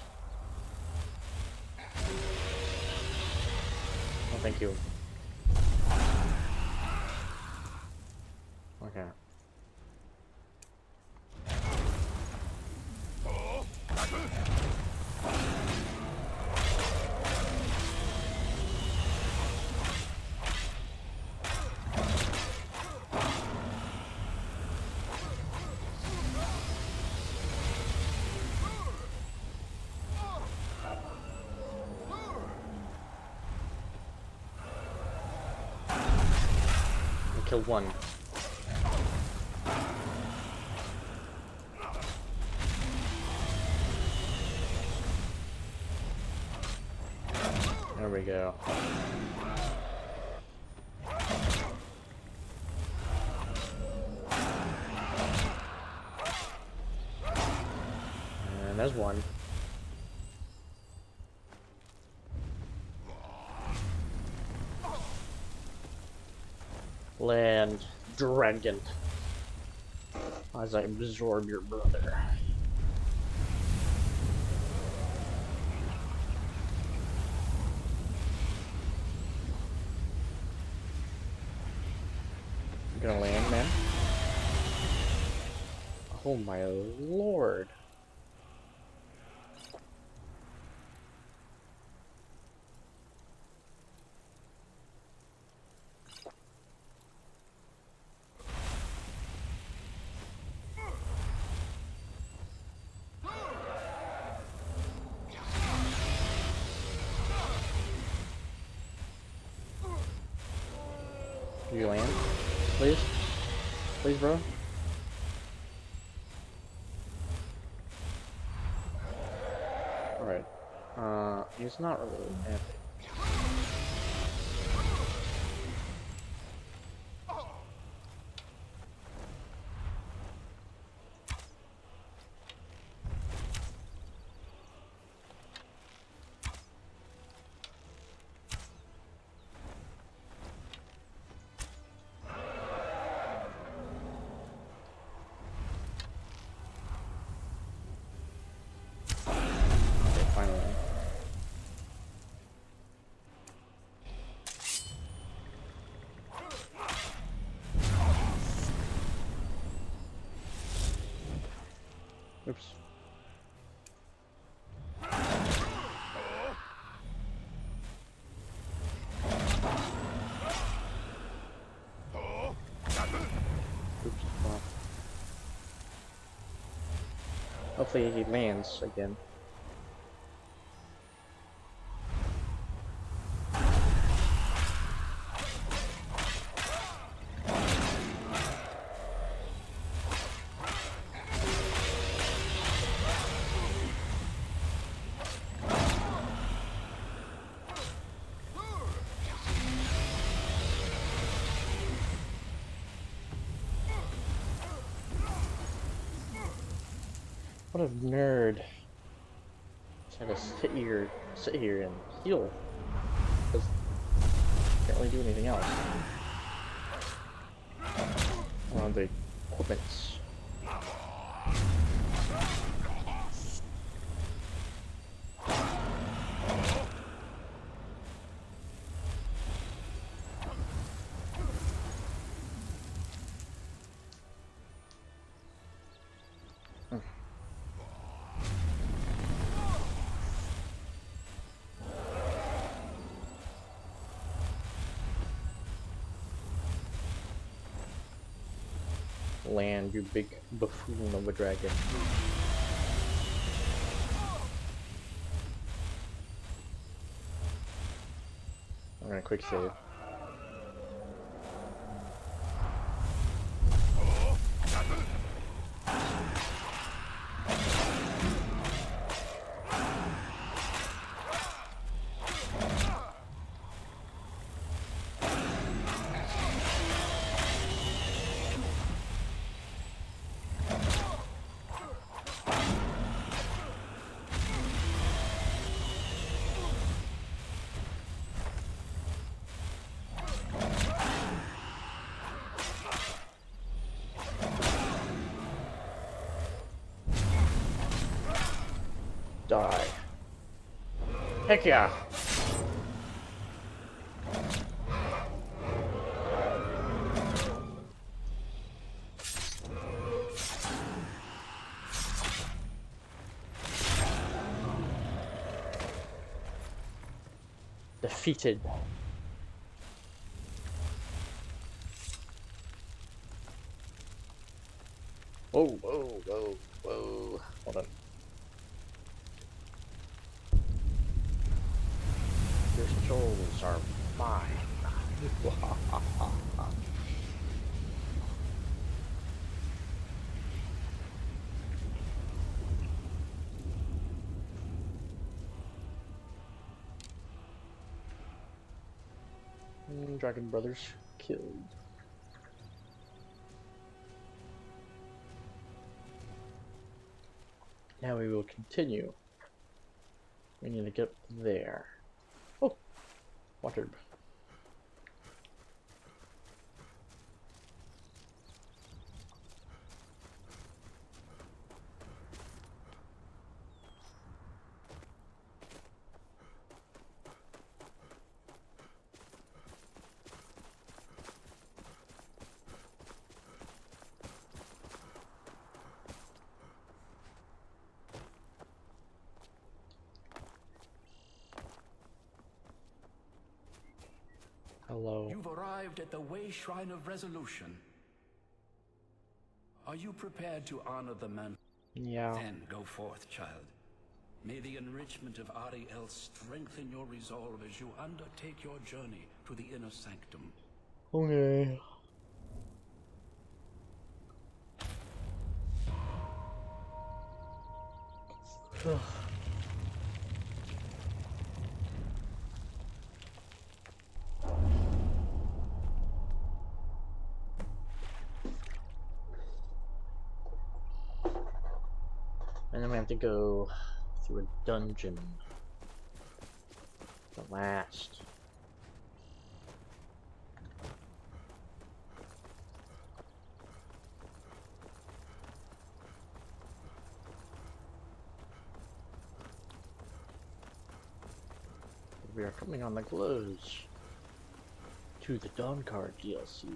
Oh, thank you. Okay. I killed one. There we go. And there's one. Land dragon. As I absorb your brother. You gonna land, man? Oh my lord. Can you land? Please? Please, bro? Alright. He's not really landing. Okay, finally. Oops. Oops. Well. Hopefully he lands again. What a nerd. Just had to sit here and heal. Because can't really do anything else. On the equipments. Land, you big buffoon of a dragon. I'm gonna quick save. die. Heck yeah. Defeated. Whoa, whoa, whoa, whoa. Hold on. Your souls are mine. Dragon Brothers killed. Now we will continue. We need to get there. Oh, water. Hello. You've arrived at the Way Shrine of Resolution. Are you prepared to honor the man? Yeah. Then go forth, child. May the enrichment of Ariel strengthen your resolve as you undertake your journey to the inner sanctum. Okay. And then we have to go through a dungeon. The last. We are coming on the close to the Dawn Card DLC.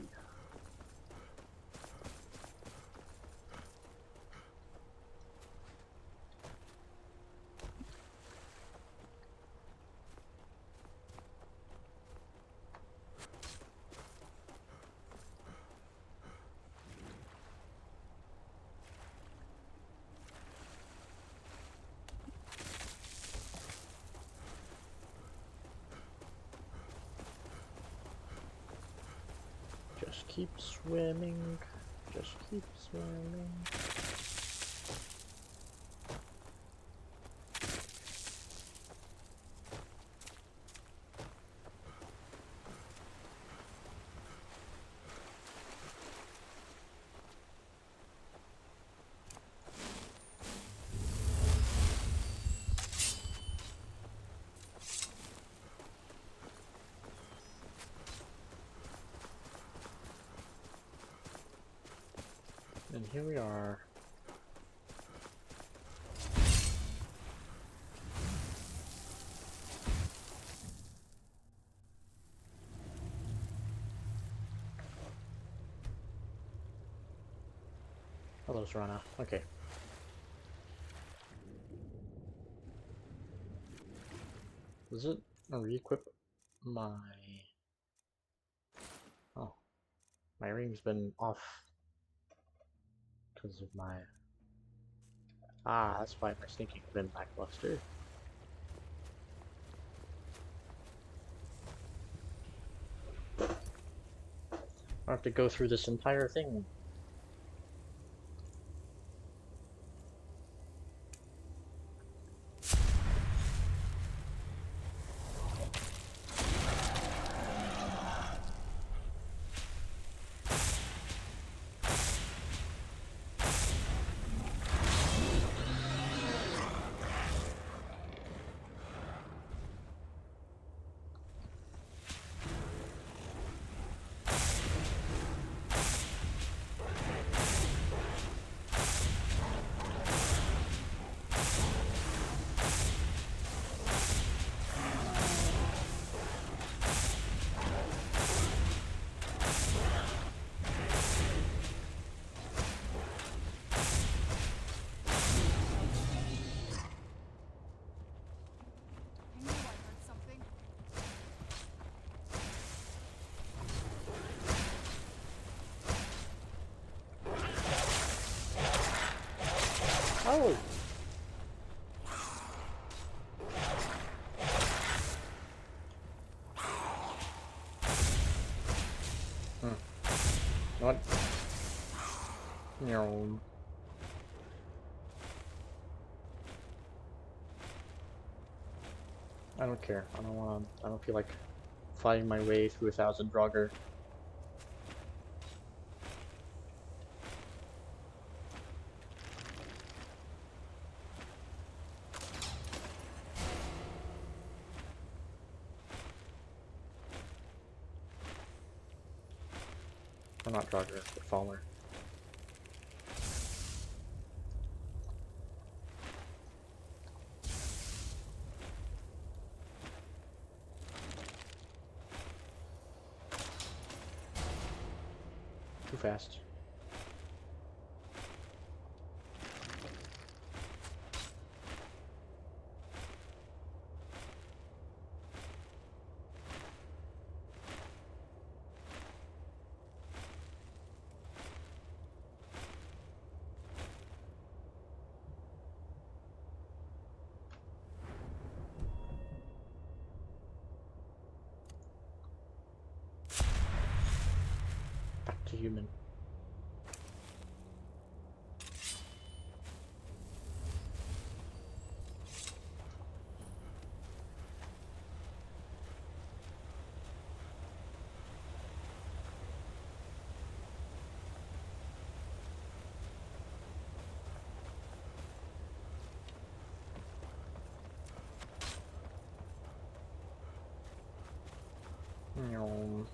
Just keep swimming. Just keep swimming. And here we are. Hello, Serana. Okay. Does it re-equip my... Oh. My ring's been off because of my... Ah, that's why my sneaking's been lackluster. I have to go through this entire thing. Oh! What? No. I don't care. I don't want to. I don't feel like fighting my way through 1,000 Draugr. Or not Draugr, but Faller. Too fast. Back to human. No.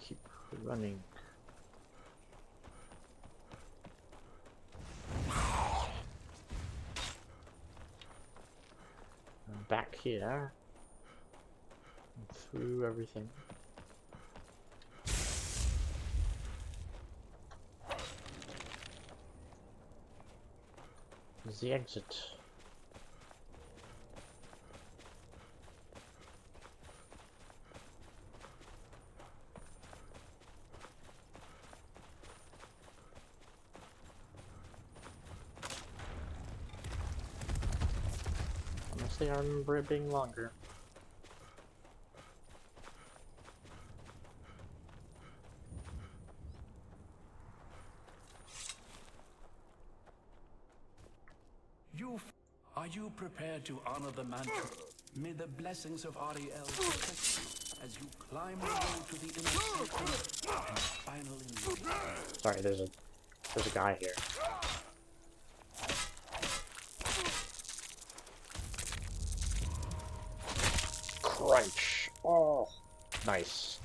Keep running. I'm back here. Through everything. There's the exit. Honestly, I remember it being longer. Are you prepared to honor the mantra? May the blessings of Ariel protect you as you climb the road to the inner circle and final enlightenment. Sorry, there's a guy here. Crunch. Oh, nice.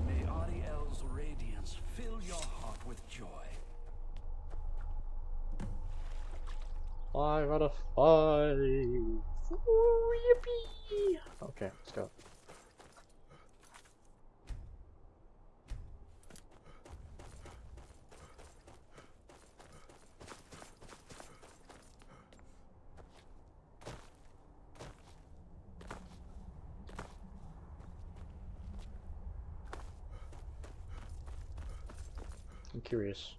May Ariel's radiance fill your heart with joy. 5 out of 5. Ooh, yippee. Okay, let's go. I'm curious.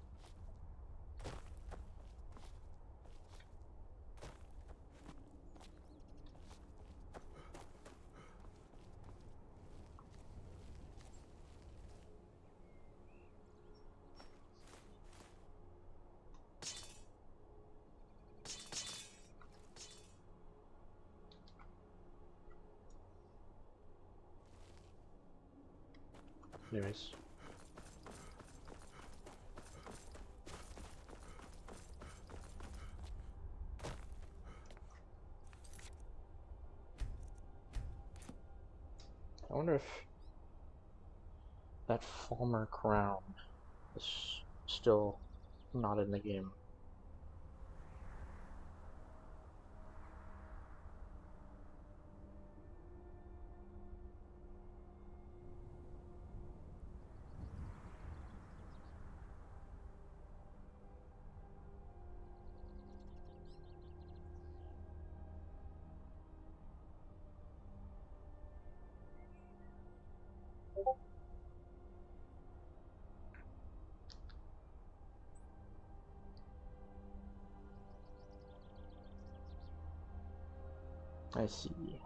Anyways. wonder if that Falmer crown is still not in the game. I see.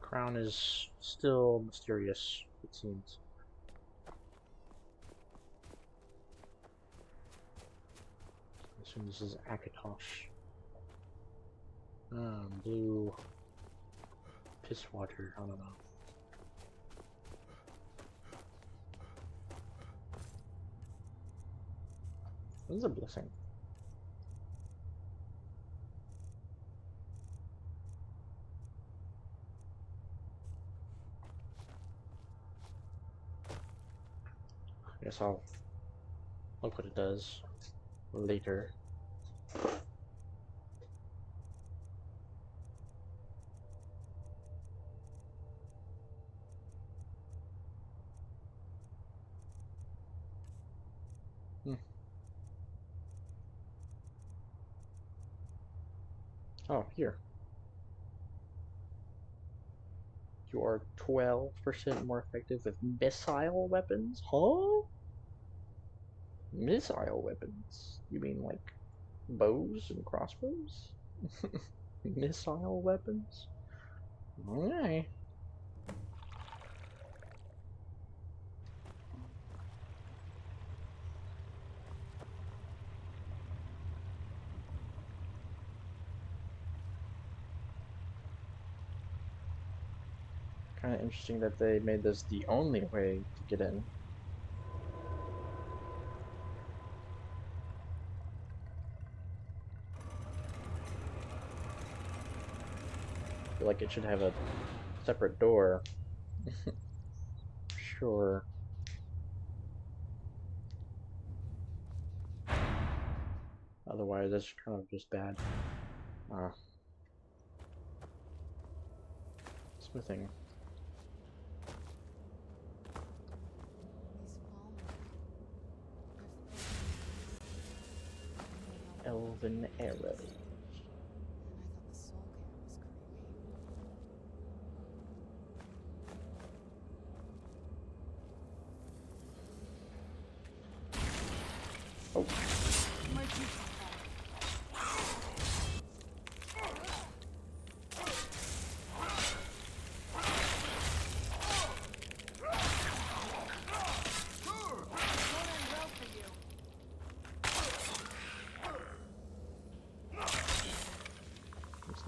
Crown is still mysterious, it seems. I assume this is Akatosh. Blue piss water, I don't know. This is a blessing. I guess I'll look what it does later. Oh, here. You are 12% more effective with missile weapons? Huh? Missile weapons? You mean like bows and crossbows? Missile weapons? Okay. Kind of interesting that they made this the only way to get in. I feel like it should have a separate door. Sure. Otherwise, that's kind of just bad. Smithing. Elven arrow.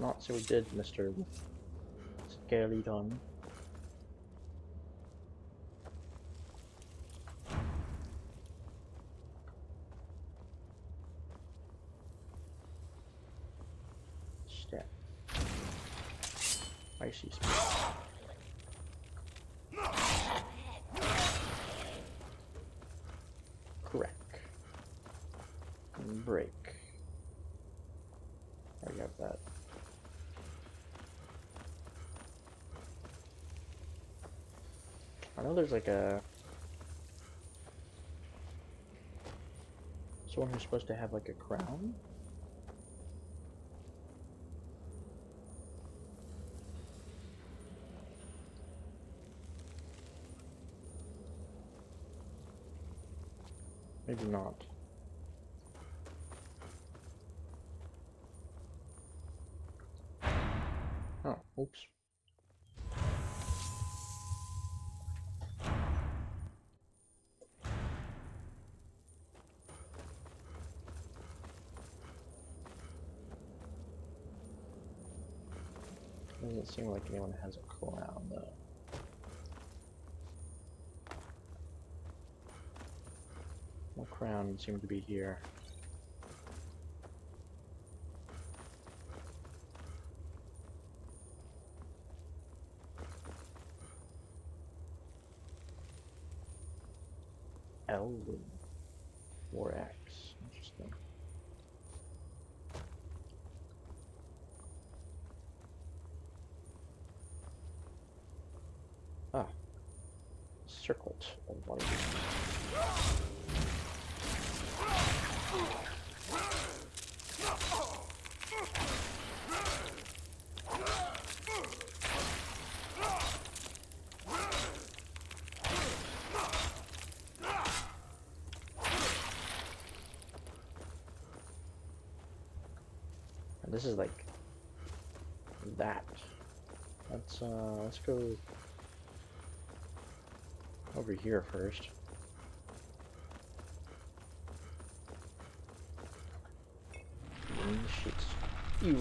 Let's not say we did, Mr. Skeleton. Step. Icy speed. Correct. And break. I got that. I know there's like a someone who's supposed to have like a crown. Maybe not. Oh, oops. Doesn't seem like anyone has a crown though. No crown seemed to be here. Elven War Axe. Interesting. Ah. Circlet of light. And this is like that. Let's go over here first. Shit. You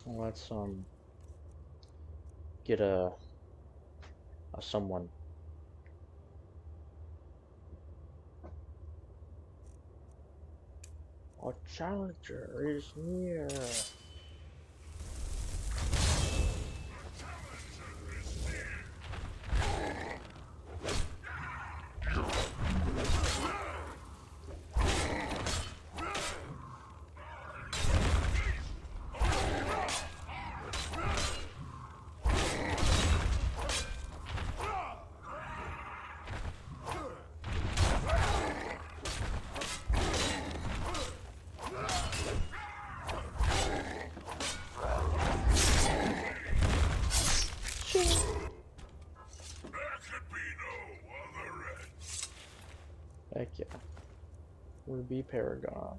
let's get a someone. Our challenger is near. Heck yeah. Ruby Paragon.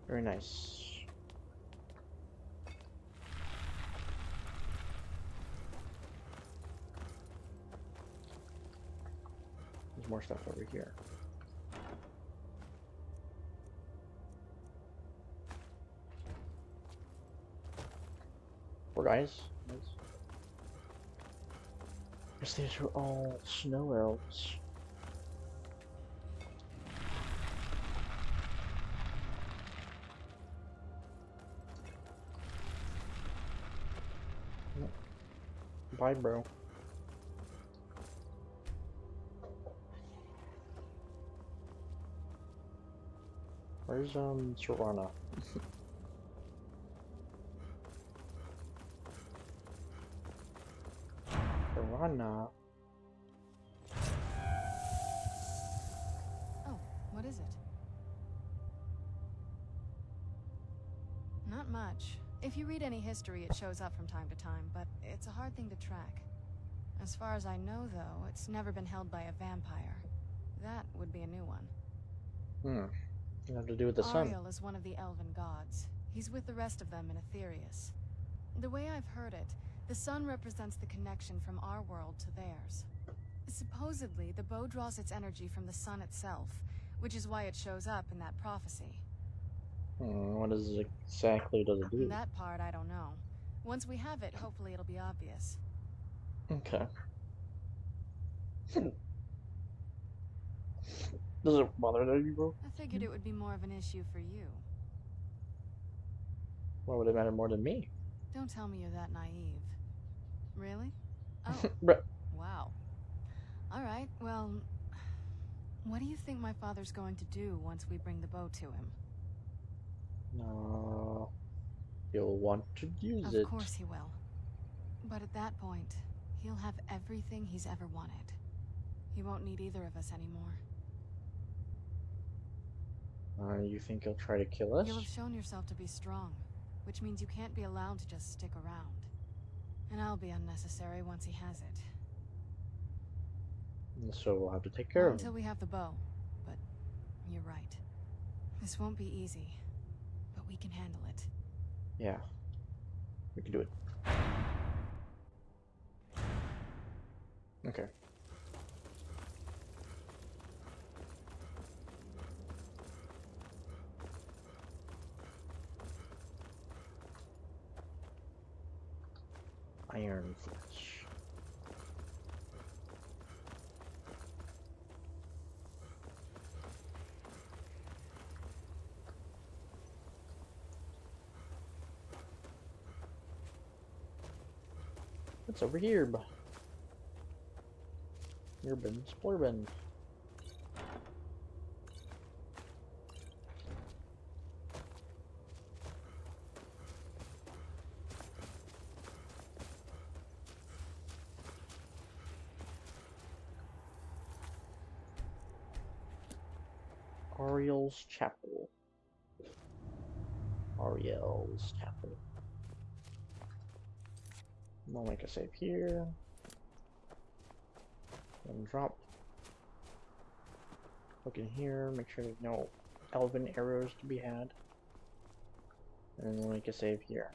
Very nice. There's more stuff over here. Poor guys. Guess these are all snow elves. Bye, bro. Where's Serana? Serana. Oh, what is it? Not much. If you read any history, it shows up from time to time, but it's a hard thing to track. As far as I know, though, it's never been held by a vampire. That would be a new one. It have to do with the sun. Ariel is one of the elven gods. He's with the rest of them in Aetherius. The way I've heard it, the sun represents the connection from our world to theirs. Supposedly, the bow draws its energy from the sun itself, which is why it shows up in that prophecy. What exactly does it do? That part, I don't know. Once we have it, hopefully it'll be obvious. Okay. Does it bother you, bro? I figured it would be more of an issue for you. Why would it matter more than me? Don't tell me you're that naive. Really? Oh, Bruh. wow. Alright, well... What do you think my father's going to do once we bring the bow to him? No. He'll want to use it. Of course he will. But at that point, he'll have everything he's ever wanted. He won't need either of us anymore. You think he'll try to kill us? You'll have shown yourself to be strong, which means you can't be allowed to just stick around. And I'll be unnecessary once he has it. So we'll have to take care Not of until him. we have the bow, but you're right. This won't be easy, but we can handle it. Yeah. We can do it. Okay. Iron Flesh. What's over here? Urban Splurban. Ariel's Chapel. Ariel's Chapel. We'll make a save here. And drop. Look in here, make sure there's no elven arrows to be had. And then we'll make a save here.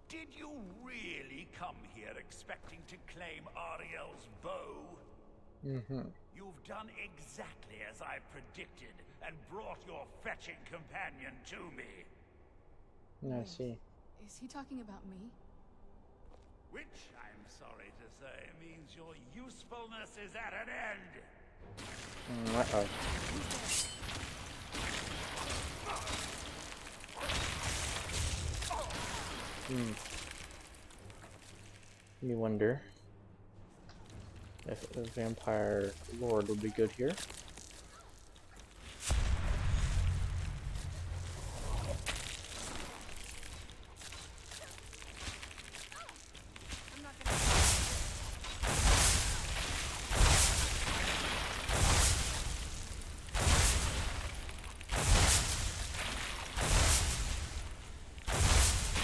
Did you really come here expecting to claim Ariel's bow? Mm-hmm. You've done exactly as I predicted and brought your fetching companion to me. I see. Is he talking about me? Which, I'm sorry to say, means your usefulness is at an end. Uh-oh. You wonder if a vampire lord would be good here.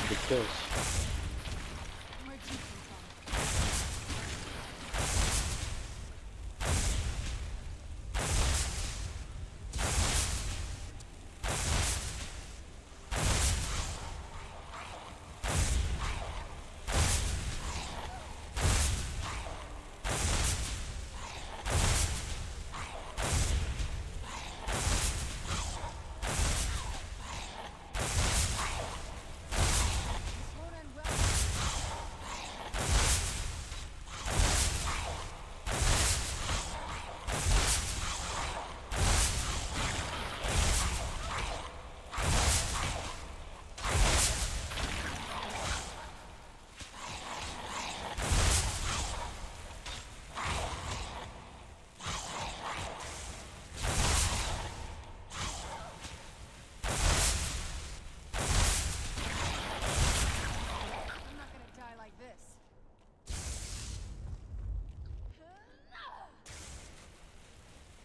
Good kills.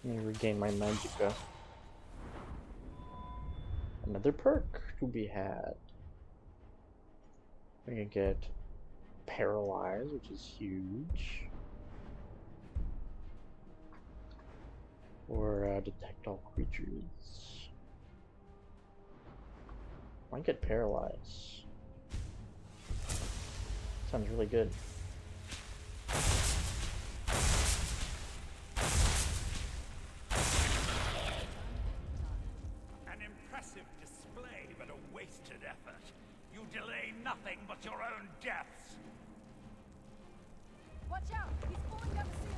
Let me regain my magicka. Another perk to be had. We can get paralyzed, which is huge. Or detect all creatures. Might get paralyzed. Sounds really good. An impressive display, but a wasted effort. You delay nothing but your own deaths. Watch out! He's falling down the ceiling!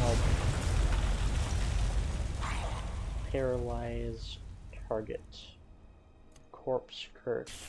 Oh, paralyze target. Corpse curse.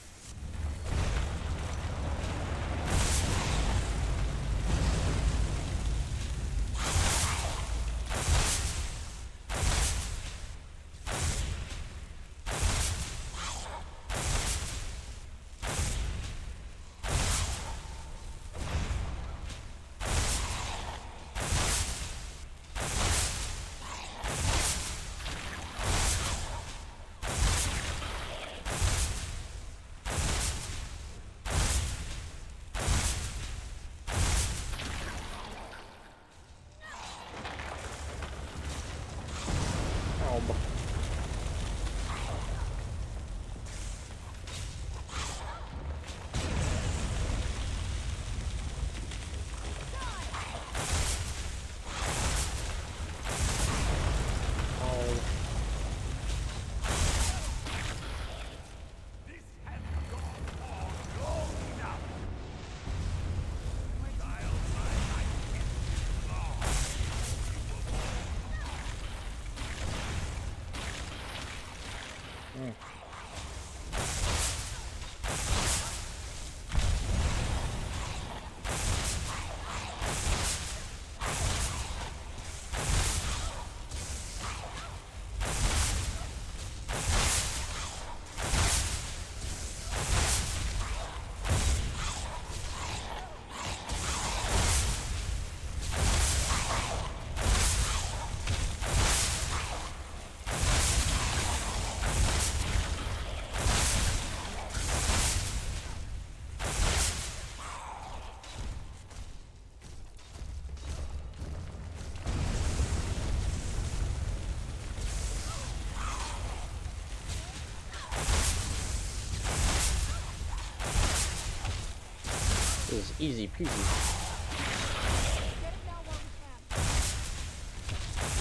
This is easy peasy.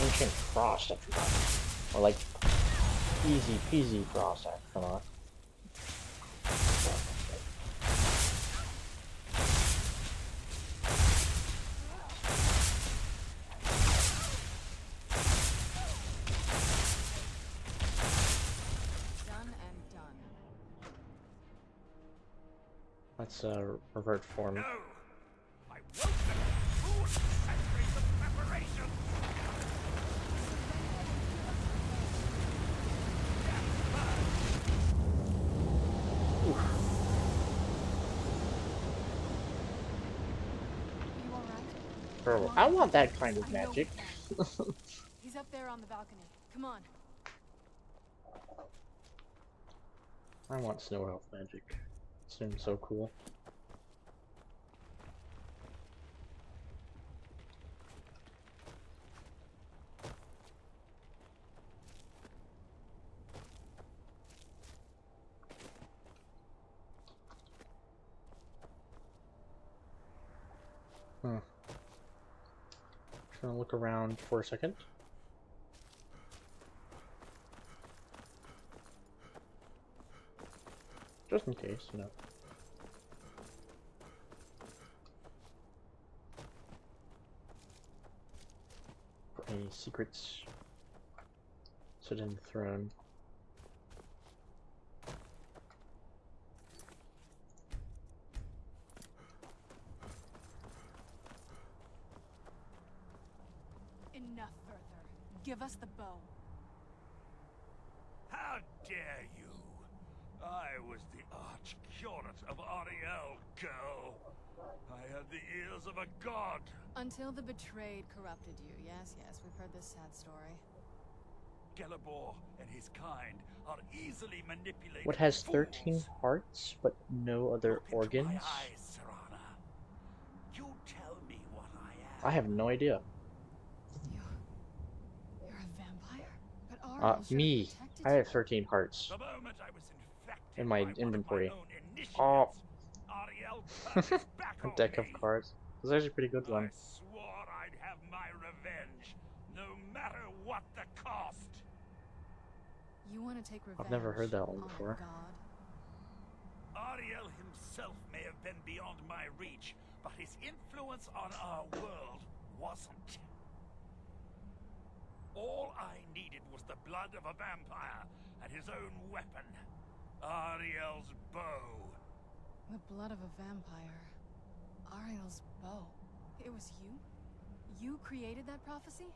Ancient Frost, I forgot. Or like, easy peasy Frost, I forgot. Done and done. Let's revert form. No! I won't let 2 centuries of preparation! You alright? Bro, I want that kind of I know magic. we can. He's up there on the balcony. Come on. I want snow elf magic. Seems so cool. Just gonna look around for a second. Just in case, you know. For any secrets. Sit in the throne. Enough, Werther. Give us the bow. How dare you? I was the arch curate of Ariel, girl. I had the ears of a god. Until the betrayed corrupted you. Yes, we've heard this sad story. Gelibor and his kind are easily manipulated. What has fools. 13 hearts but no other Look into organs? my eyes, Serana. You tell me what I am. I have no idea. You're a vampire? But Ariel should have Me. protected I you. have 13 hearts The moment I was infected in my by inventory. one of my own initiates, Oh, Ariel turned his back a on deck of me. cards. This is actually a pretty good one. I swore I'd have my revenge, no matter what the cost. You want to take revenge? I've never heard that one on a before. god? Ariel himself may have been beyond my reach, but his influence on our world wasn't. All I needed was the blood of a vampire and his own weapon, Ariel's bow. The blood of a vampire. Ariel's bow. It was you? You created that prophecy?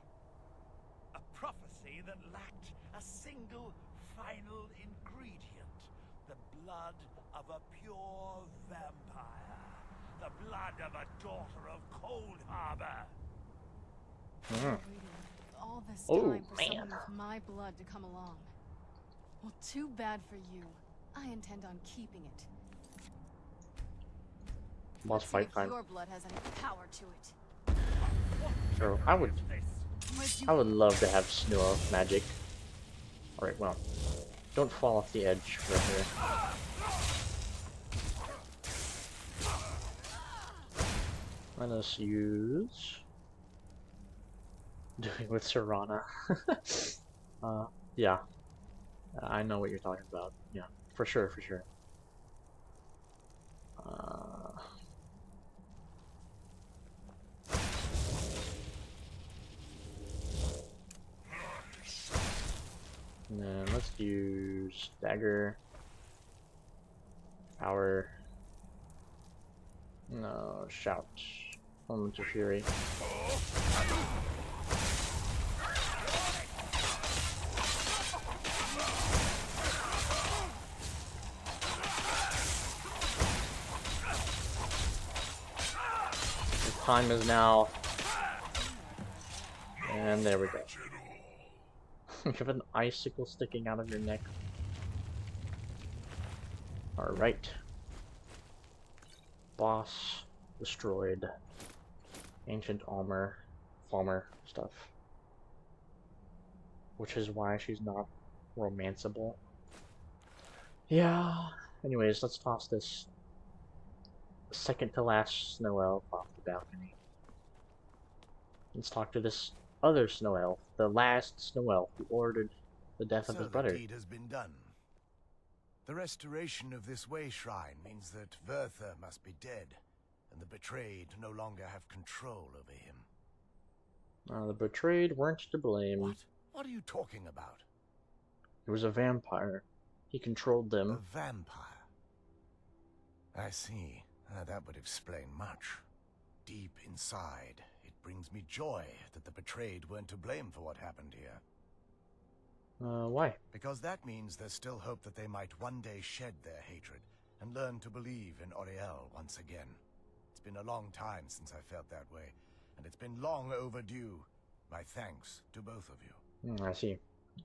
A prophecy that lacked a single final ingredient. The blood of a pure vampire. The blood of a daughter of Cold Harbor. All this Oh, time for man. someone with my blood to come along. Well, too bad for you. I intend on keeping it. Boss Let's see fight if time. your blood has any power to it. So I would love to have snow elf magic. Alright, well. Don't fall off the edge right here. Let us use doing with Serana. Yeah. I know what you're talking about. Yeah, for sure, for sure. And then let's use dagger, power, no, shout, moment of fury. The time is now, and there we go. You have an icicle sticking out of your neck. Alright. Boss destroyed. Ancient armor, farmer stuff. Which is why she's not romanceable. Yeah. Anyways, let's toss this second to last snow elf off the balcony. Let's talk to this other snow elf, the last snow elf who ordered the death of his brother. The deed has been done. The restoration of this way shrine means that Werther must be dead, and the betrayed no longer have control over him. The betrayed weren't to blame. What? What are you talking about? He was a vampire. He controlled them. A vampire? I see. That would explain much. Deep inside, it brings me joy that the betrayed weren't to blame for what happened here. Why? Because that means there's still hope that they might one day shed their hatred and learn to believe in Oriel once again. It's been a long time since I felt that way, and it's been long overdue. My thanks to both of you. I see.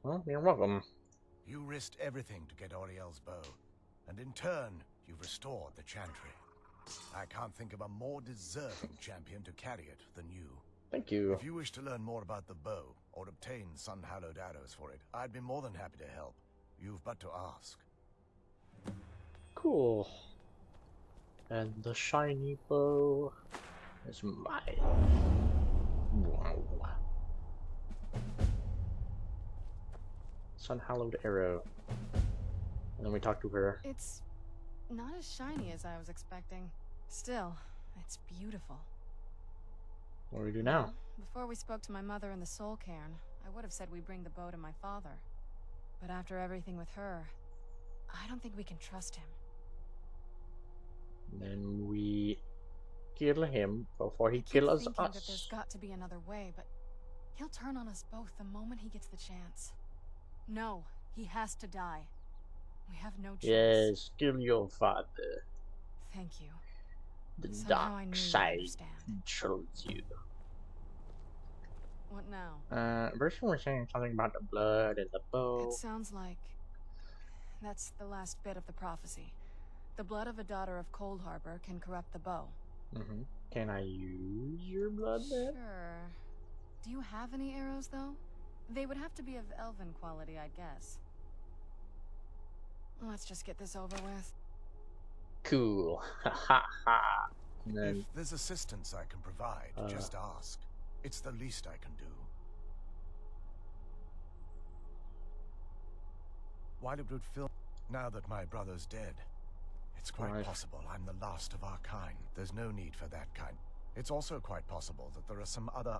Well, you're welcome. You risked everything to get Oriel's bow, and in turn, you've restored the Chantry. I can't think of a more deserving champion to carry it than you. Thank you. If you wish to learn more about the bow, or obtain sun-hallowed arrows for it, I'd be more than happy to help. You've but to ask. Cool. And the shiny bow is mine. Wow. Sun-hallowed arrow. And then we talk to her. It's not as shiny as I was expecting. Still, it's beautiful. What do we do now? Before we spoke to my mother in the Soul Cairn, I would have said we bring the bow to my father. But after everything with her, I don't think we can trust him. Then we kill him before he I keep kills thinking that there's us. got to be another way, but He'll turn on us both the moment he gets the chance. No, he has to die. We have no choice. Yes, kill your father. Thank you. The Somehow I dark knew you'd side understand. chose you. What now? Person was saying something about the blood and the bow. It sounds like that's the last bit of the prophecy. The blood of a daughter of Cold Harbor can corrupt the bow. Can I use your blood then? Sure. Do you have any arrows, though? They would have to be of elven quality, I'd guess. Let's just get this over with. Cool. Ha ha ha. If there's assistance I can provide, just ask. It's the least I can do. While it would fill... Now that my brother's dead, it's quite possible I'm the last of our kind. There's no need for that kind. It's also quite possible that there are some other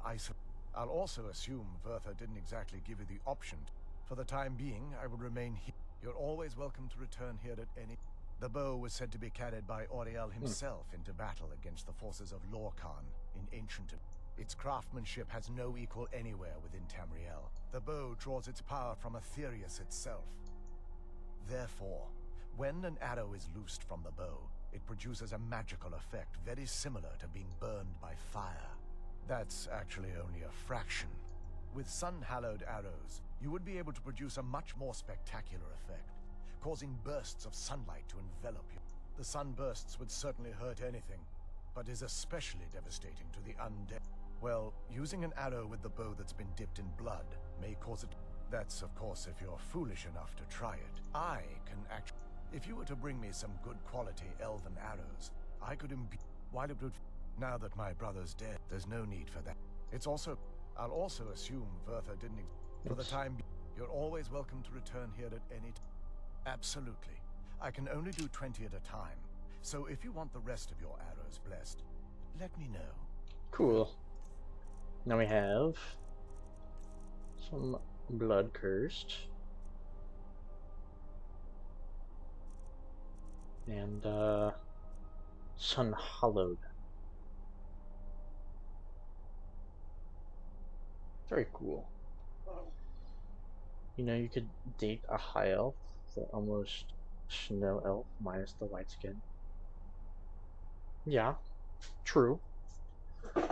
I'll also assume Vertha didn't exactly give you the option. For the time being, I will remain here. You're always welcome to return here at any... The bow was said to be carried by Auriel himself into battle against the forces of Lorcan in ancient... Its craftsmanship has no equal anywhere within Tamriel. The bow draws its power from Aetherius itself. Therefore, when an arrow is loosed from the bow, it produces a magical effect very similar to being burned by fire. That's actually only a fraction. With sun-hallowed arrows, you would be able to produce a much more spectacular effect, causing bursts of sunlight to envelop you. The sunbursts would certainly hurt anything, but is especially devastating to the undead. Well, using an arrow with the bow that's been dipped in blood may cause it... That's, of course, if you're foolish enough to try it. I can actually... If you were to bring me some good quality elven arrows, I could imbue... While it would... Now that my brother's dead, there's no need for that. It's also... I'll also assume Vertha didn't... For the time being, you're always welcome to return here at any time. Absolutely. I can only do 20 at a time. So if you want the rest of your arrows blessed, let me know. Cool. Now we have some blood cursed. And sun hollowed. Very cool. You know, you could date a high elf, the almost snow elf minus the white skin. Yeah, true. Friend,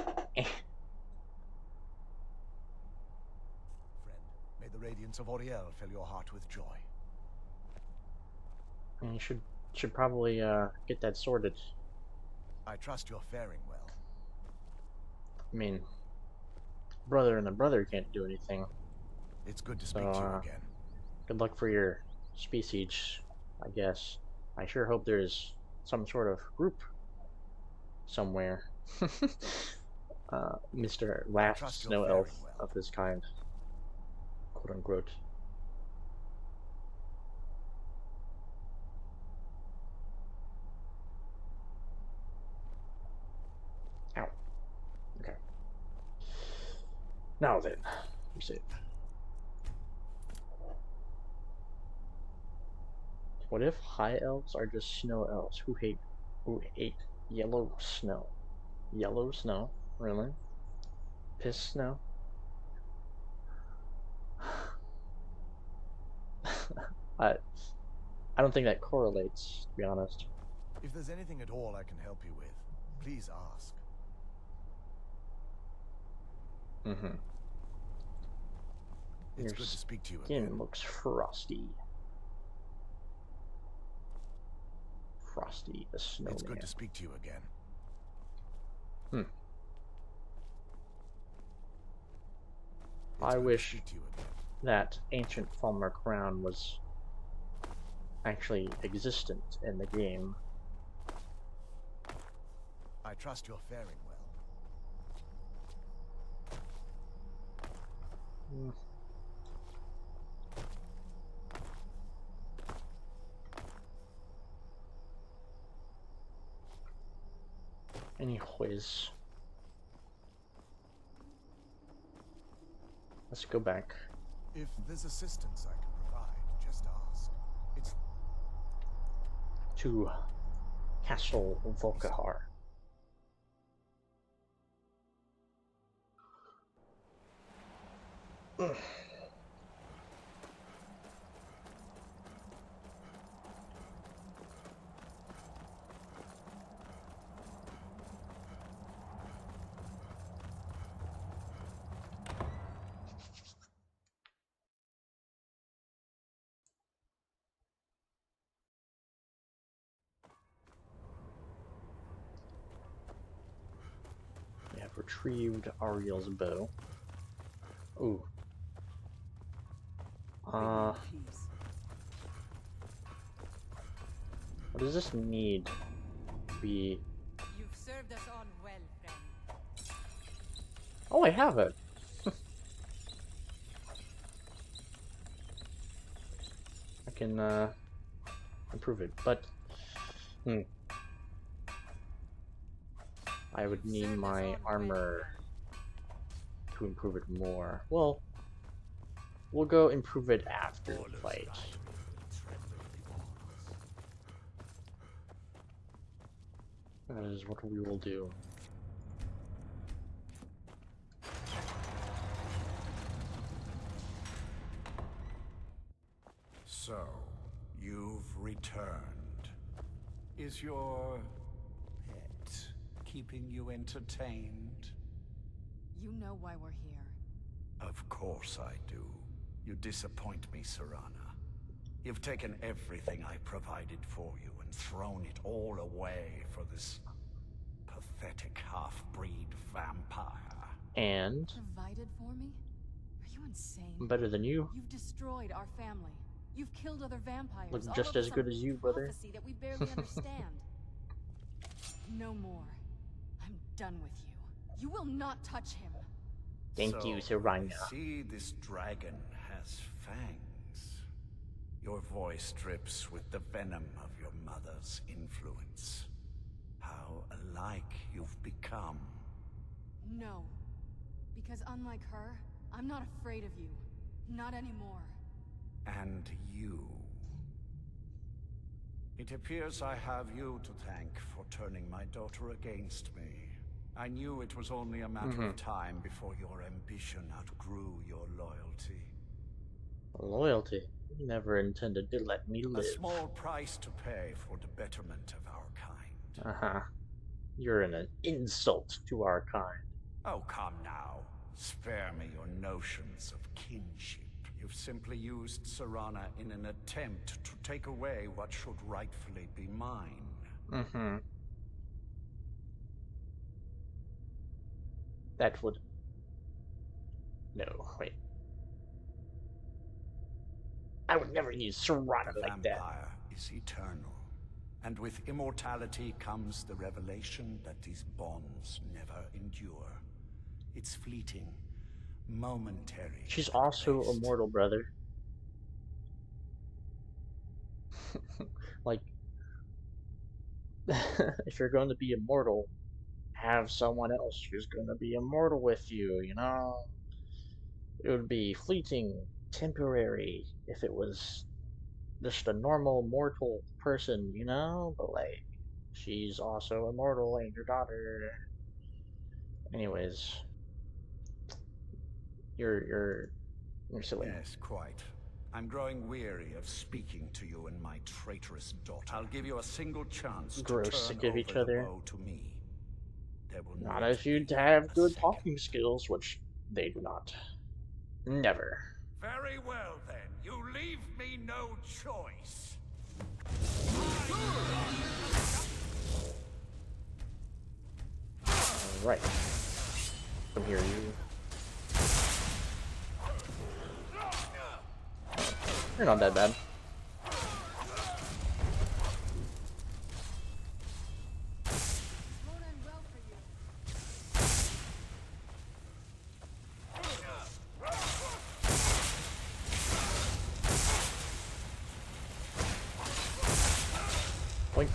may the radiance of Auriel fill your heart with joy. And you should probably get that sorted. I trust you're faring well. I mean, brother and a brother can't do anything. It's good to speak to you again. Good luck for your species, I guess. I sure hope there's some sort of group somewhere. Mr. Last Snow Elf of this kind, quote unquote. Ow. Okay. Now then, we save. What if high elves are just snow elves who hate yellow snow? Yellow snow? Really? Piss snow? I don't think that correlates, to be honest. If there's anything at all I can help you with, please ask. It's good to speak to you again. Skin looks frosty. Frosty the Snowman. It's good to speak to you again. I wish that ancient Falmer crown was actually existent in the game. I trust you're faring well. Anyways, let's go back. If there's assistance I can provide, just ask. It's to Castle We have retrieved Ariel's bow. Ooh. What does this need to be? You've served us all well, friend. Oh, I have it. I can improve it, but I would need my armor to improve it more. Well, we'll go improve it after the fight. That is what we will do. So, you've returned. Is your pet keeping you entertained? You know why we're here. Of course I do. You disappoint me, Serana. You've taken everything I provided for you and thrown it all away for this pathetic half-breed vampire. And Provided for me? Are you insane? I'm better than you. You've destroyed our family. You've killed other vampires. Look all just over as good some as you, brother. prophecy that we barely understand. No more. I'm done with you. You will not touch him. Thank you, Serana. I see this dragon has fangs. Your voice drips with the venom of your mother's influence. How alike you've become. No. Because unlike her, I'm not afraid of you. Not anymore. And you. It appears I have you to thank for turning my daughter against me. I knew it was only a matter of time before your ambition outgrew your loyalty. Loyalty? You never intended to let me live. A small price to pay for the betterment of our kind. Uh-huh. You're an insult to our kind. Oh, come now. Spare me your notions of kinship. You've simply used Serana in an attempt to take away what should rightfully be mine. Mm-hmm. That would... No, wait. I would never use Serana The like that. vampire is eternal. And with immortality comes the revelation that these bonds never endure. It's fleeting, momentary. She's also immortal, brother. Like, if you're going to be immortal, have someone else who's going to be immortal with you, you know? It would be fleeting, temporary, if it was just a normal mortal person, you know? But, like, she's also immortal and your daughter. Anyways, you're silly. Yes, quite. I'm growing weary of speaking to you and my traitorous daughter. I'll give you a single chance Grow to turn sick of over each the other. bow to me. There will Not if you have good talking skills, which they do not. Never. Very well, then. You leave me no choice. Alright. Come here, you. You're not that bad. Boink.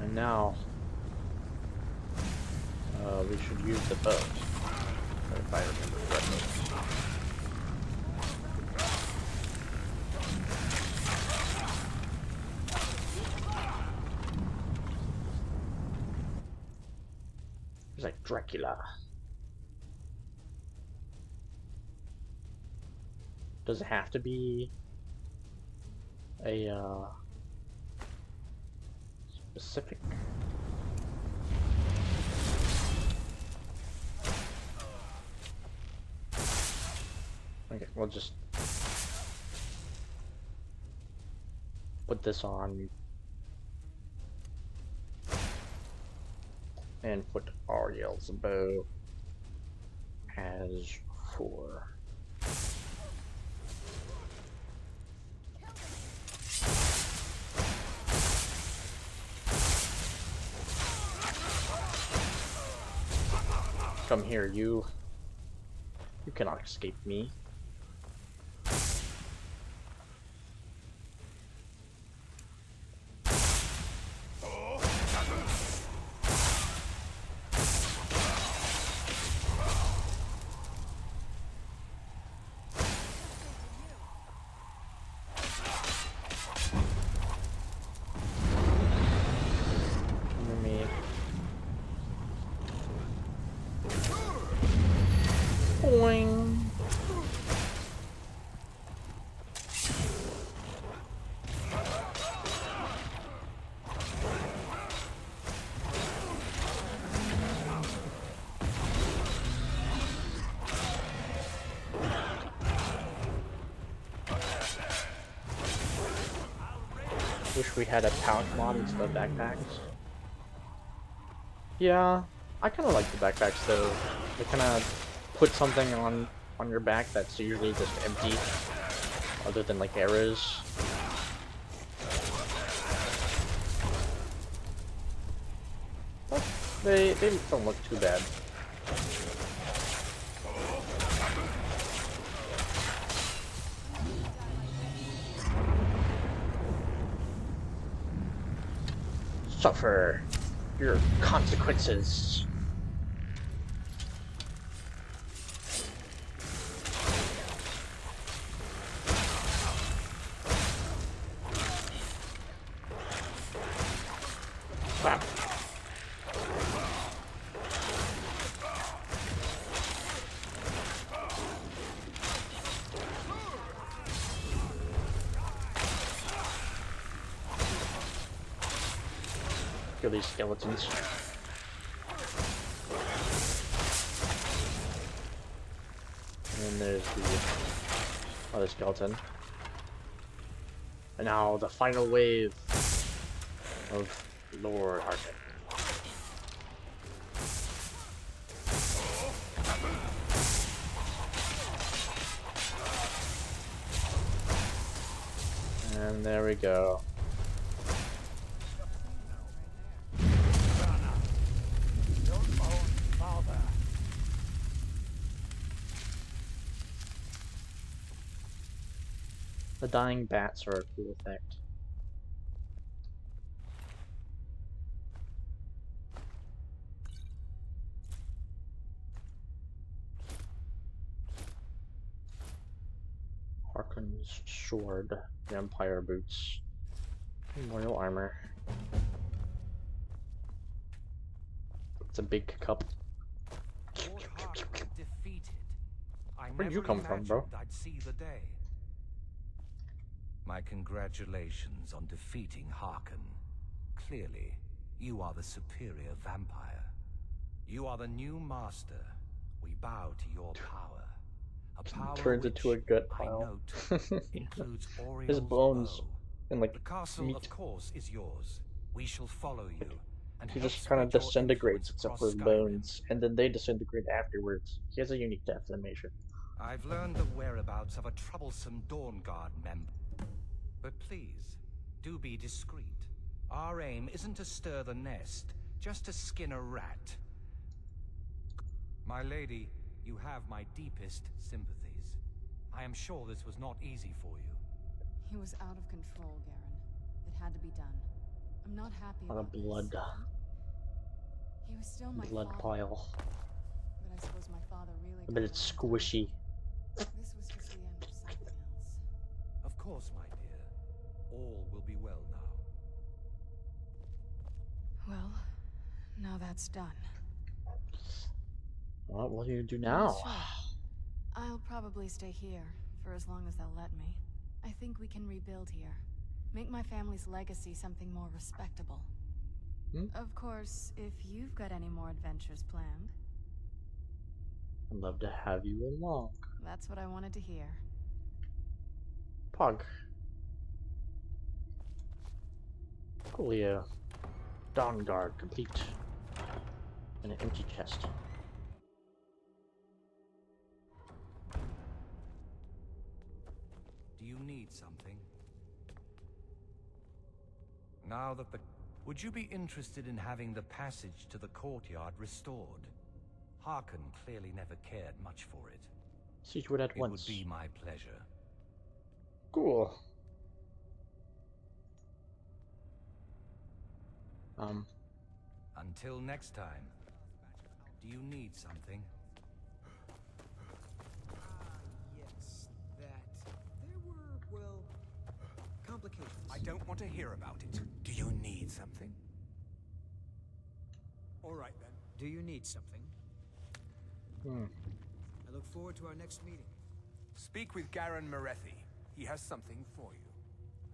And now, we should use the boat, if I remember correctly. He's like Dracula. Does it have to be a specific? Okay, we'll just put this on and put Ariel's bow as 4. Come here, you. You cannot escape me. Boing. Wish we had a pouch mod instead of backpacks. Yeah, I kind of like the backpacks though. They kind of put something on your back that's usually just empty, other than like arrows. But they don't look too bad. Suffer your consequences. Wow. Kill these skeletons. And there's the other skeleton. And now the final wave of Lord Harkin. And there we go. The dying bats are a cool effect. Harkon's sword, vampire boots, royal armor. It's a big cup. Lord Harkon defeated. I Where'd you never come from, bro? imagined I'd see the day. My congratulations on defeating Harkon. Clearly, you are the superior vampire. You are the new master. We bow to your power. A power Turns which, into a gut I pile. note, includes His Oriel's bones bow. and like The castle, meat. of course, is yours. We shall follow you, and He help just kind of spread your influence disintegrates except across for his Skyrim. bones, and then they disintegrate afterwards. He has a unique death animation. I've learned the whereabouts of a troublesome Dawn Guard member. But please, do be discreet. Our aim isn't to stir the nest, just to skin a rat. My lady, you have my deepest sympathies. I am sure this was not easy for you. He was out of control, Garen. It had to be done. I'm not happy A lot of about blood. this. He was still my Blood father. pile. But I suppose my father really But died it's a long time squishy. ago. This was just the end of something else. Of course, my dear. All will be well now. Well, now that's done. What will you do I'm not now? sure. I'll probably stay here for as long as they'll let me. I think we can rebuild here. Make my family's legacy something more respectable. Of course, if you've got any more adventures planned. I'd love to have you along. That's what I wanted to hear. Pog. Coolio. Dawn Guard complete. And an empty chest. Do you need something? Now that the... Would you be interested in having the passage to the courtyard restored? Harkon clearly never cared much for it. See to it at It once. would be my pleasure. Cool. Until next time. Do you need something? Yes, that. There were, well, complications. I don't want to hear about it. Do you need something? All right, then. Do you need something? I look forward to our next meeting. Speak with Garen Marethi. He has something for you.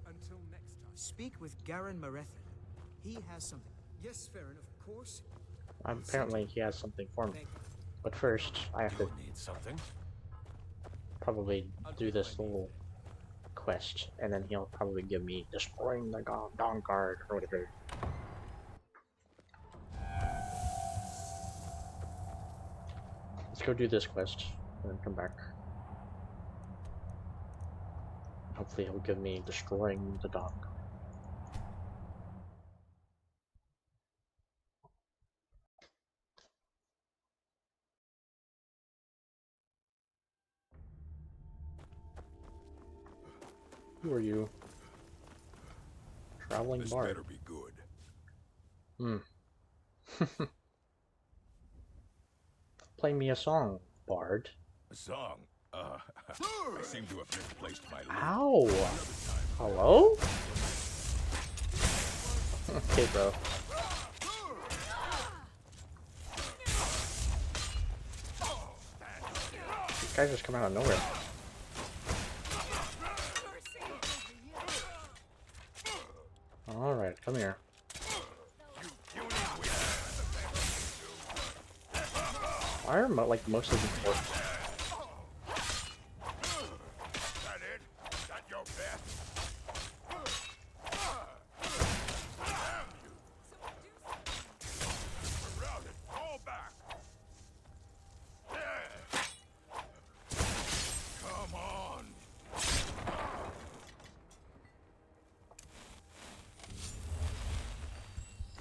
Until next time. Speak with Garen Marethi. He has something. Yes, Farron, of course. Apparently he has something for me. But first, I have to Need something? probably do this little quest, and then he'll probably give me destroying the Dawn Guard or whatever. Let's go do this quest, and then come back. Hopefully he'll give me destroying the Dawn Guard. Who are you? Traveling This bard. better be good. Play me a song, bard. A song? I seem to have misplaced my lute. Ow! Hello? Okay, bro. These guys just come out of nowhere. Alright, come here. Why are like most of the orcs? That it? That your best? Damn you! Surrounded. Fall back. Come on.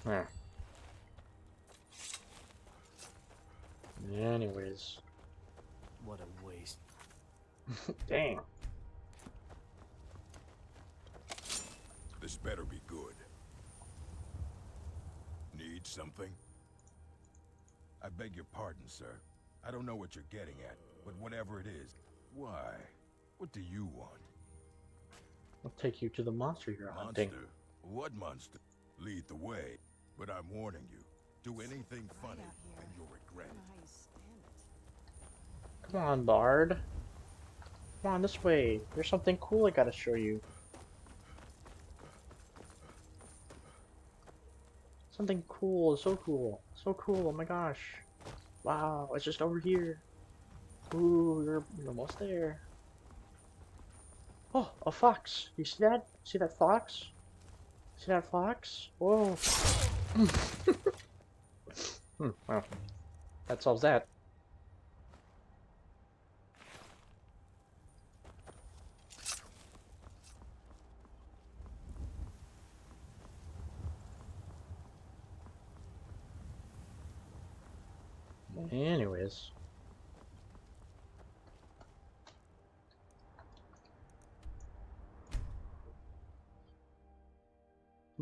There. Anyways. What a waste. Dang. This better be good. Need something? I beg your pardon, sir. I don't know what you're getting at, but whatever it is, why? What do you want? I'll take you to the monster you're hunting. Monster? What monster? Lead the way. But I'm warning you, do anything funny and you'll regret it. Come on, bard. Come on, this way. There's something cool I gotta show you. Something cool, so cool. So cool, oh my gosh. Wow, it's just over here. Ooh, you're almost there. Oh, a fox. You see that? See that fox? See that fox? Whoa. Well, that solves that. Anyways.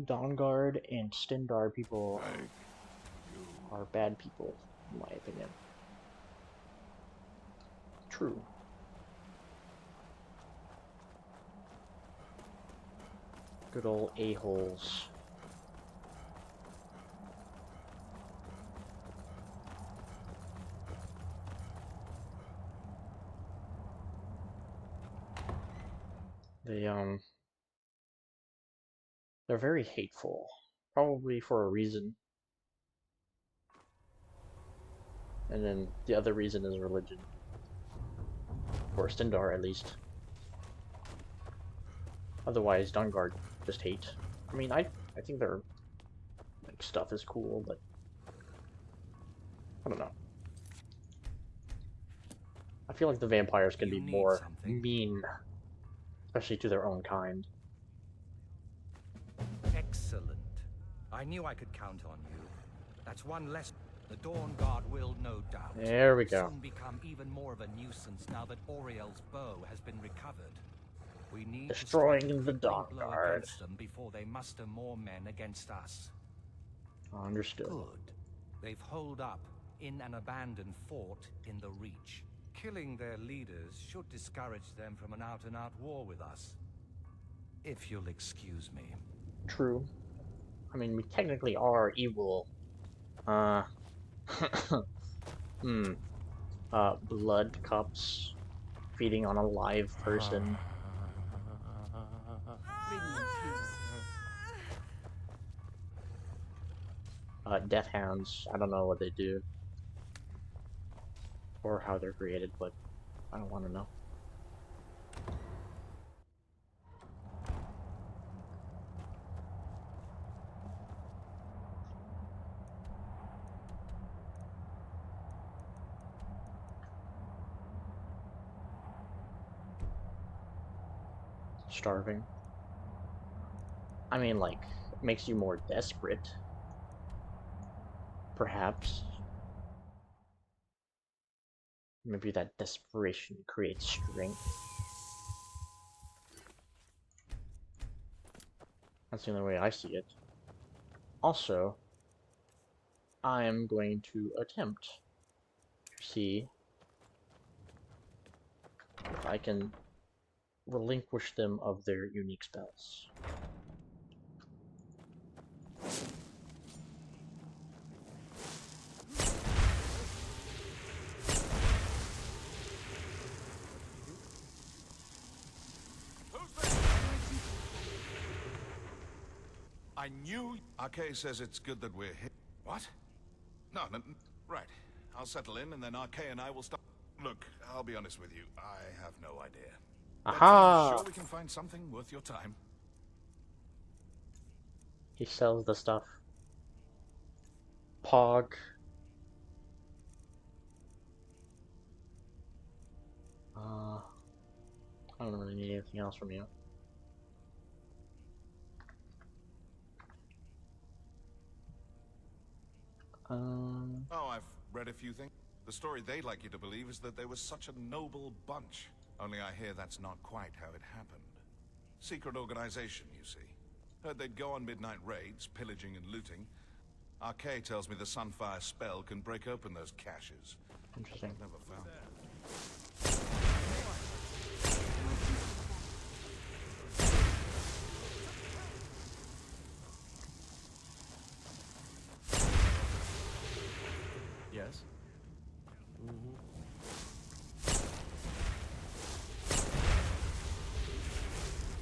Dawnguard and Stendar people are bad people, in my opinion. True. Good old a-holes. They they're very hateful, probably for a reason. And then the other reason is religion. Or Stendar, at least. Otherwise, Dawnguard just hate. I mean, I think their like stuff is cool, but I don't know. I feel like the vampires can be more mean, especially to their own kind. Excellent. I knew I could count on you. That's one less. The Dawn Guard will, no doubt, There we go. soon become even more of a nuisance now that Oriel's bow has been recovered. We need Destroying to strike a the crippling Dawn blow Guard. against them before they muster more men against us. Understood. Good. They've holed up in an abandoned fort in the Reach. Killing their leaders should discourage them from an out-and-out war with us. If you'll excuse me. True. I mean, we technically are evil. Blood cups feeding on a live person. Death hounds. I don't know what they do or how they're created, but I don't want to know. Starving. I mean, like, makes you more desperate. Perhaps. Maybe that desperation creates strength. That's the only way I see it. Also, I'm going to attempt to see if I can relinquish them of their unique spells. I knew... Arcay says it's good that we're here. What? No, right. I'll settle in and then Arcay and I will start... Look, I'll be honest with you. I have no idea. Aha! Sure we can find something worth your time. He sells the stuff. Pog. I don't really need anything else from you. Oh, I've read a few things. The story they'd like you to believe is that they were such a noble bunch. Only I hear that's not quite how it happened. Secret organization, you see. Heard they'd go on midnight raids, pillaging and looting. Arcay tells me the Sunfire spell can break open those caches. Interesting. I've never found it. Yes?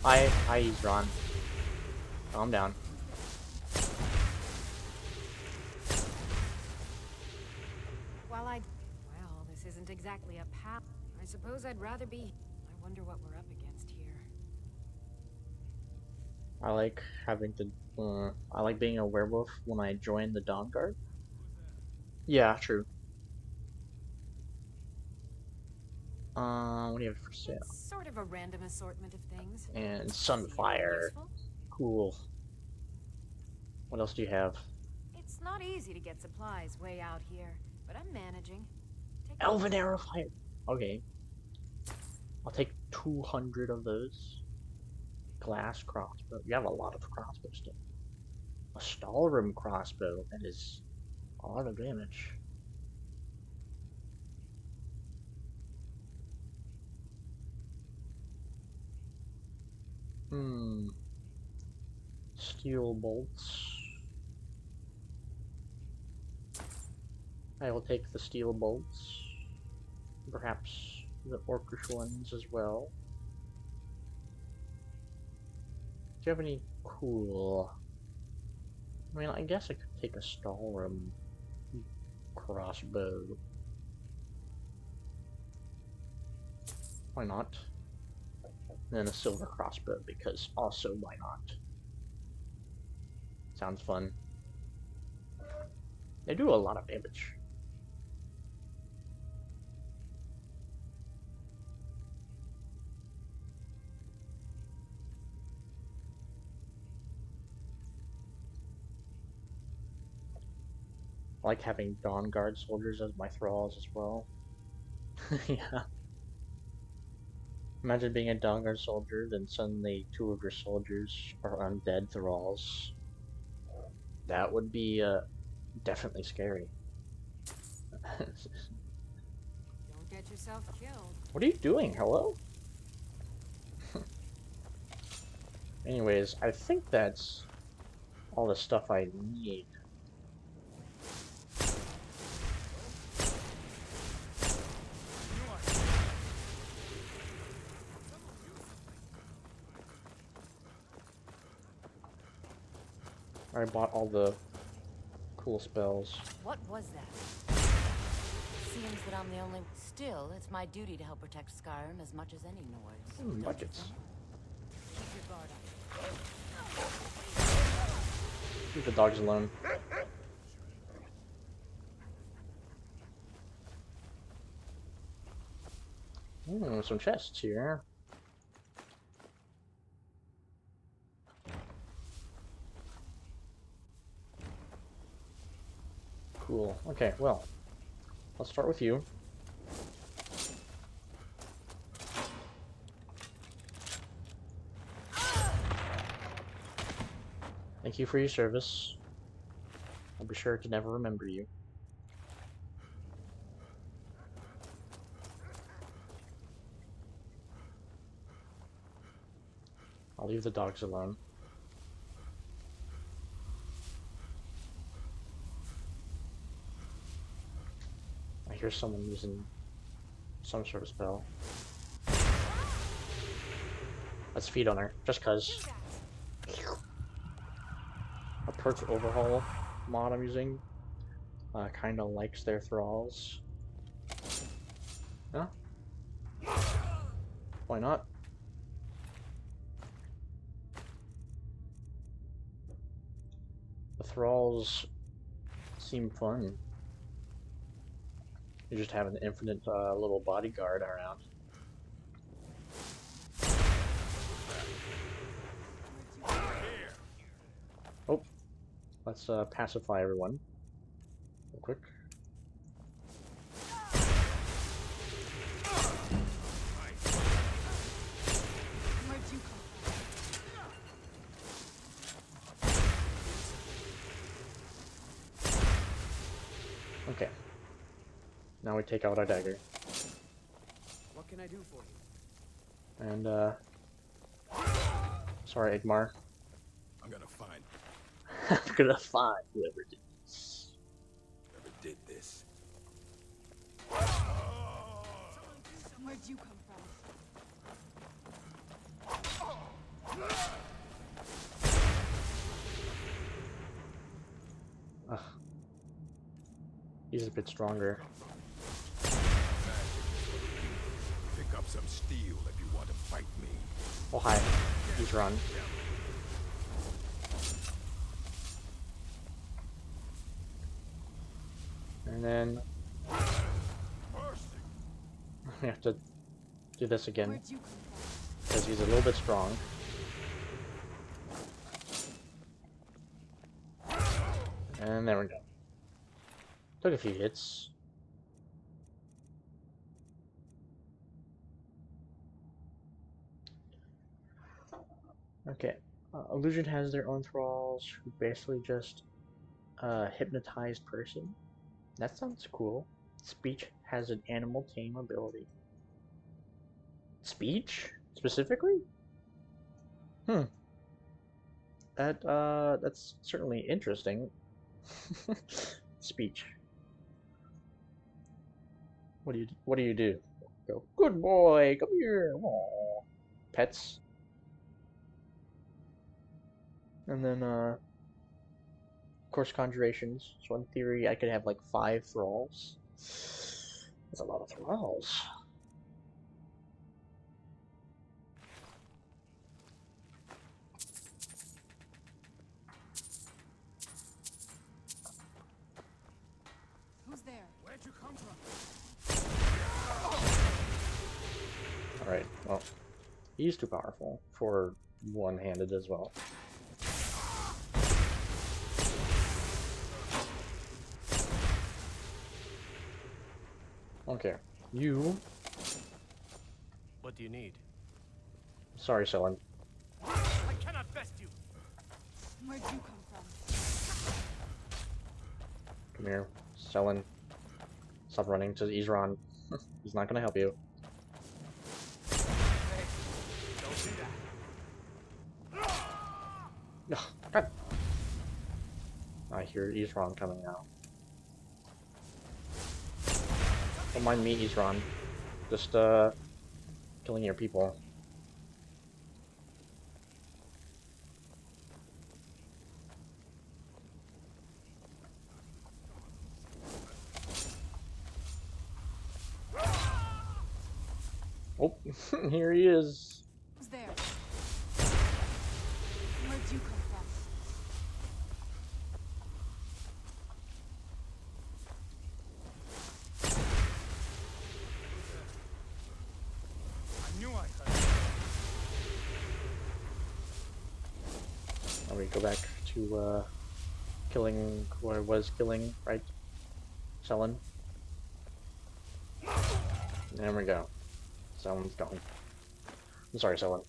Hi, Ron. Calm down. Well, this isn't exactly a pal. I suppose I'd rather be... I wonder what we're up against here. I like having to, I like being a werewolf when I join the Dawn Guard. Yeah, true. What do you have for sale? It's sort of a random assortment of things. And Sunfire. Cool. What else do you have? It's not easy to get supplies way out here, but I'm managing. Elven Arrow Fire. Okay. I'll take 200 of those. Glass crossbow. You have a lot of crossbow stuff. A Stalrim crossbow. That is a lot of damage. Steel bolts. I will take the steel bolts. Perhaps the orcish ones as well. Do you have any cool... I mean, I guess I could take a Skyrim crossbow. Why not? And then a silver crossbow, because also why not? Sounds fun. They do a lot of damage. I like having Dawn Guard soldiers as my thralls as well. Yeah. Imagine being a Dawn Guard soldier, then suddenly two of your soldiers are undead thralls. That would be definitely scary. Don't get yourself killed. What are you doing? Hello? Anyways, I think that's all the stuff I need. I bought all the cool spells. What was that? Seems that I'm the only... Still, it's my duty to help protect Skyrim as much as any Nords. Buckets. Keep your guard up. Leave the dogs alone. Some chests here. Cool. Okay, well, let's start with you. Thank you for your service. I'll be sure to never remember you. I'll leave the dogs alone. I hear someone using some sort of spell. Let's feed on her, just cuz. Approach overhaul mod I'm using kinda likes their thralls. Huh? Why not? The thralls seem fun. You just have an infinite little bodyguard around. Oh, let's pacify everyone real quick. Okay. Now we take out our dagger. What can I do for you? And sorry, Igmar. I'm gonna find I'm gonna find whoever did this. whoever did this. Where'd you come from? Ugh. He's a bit stronger. Pick up some steel if you want to fight me. Oh hi. He's run. And then we have to do this again because he's a little bit strong. And there we go. Took a few hits. Okay. Illusion has their own thralls who basically just hypnotized person. That sounds cool. Speech has an animal tame ability. Speech? Specifically? That's certainly interesting. Speech. What do you do? Go, good boy, come here. Aww. Pets. And then, of course, conjurations. So in theory, I could have like 5 thralls. That's a lot of thralls. Who's there? Where'd you come from? Alright, well, he's too powerful for one-handed as well. Okay, you... What do you need? Sorry, Selin. I cannot best you! Where'd you come from? Come here, Selin. Stop running to Isran. He's not gonna help you. Hey, don't do that. Ugh, God. I hear Isran coming now. Don't mind me, Isran. Just, killing your people. Oh, here he is. Who's there? Where'd you come from? I knew I heard. Now we go back to, killing who I was killing, right? Selin. There we go. Selin's gone. I'm sorry, Selin.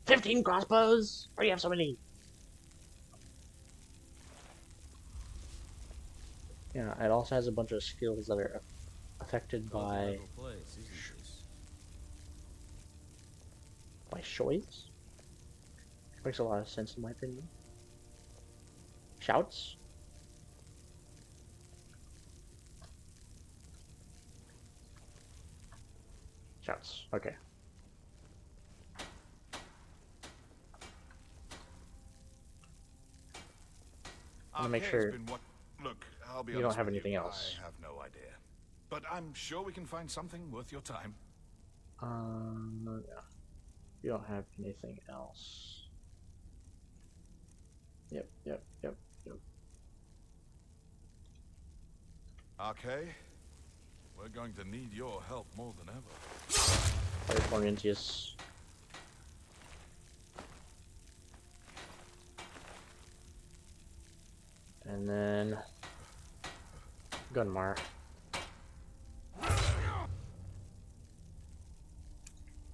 15 crossbows! Why do you have so many? Yeah, it also has a bunch of skills that are affected by choice. Makes a lot of sense in my opinion. Shouts. Shouts. Okay. I want to make sure Look, I'll be you don't honest have with anything you, else. I have no idea. But I'm sure we can find something worth your time. No. You don't have anything else. Yep. Okay. We're going to need your help more than ever. Fire Florentius. And then Gunmar.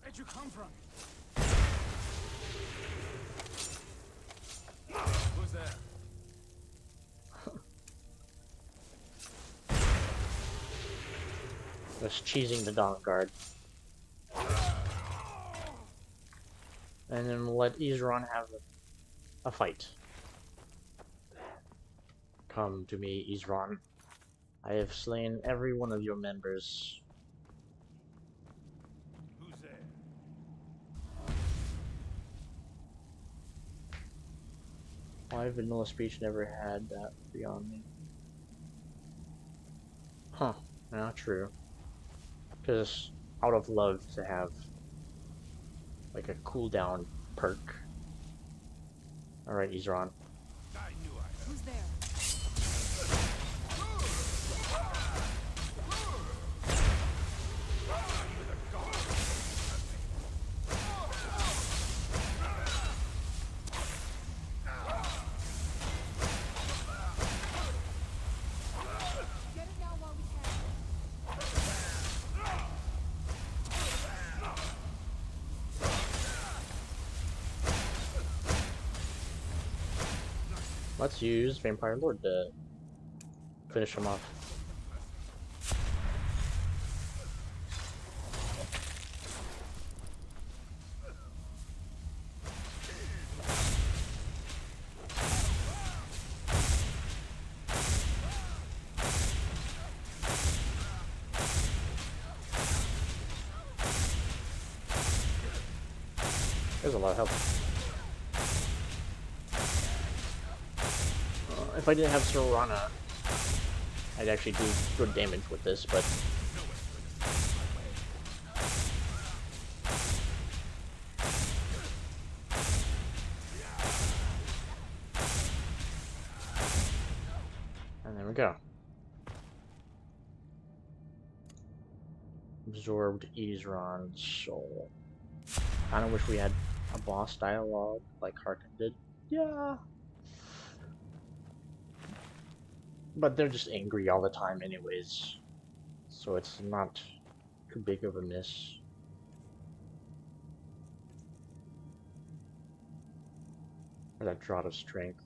Where'd you come from? Who's there? Just cheesing the Dawn Guard. And then we'll let Isran have a fight. Come to me, Isran. I have slain every one of your members. Who's there? Why vanilla speech never had that beyond me? Huh, not true. Because I would have loved to have like a cooldown perk. Alright, Isran. I knew I heard. Who's there? Get it now while we can. Let's use Vampire Lord to finish him off. There's a lot of help. if I didn't have Serana, I'd actually do good damage with this, but... And there we go. Absorbed Ezron's soul. I don't wish we had a boss dialogue like Harkin did. Yeah. But they're just angry all the time anyways. So it's not too big of a miss. Or that draught of strength.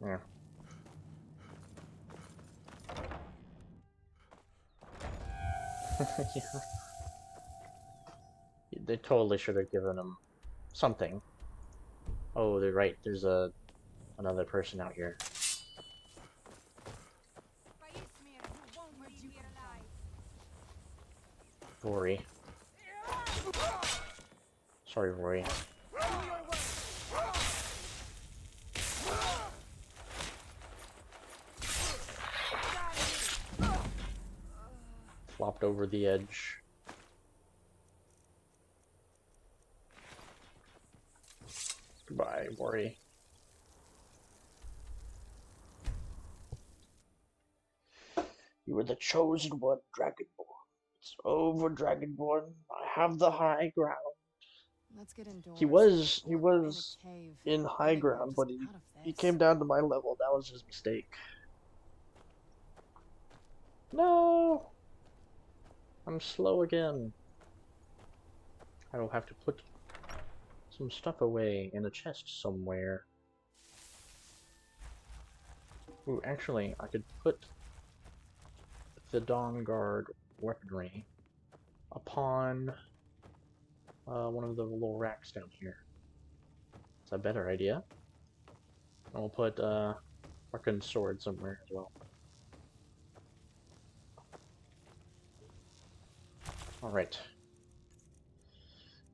Yeah. Yeah. They totally should have given him something. Oh, they're right. There's another person out here. Rory. Sorry, Rory. Flopped over the edge. Goodbye, Rory. You were the chosen one, Dragonborn. It's over, Dragonborn. I have the high ground. Let's get indoors. He was in a cave. in high Anywhere, ground, just but out of he this. came down to my level. That was his mistake. No! I'm slow again. I will have to put some stuff away in a chest somewhere. Ooh, actually, I could put the Dawn Guard weaponry upon one of the little racks down here. It's a better idea. And we'll put Arkan's sword somewhere as well. Alright.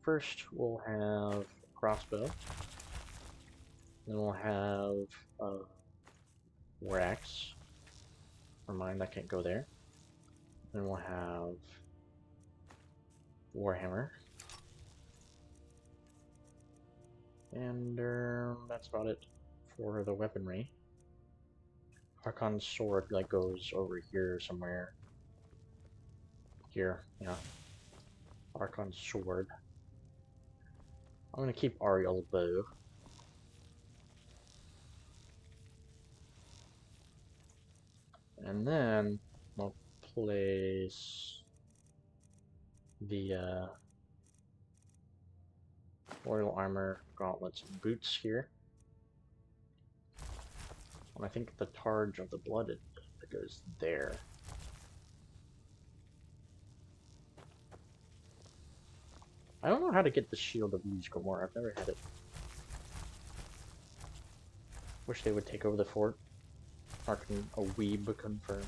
First, we'll have a crossbow. Then we'll have war axe. Never mind, that can't go there. Then we'll have warhammer. And that's about it for the weaponry. Archon's sword like goes over here somewhere. Here, yeah. Archon's sword. I'm gonna keep Ariel's bow. And then I'll place the royal armor, gauntlets, and boots here. And I think the Targe of the Blooded goes there. I don't know how to get the Shield of Ys Grimoire. I've never had it. Wish they would take over the fort. Arkan, a weeb confirmed.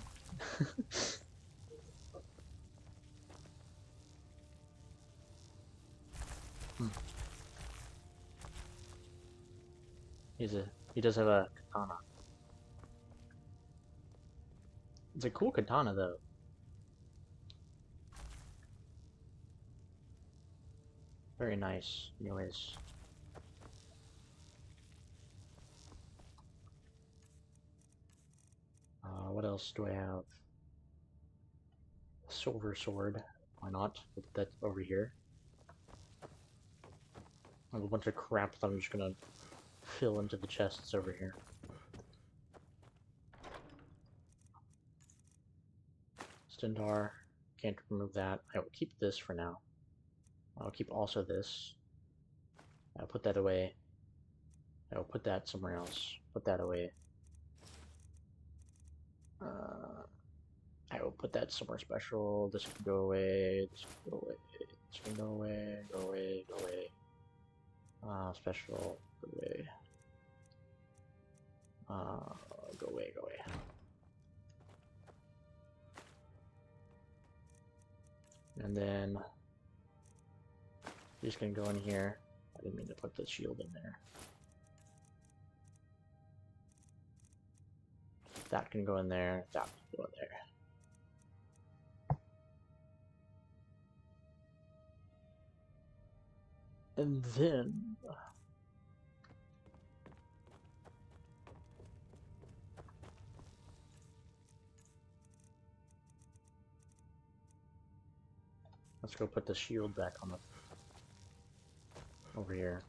He does have a katana. It's a cool katana though. Very nice, anyways. What else do I have? Silver sword. Why not? Put that over here. I have a bunch of crap that I'm just gonna fill into the chests over here. Stendar. Can't remove that. I will keep this for now. I'll keep also this. I'll put that away. I will put that somewhere else. Put that away. I will put that somewhere special. This can go away. This can go away. This can go away. Go away. Go away. Special. Go away. Go away. Go away. And then these can go in here. I didn't mean to put the shield in there. That can go in there, that can go in there. And then let's go put the shield back on the over here.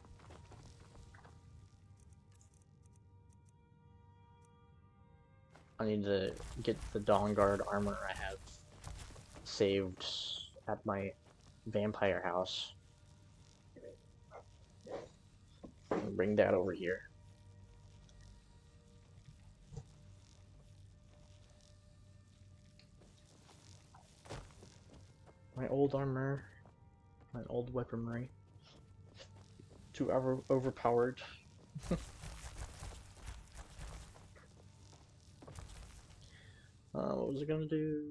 I need to get the Dawn Guard armor I have saved at my vampire house. And bring that over here. My old armor, my old weaponry, too overpowered. What was it gonna do?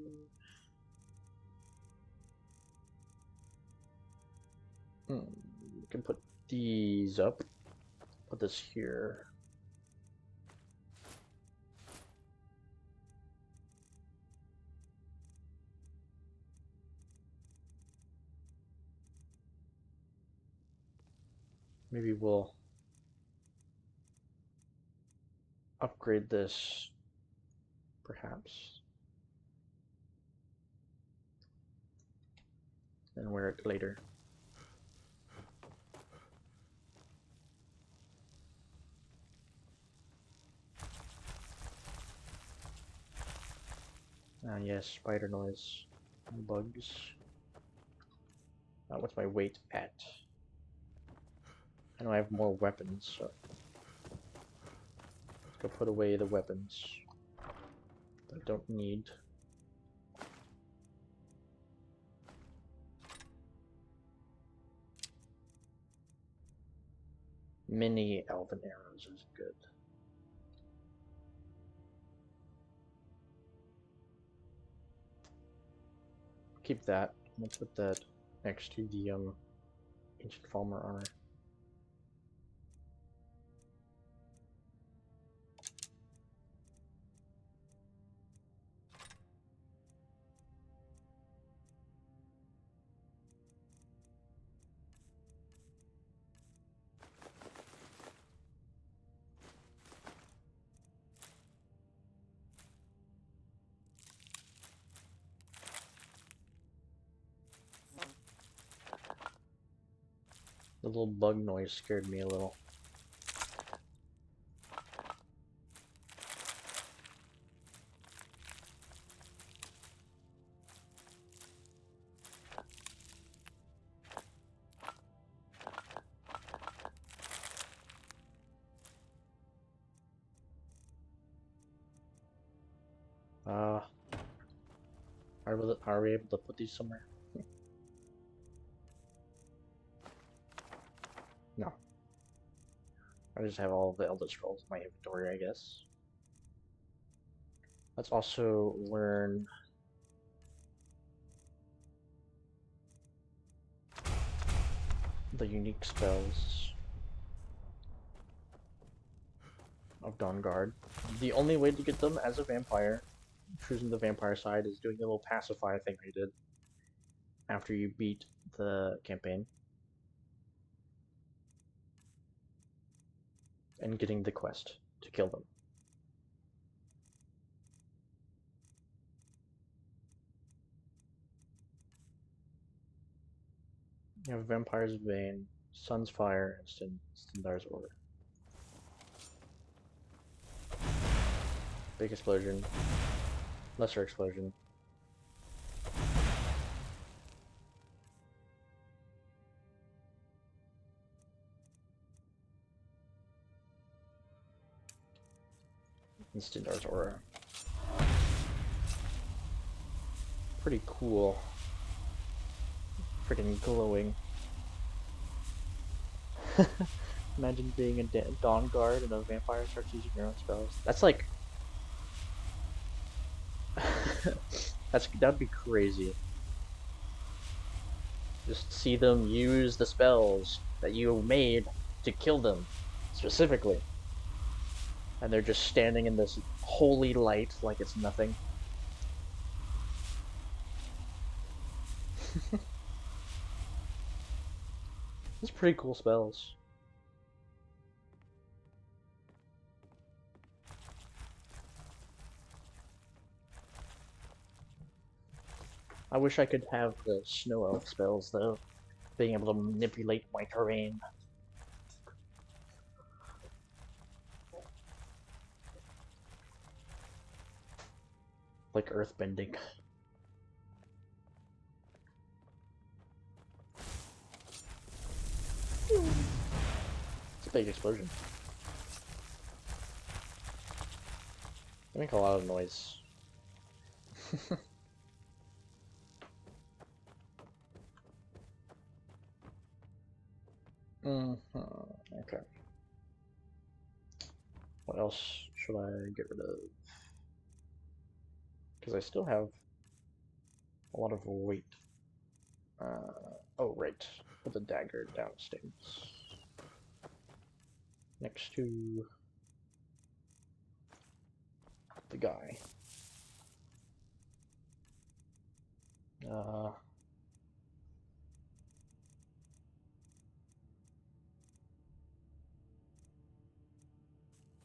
We can put these up. Put this here. Maybe we'll upgrade this, perhaps, and wear it later. Yes, spider noise, bugs. What's my weight at? I know I have more weapons, so let's go put away the weapons that I don't need. Mini elven arrows is good. Keep that. I'm gonna put that next to the ancient Falmer armor. The little bug noise scared me a little. Are we able to put these somewhere? No. I just have all the Elder Scrolls in my inventory, I guess. Let's also learn the unique spells of Dawn Guard. The only way to get them as a vampire, choosing the vampire side, is doing a little pacify thing I did after you beat the campaign. And getting the quest to kill them. You have Vampire's Vein, Sun's Fire, and Stendar's Order. Big explosion, lesser explosion. And Stendar's Aura. Pretty cool. Freaking glowing. Imagine being a Dawn Guard and a vampire starts using your own spells. That's like... that'd be crazy. Just see them use the spells that you made to kill them, specifically. And they're just standing in this holy light like it's nothing. These are pretty cool spells. I wish I could have the snow elf spells though, being able to manipulate my terrain. Like earthbending. It's a big explosion. They make a lot of noise. Okay. What else should I get rid of? Because I still have a lot of weight. Oh, right. Put the dagger downstairs. Next to the guy.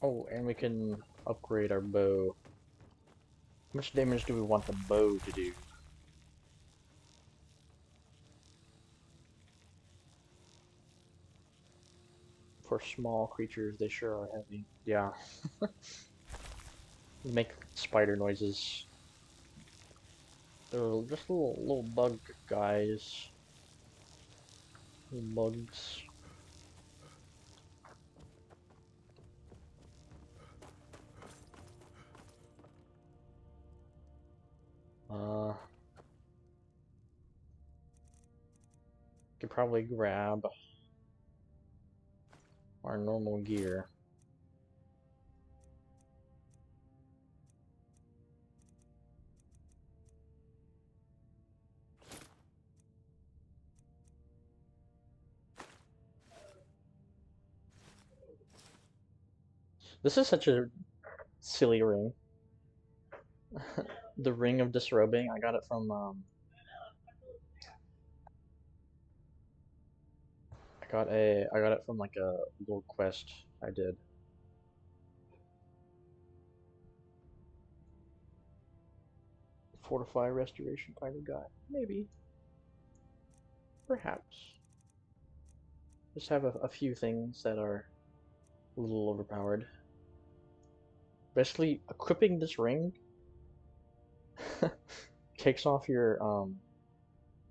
Oh, and we can upgrade our bow. How much damage do we want the bow to do? For small creatures, they sure are heavy. Yeah. They make spider noises. They're just little bug guys. Little bugs. Could probably grab our normal gear. This is such a silly ring. The ring of disrobing. I got it from I got it from like a little quest I did. Fortify restoration kind of guy. Maybe. Perhaps. Just have a few things that are a little overpowered. Basically, equipping this ring takes off your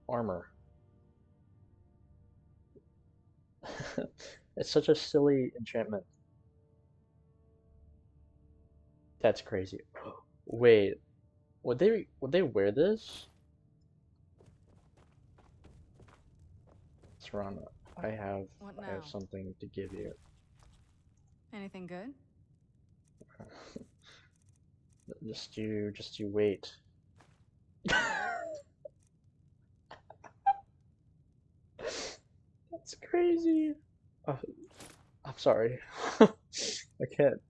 armor. It's such a silly enchantment. That's crazy. Wait, would they wear this? Serana, I have something to give you. Anything good? Just you wait. That's crazy. I'm sorry. I can't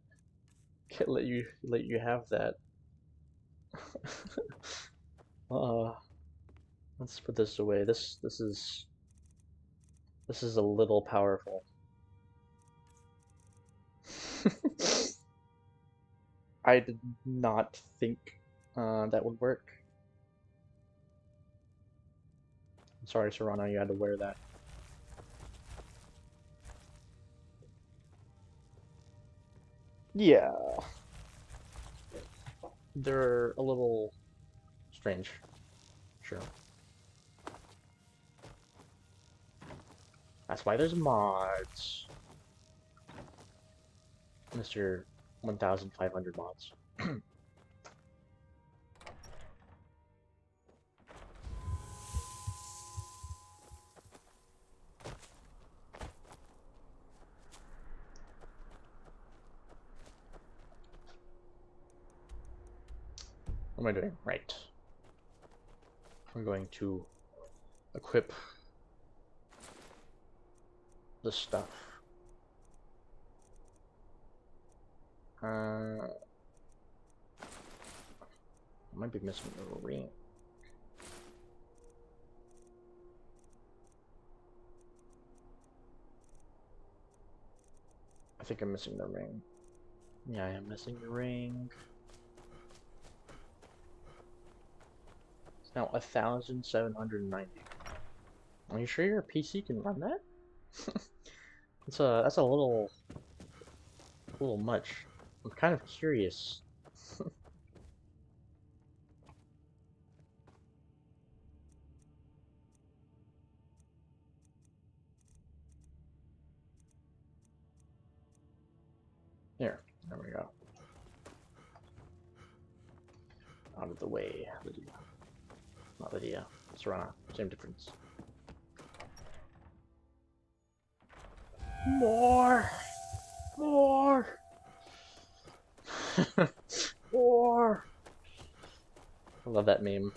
let you have that. Let's put this away. This is a little powerful. I did not think that would work. I'm sorry, Serana, you had to wear that. Yeah. They're a little strange. Sure. That's why there's mods. Mr. 1,500 mods. What am I doing? Right. I'm going to equip the stuff. I might be missing the ring. I think I'm missing the ring. Yeah, I am missing the ring. It's now 1,790. Are you sure your PC can run that? That's a little much. I'm kind of curious. There we go. Out of the way, Lydia. Not Lydia. Serana. Same difference. More! More! More! I love that meme.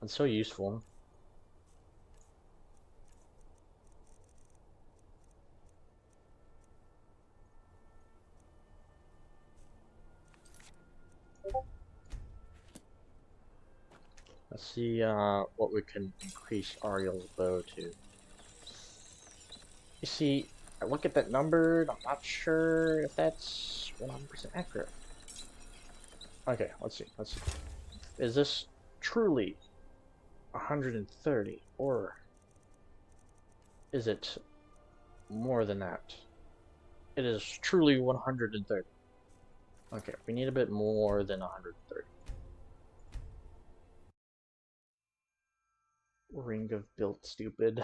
It's so useful. Let's see what we can increase Ariel's bow to. You see, I look at that number, and I'm not sure if that's 100% accurate. Okay, let's see. Is this truly 130, or is it more than that? It is truly 130. Okay, we need a bit more than 130. Ring of built stupid.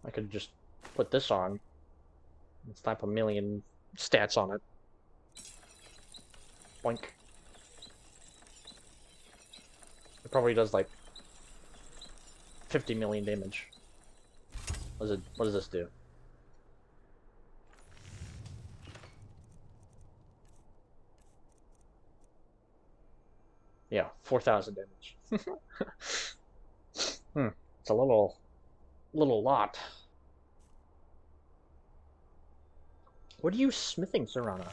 I could just put this on and slap a million stats on it. Boink. It probably does like 50 million damage. What does this do? Yeah, 4,000 damage. It's a little lot. What are you smithing, Serana?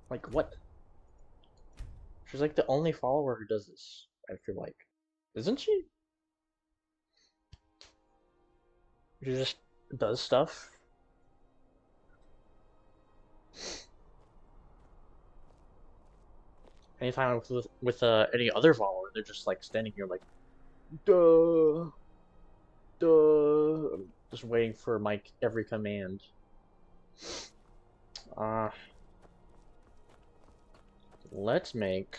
Like, what? She's like the only follower who does this, I feel like. Isn't she? She just does stuff. Anytime with any other follower, they're just like standing here like, duh, just waiting for my every command. Let's make.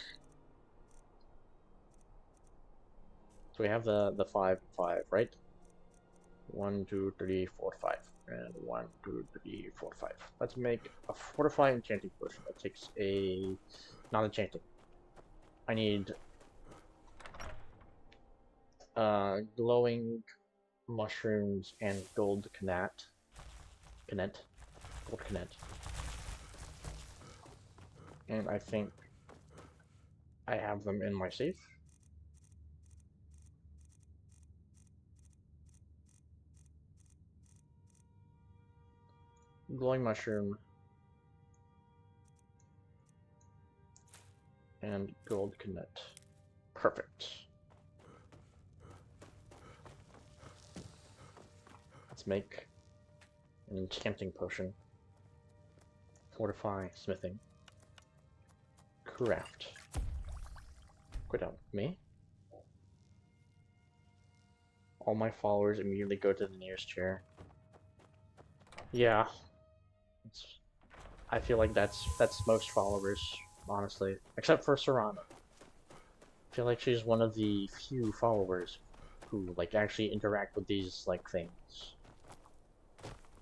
So we have the 5 and 5, right? 1, 2, 3, 4, 5, and 1, 2, 3, 4, 5. Let's make a fortify enchanting potion. That takes a not enchanting. I need glowing mushrooms and gold gold kanet. And I think I have them in my safe. Glowing mushroom and gold kanet. Perfect. Let's make an enchanting potion. Fortify, smithing. Craft. Quit out. Me? All my followers immediately go to the nearest chair. Yeah. I feel like that's most followers, honestly. Except for Serana. I feel like she's one of the few followers who like actually interact with these like things.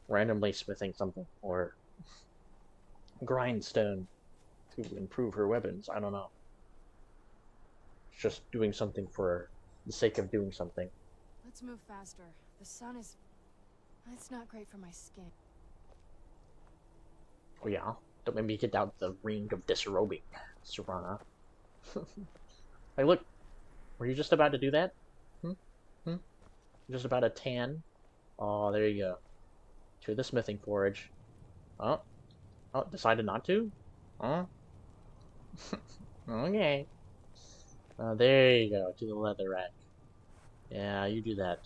Randomly smithing something or grindstone to improve her weapons. I don't know. Just doing something for the sake of doing something. Let's move faster. The sun is... It's not great for my skin. Oh yeah, don't make me get out the ring of disrobing, Serana. Hey, look, were you just about to do that? Hmm? Hmm? Just about to tan? Oh, there you go. To the smithing forge. Oh, oh, decided not to? Huh? Okay. There you go, to the leather rack. Yeah, you do that.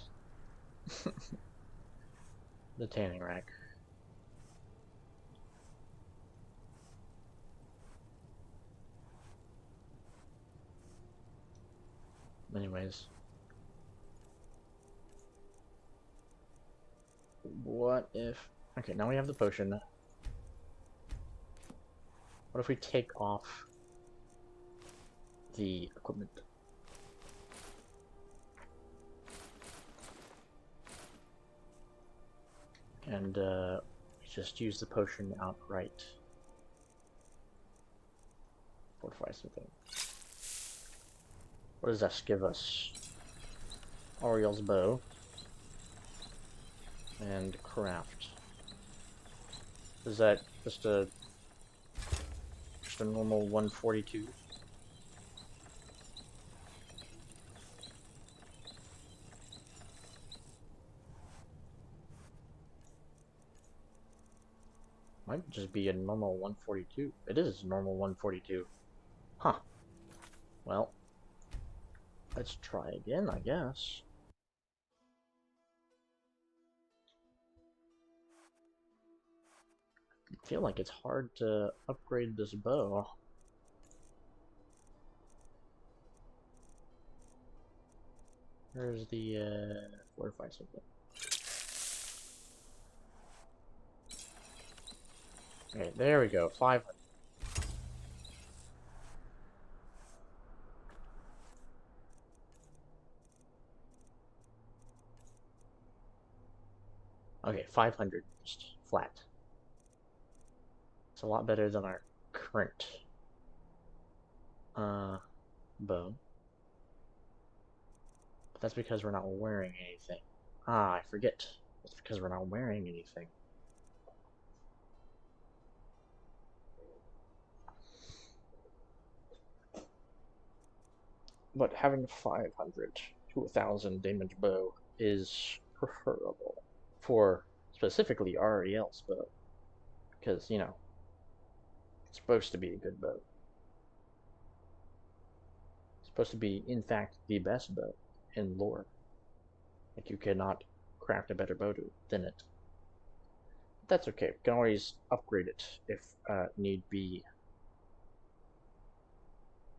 The tanning rack. Anyways. What if... Okay, now we have the potion. What if we take off the equipment? And, just use the potion outright. Fortify something. What does this give us? Oriel's bow. And craft. Is that just a normal 142? Might just be a normal 142. It is normal 142. Huh. Well, let's try again, I guess. I feel like it's hard to upgrade this bow. Where's the, fortify something? Okay, there we go, 500. Okay, 500, just flat. It's a lot better than our current, bow. But that's because we're not wearing anything. Ah, I forget. It's because we're not wearing anything. But having 500 to 1,000 damage bow is preferable for specifically Ariel's bow, because, you know, it's supposed to be a good bow. It's supposed to be, in fact, the best bow in lore. Like, you cannot craft a better bow than it. But that's okay. We can always upgrade it if need be.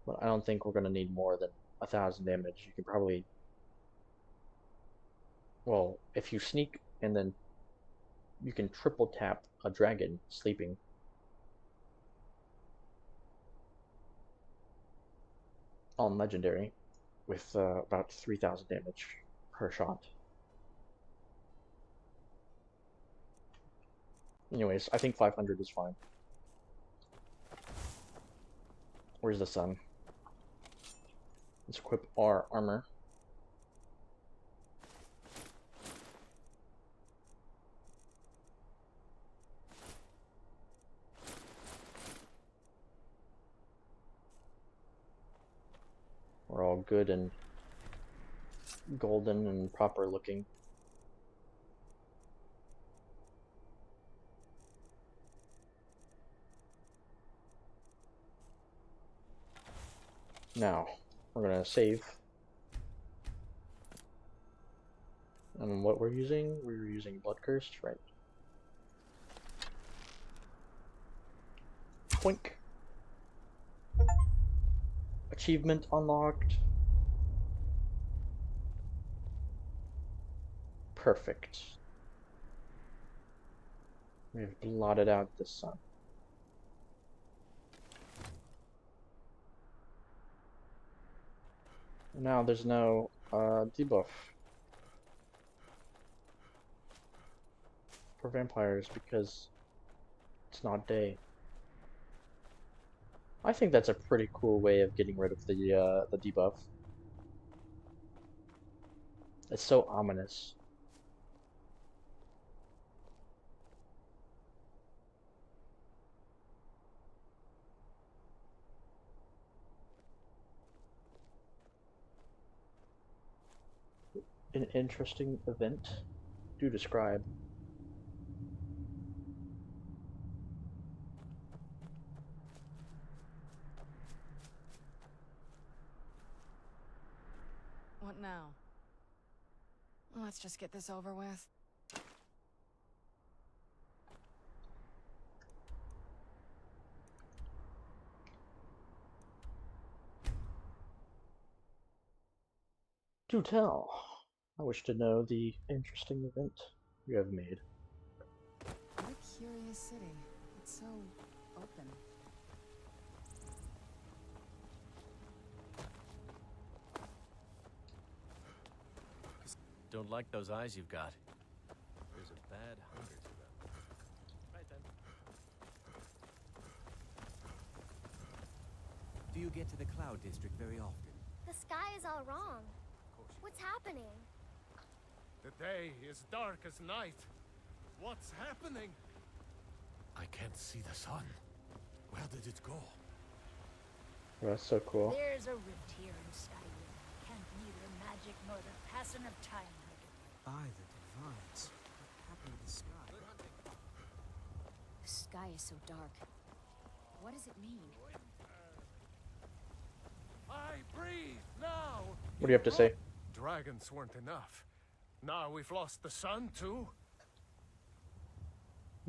But I don't think we're going to need more than 1,000 damage. You can probably... Well, if you sneak and then you can triple tap a dragon sleeping. On legendary with about 3,000 damage per shot. Anyways, I think 500 is fine. Where's the sun? Let's equip our armor. We're all good and golden and proper looking. Now, we're gonna save. And what we're using? We're using Blood Cursed, right? Twink. Achievement unlocked. Perfect. We've blotted out the sun. Now there's no debuff for vampires because it's not day. I think that's a pretty cool way of getting rid of the debuff. It's so ominous. An interesting event? Do describe. What now? Let's just get this over with. Do tell. I wish to know the interesting event you have made. What a curious city. It's so open. Don't like those eyes you've got. There's a bad hunger to them. Right then. Do you get to the Cloud District very often? The sky is all wrong. What's happening? The day is dark as night. What's happening? I can't see the sun. Where did it go? That's so cool. There's a rift here in Skyrim. Can't neither magic nor the passing of time rid it. By the divines. What happened to the sky? The sky is so dark. What does it mean? I breathe now! What do you have to say? Dragons weren't enough. Now we've lost the sun, too?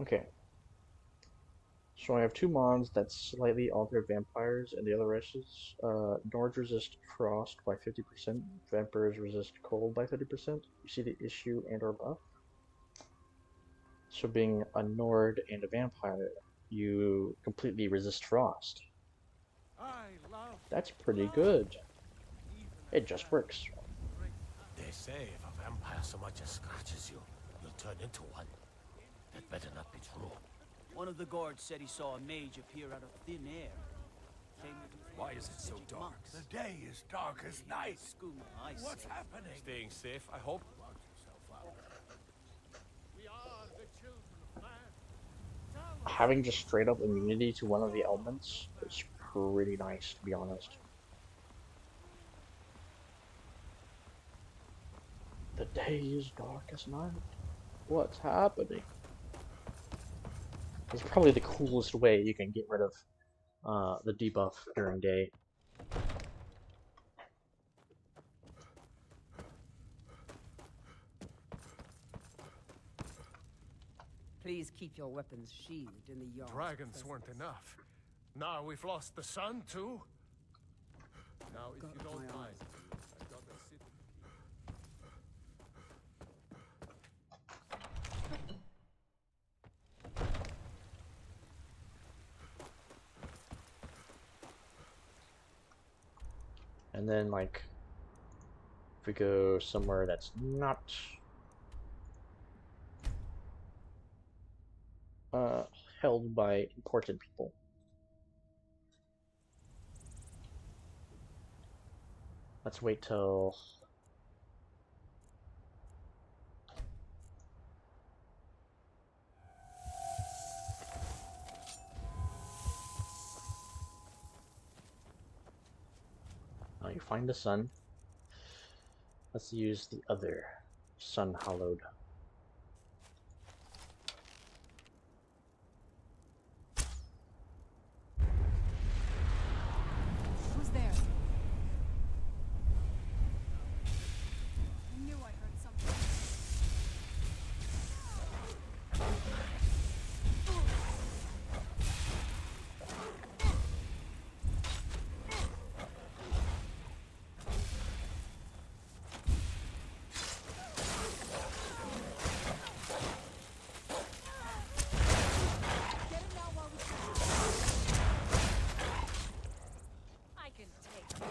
Okay. So I have two mons that slightly alter vampires, and the other races. Nords resist frost by 50%, vampires resist cold by 30%. You see the issue and or buff? So being a Nord and a vampire, you completely resist frost. That's pretty good. It just works. They say if a vampire so much as scratches you, you'll turn into one. That better not be true. One of the guards said he saw a mage appear out of thin air. Why is it so dark? The day is dark as night. What's happening? Staying safe, I hope. We are the children of man. Having just straight up immunity to one of the elements is pretty nice, to be honest. The day is dark as night. What's happening? It's probably the coolest way you can get rid of the debuff during day. Please keep your weapons sheathed in the yard. Dragons weren't enough. Now we've lost the sun, too? Now, if you don't mind, I've got a city. And then, like, if we go somewhere that's not held by important people. Let's wait till you find the sun. Let's use the other sun hallowed. Who's there? I knew I heard something. I can take it.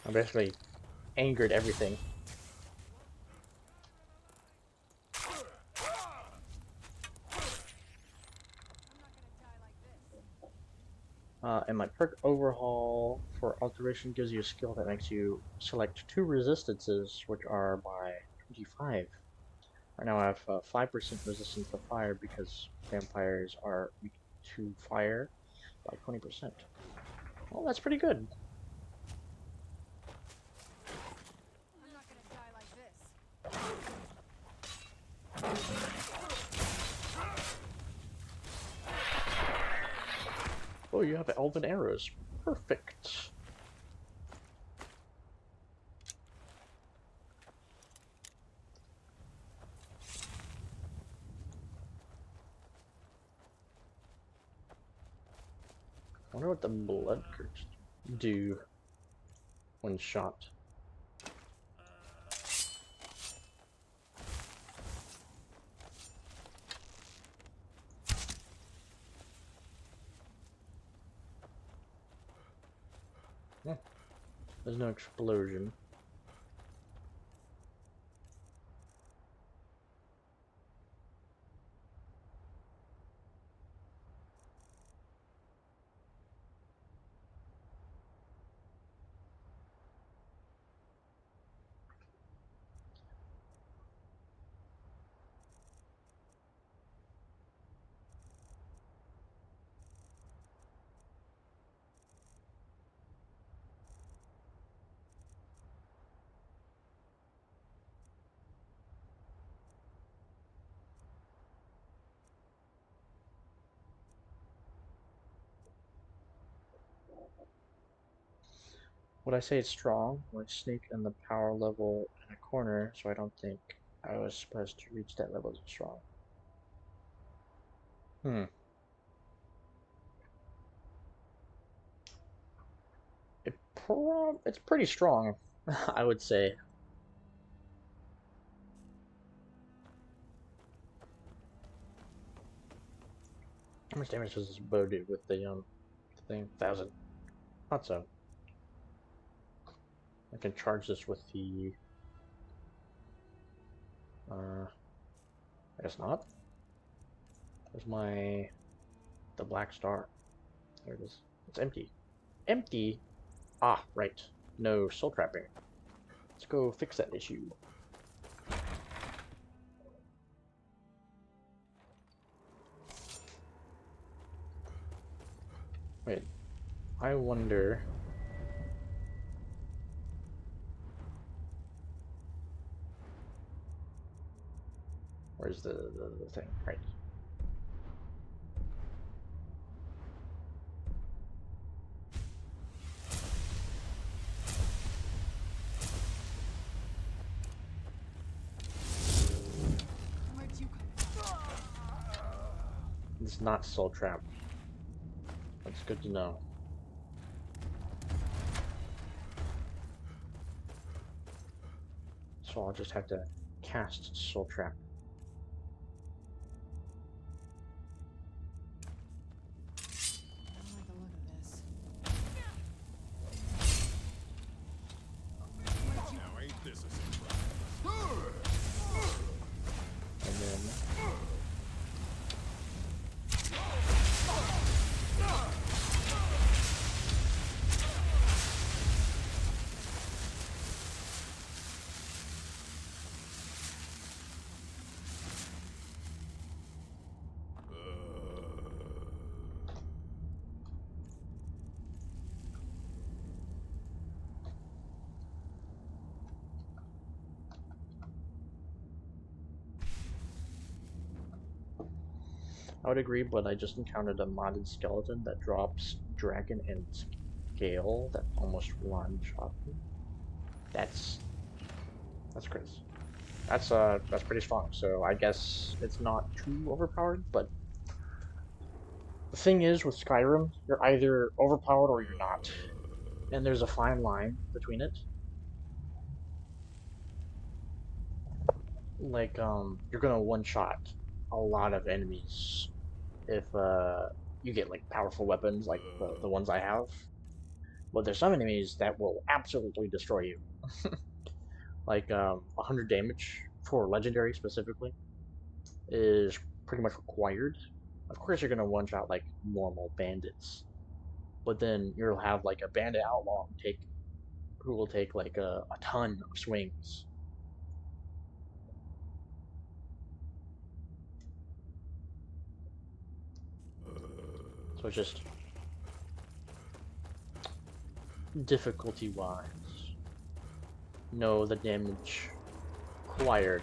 I basically angered everything. And my perk overhaul for alteration gives you a skill that makes you select 2 resistances, which are by 25. Right now I have 5% resistance to fire because vampires are weak to fire by 20%. Well, that's pretty good. I'm not gonna die like this. Oh, you have elven arrows. Perfect. I wonder what the blood curse do when shot. Yeah, there's no explosion. Would I say it's strong? Or sneak in the power level in a corner, so I don't think I was supposed to reach that level of strong. Hmm. It's pretty strong, I would say. How much damage does this bow do with the thing? 1,000. Not so. I can charge this with the I guess not. There's the black star. There it is. It's empty. Empty? Ah, right. No soul trapping. Let's go fix that issue. Wait, I wonder. Where's the thing? Right. Where'd you come from? It's not soul trap. That's good to know. So I'll just have to cast soul trap. I don't like the look of this. Now ain't this a surprise? And then I would agree, but I just encountered a modded skeleton that drops dragon and scale that almost one-shot me. That's crazy. That's pretty strong. So I guess it's not too overpowered, but the thing is with Skyrim, you're either overpowered or you're not. And there's a fine line between it. Like, you're gonna one-shot a lot of enemies if you get like powerful weapons like the ones I have. But there's some enemies that will absolutely destroy you. Like 100 damage for legendary specifically is pretty much required. Of course you're gonna one shot like normal bandits. but then you'll have like a bandit outlaw who will take like a ton of swings. So it's just difficulty wise, know the damage required.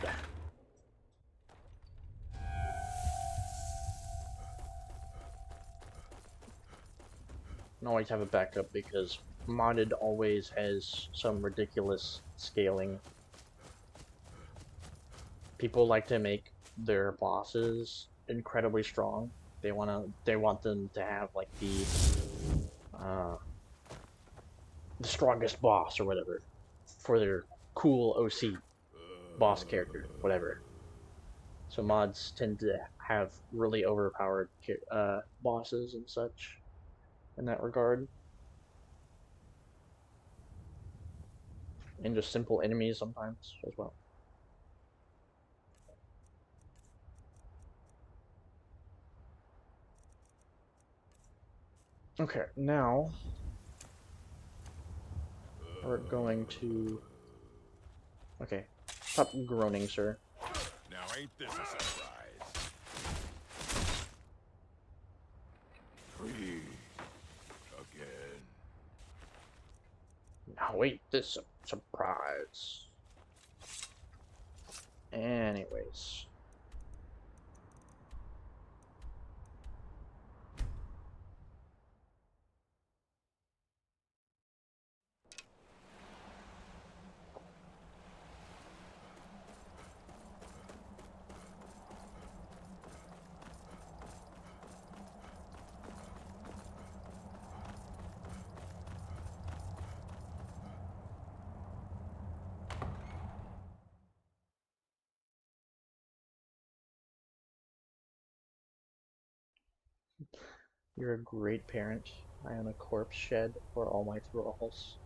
And always have a backup because modded always has some ridiculous scaling. People like to make their bosses incredibly strong. They want them to have like the strongest boss or whatever for their cool OC boss character, whatever. So mods tend to have really overpowered bosses and such in that regard. And just simple enemies sometimes as well. Okay, now we're going to... Okay, stop groaning, sir. Now ain't this a surprise? Free again. Now ain't this a surprise? Anyways. You're a great parent. I am a corpse shed for all my thralls.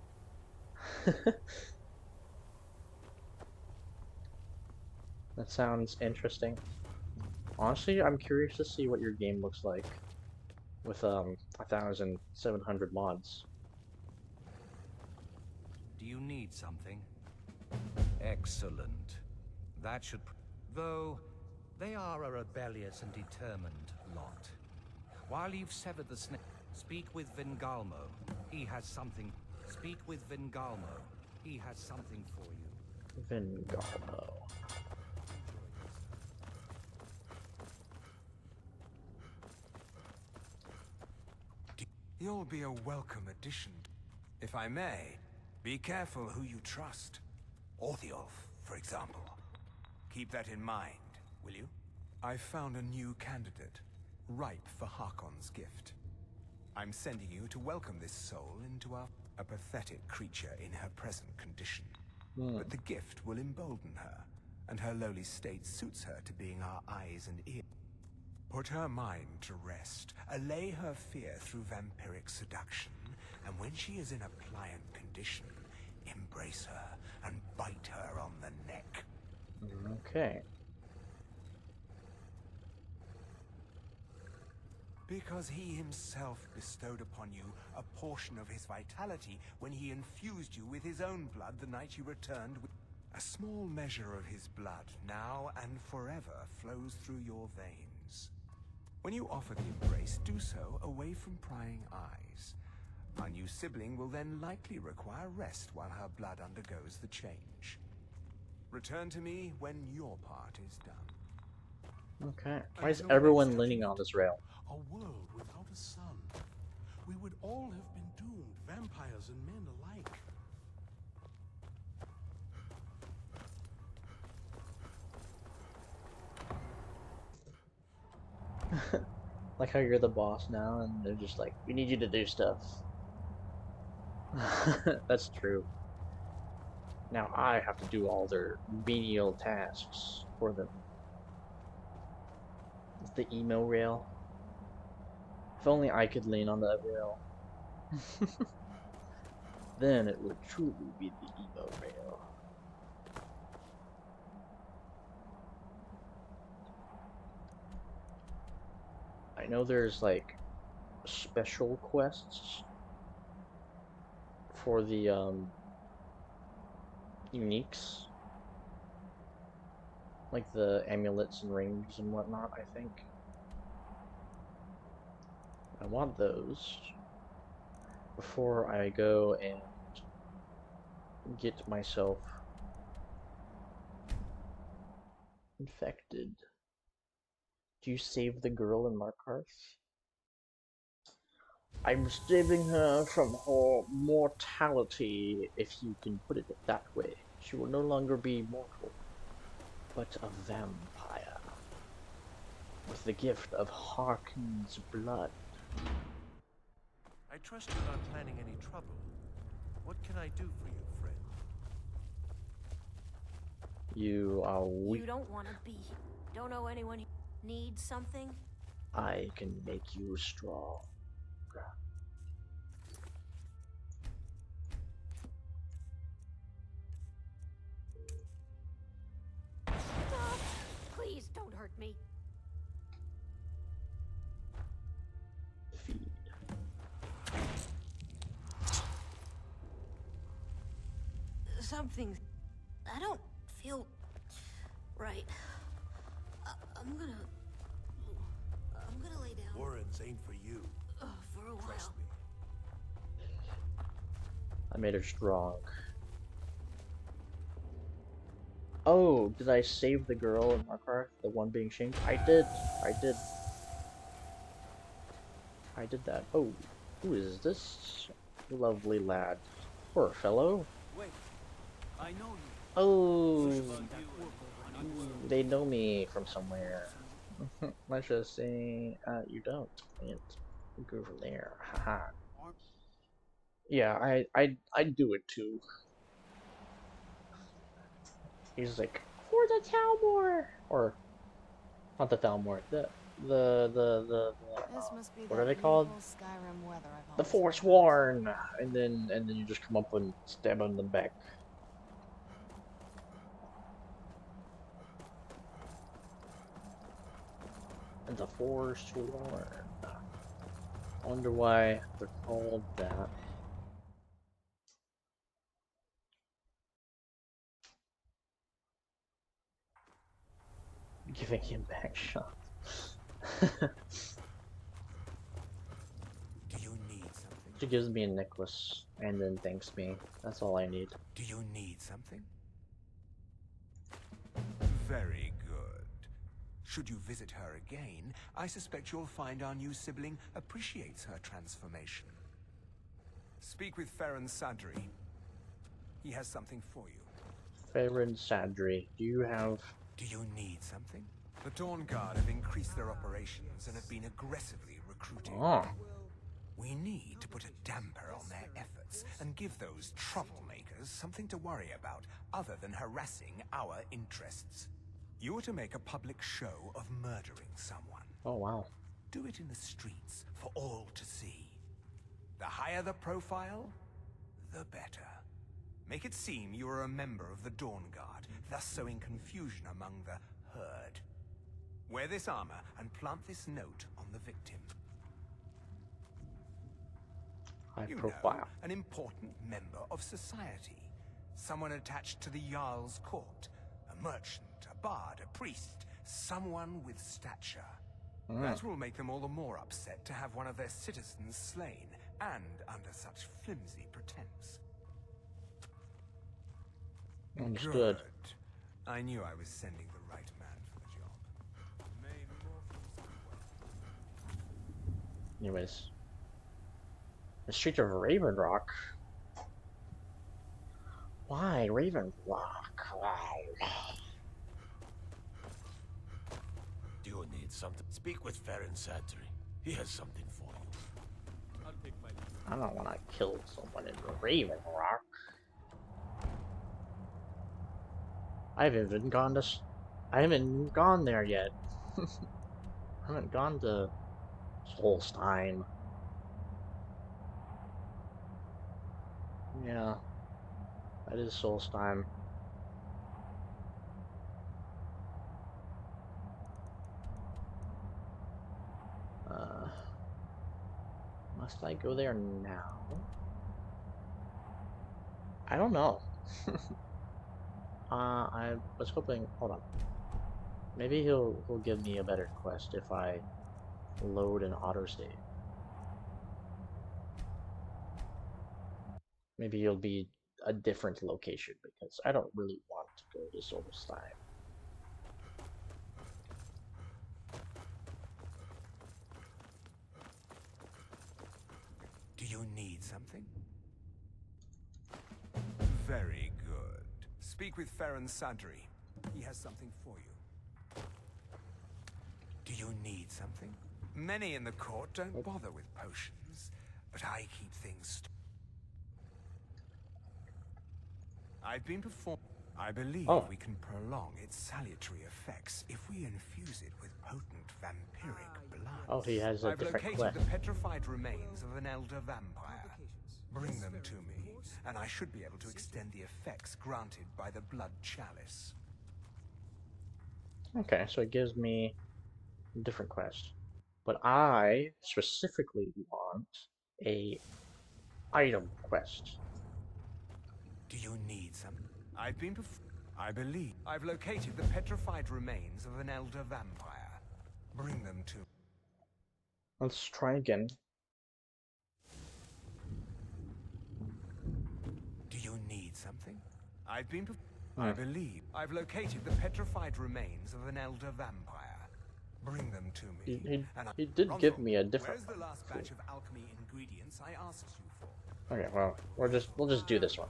That sounds interesting. Honestly, I'm curious to see what your game looks like with 1,700 mods. Do you need something? Excellent. That should... Though, they are a rebellious and determined lot. While you've severed the snake, speak with Vingalmo. He has something... Speak with Vingalmo. He has something for you. Vingalmo. You'll be a welcome addition. If I may, be careful who you trust. Orthiolf, for example. Keep that in mind, will you? I've found a new candidate, ripe for Harkon's gift. I'm sending you to welcome this soul into a pathetic creature in her present condition. But the gift will embolden her, and her lowly state suits her to being our eyes and ears. Put her mind to rest, allay her fear through vampiric seduction, and when she is in a pliant condition, embrace her and bite her on the neck. Okay. Because he himself bestowed upon you a portion of his vitality when he infused you with his own blood the night you returned. A small measure of his blood, now and forever, flows through your veins. When you offer the embrace, do so away from prying eyes. Our new sibling will then likely require rest while her blood undergoes the change. Return to me when your part is done. Okay. Why is everyone leaning on this rail? A world without a sun. We would all have been doomed, vampires and men alike. Like how you're the boss now and they're just like, we need you to do stuff. That's true. Now I have to do all their menial tasks for them. It's the emo rail. If only I could lean on that rail. Then it would truly be the emo rail. I know there's like special quests for the uniques, like the amulets and rings and whatnot. I think I want those before I go and get myself infected. Do you save the girl in Markarth? I'm saving her from her mortality, if you can put it that way. She will no longer be mortal, but a vampire, with the gift of Harkon's blood. I trust you're not planning any trouble. What can I do for you, friend? You are weak. You don't want to be here. Don't know anyone who needs something? I can make you strong. Stop! Please don't hurt me. Feed. Something. I don't feel right. I'm gonna lay down. Warrens ain't for you. For a while. Trust me. I made her strong. Oh, did I save the girl in Markarth? The one being shamed? I did. I did. I did that. Oh, who is this lovely lad? Poor fellow. Wait, I know you. Oh, they know me from somewhere. Let's just say you don't. And go from there. Haha. Yeah, I'd do it too. He's like, for the Talmor, or not the Talmor, the This must be what that are they called? beautiful Skyrim weather I've The always Forsworn, and then you just come up and stab him in the back. And the Forsworn. I wonder why they're called that. Giving him back shots. Do you need something? She gives me a necklace and then thanks me. That's all I need. Do you need something? Very good. Should you visit her again, I suspect you'll find our new sibling appreciates her transformation. Speak with Farron Sadri. He has something for you. Farron Sadri, do you have... Do you need something? The Dawn Guard have increased their operations and have been aggressively recruiting. Oh. We need to put a damper on their efforts and give those troublemakers something to worry about other than harassing our interests. You're to make a public show of murdering someone. Oh, wow. Do it in the streets for all to see. The higher the profile, the better. Make it seem you are a member of the Dawn Guard, thus sowing confusion among the herd. Wear this armor and plant this note on the victim. High You profile. know, an important member of society. Someone attached to the Jarl's court. A merchant, a bard, a priest. Someone with stature. That will make them all the more upset to have one of their citizens slain, and under such flimsy pretense. Understood. Good. I knew I was sending the right man for the job. May Anyways. The streets of Raven Rock. Why Raven Rock? Wow. Do you need something? Speak with Farron Sadri. He has something for you. I'll take my leave. I don't want to kill someone in Raven Rock. I haven't gone there yet. I haven't gone to Solstein. Yeah, that is Solstein. Must I go there now? I don't know. I was hoping. Hold on. Maybe he'll give me a better quest if I load an autosave. Maybe it'll be a different location because I don't really want to go to Solstheim. Do you need something? Very good. Speak with Farron Sadri. He has something for you. Do you need something? Many in the court don't bother with potions, but I keep things. I've been performed. I believe we can prolong its salutary effects if we infuse it with potent vampiric blood. Oh, he has a I've different located quest. the petrified remains of an elder vampire. Bring them to me, and I should be able to extend the effects granted by the blood chalice. Okay, so it gives me a different quest. But I specifically want a item quest. Do you need some? I believe I've located the petrified remains of an elder vampire. Bring them to. Let's try again. Do you need something? I believe I've located the petrified remains of an elder vampire. Bring them to me. He did give me a different Where's the last batch of alchemy ingredients I asked you for? Okay, well, we'll just do this one.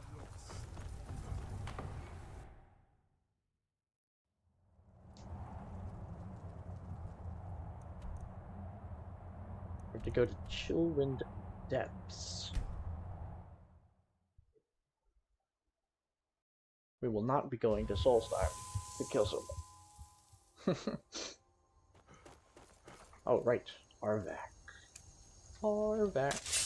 We have to go to Chillwind Depths. We will not be going to Solstheim to kill someone. Oh, right. Arvak. Arvak.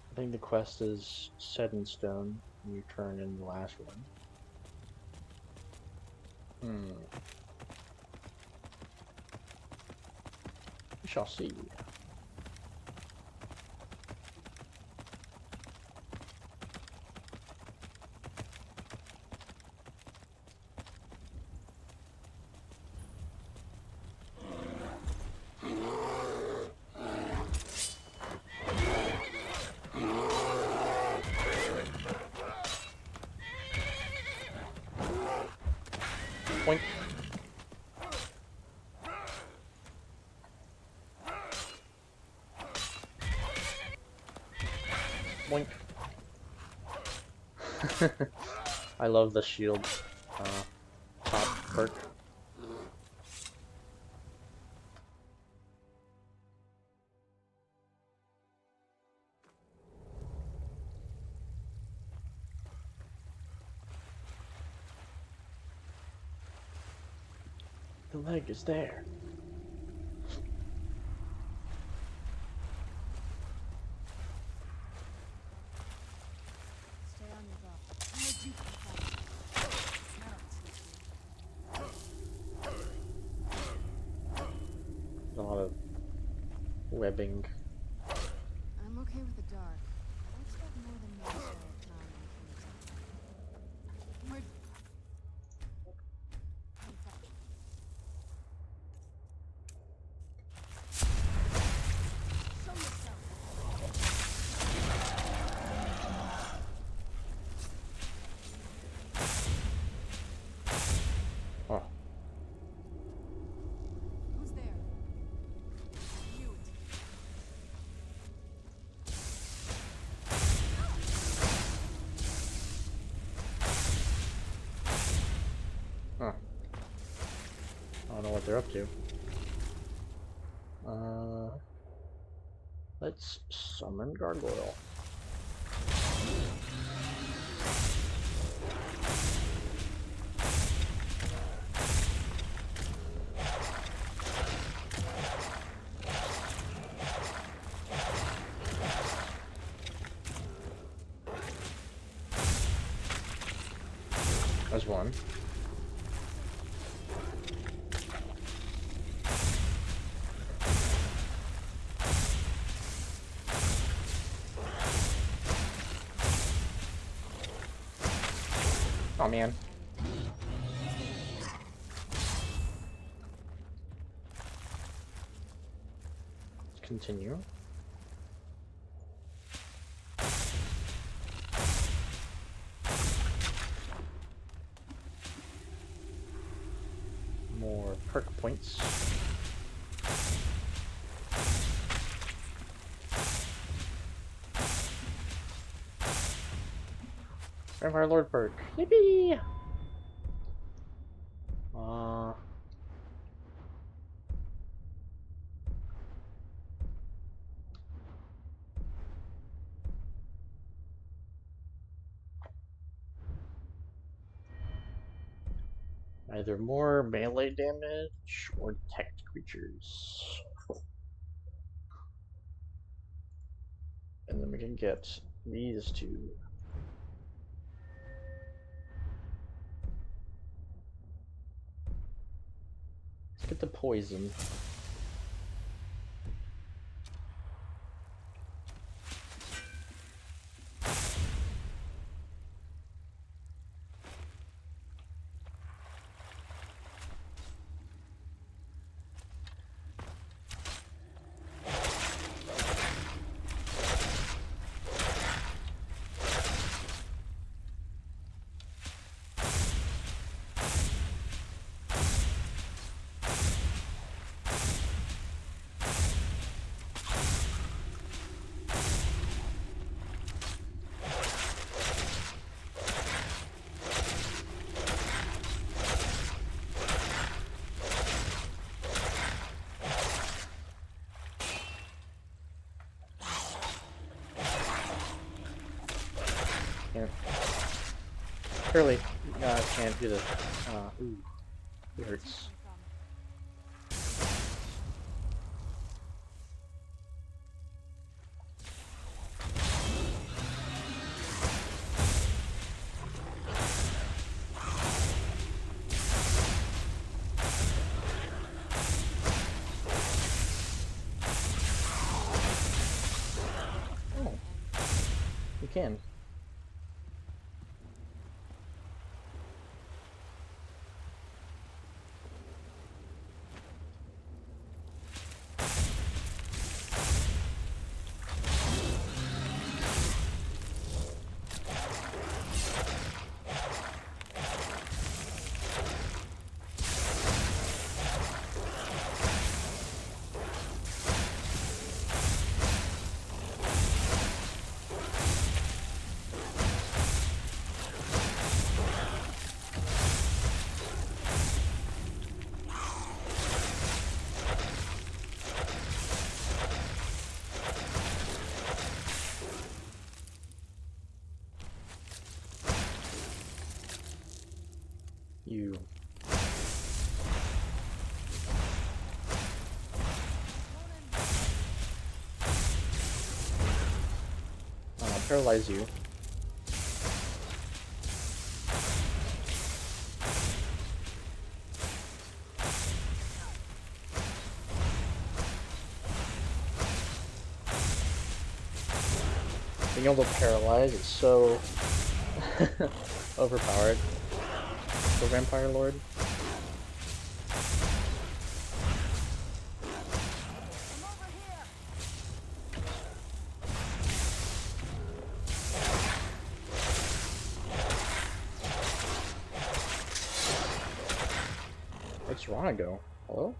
I think the quest is set in stone when you turn in the last one. We shall see. Point. Boink. I love the shield top perk. The leg is there. Stay on your guard. I'm with you for the fight. A lot of webbing. I'm okay with the dark. Let's get more than my share of time and things. We're... Show yourself. Oh. Who's there? Mute. Huh. I don't know what they're up to. Let's summon Gargoyle. There's one. Oh man. Continue. More perk points. Vampire Lord perk. Yippee! Either more melee damage or detect creatures. And then we can get these two. Let's get the poison. Surely, can't do this. Ooh, it hurts. Oh, you can. You. Paralyze you. Being able to paralyze is so overpowered for Vampire Lord. Where'd Serana go? Hello?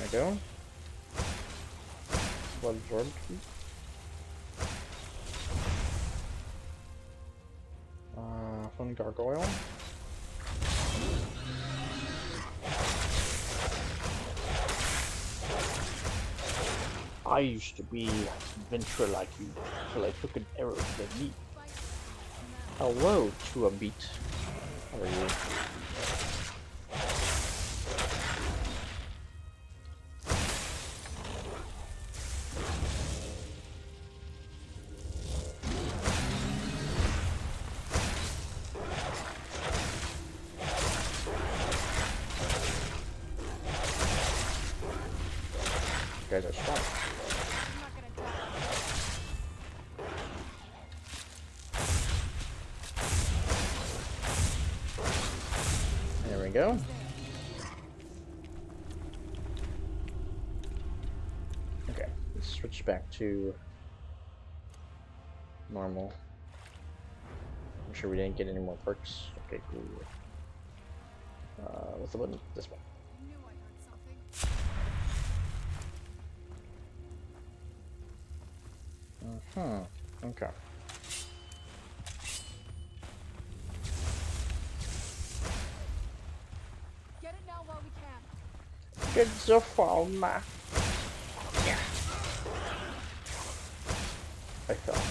There we go. Blood absorbed. Fun gargoyle. I used to be adventurer like you, till I took an arrow to the knee. Hello to a beat. How are you? You guys are strong. There we go. Okay, let's switch back to normal. I'm sure we didn't get any more perks. Okay, cool. What's the button? This one. Okay. Get it now while we can. Get the phone. Yeah. I fell.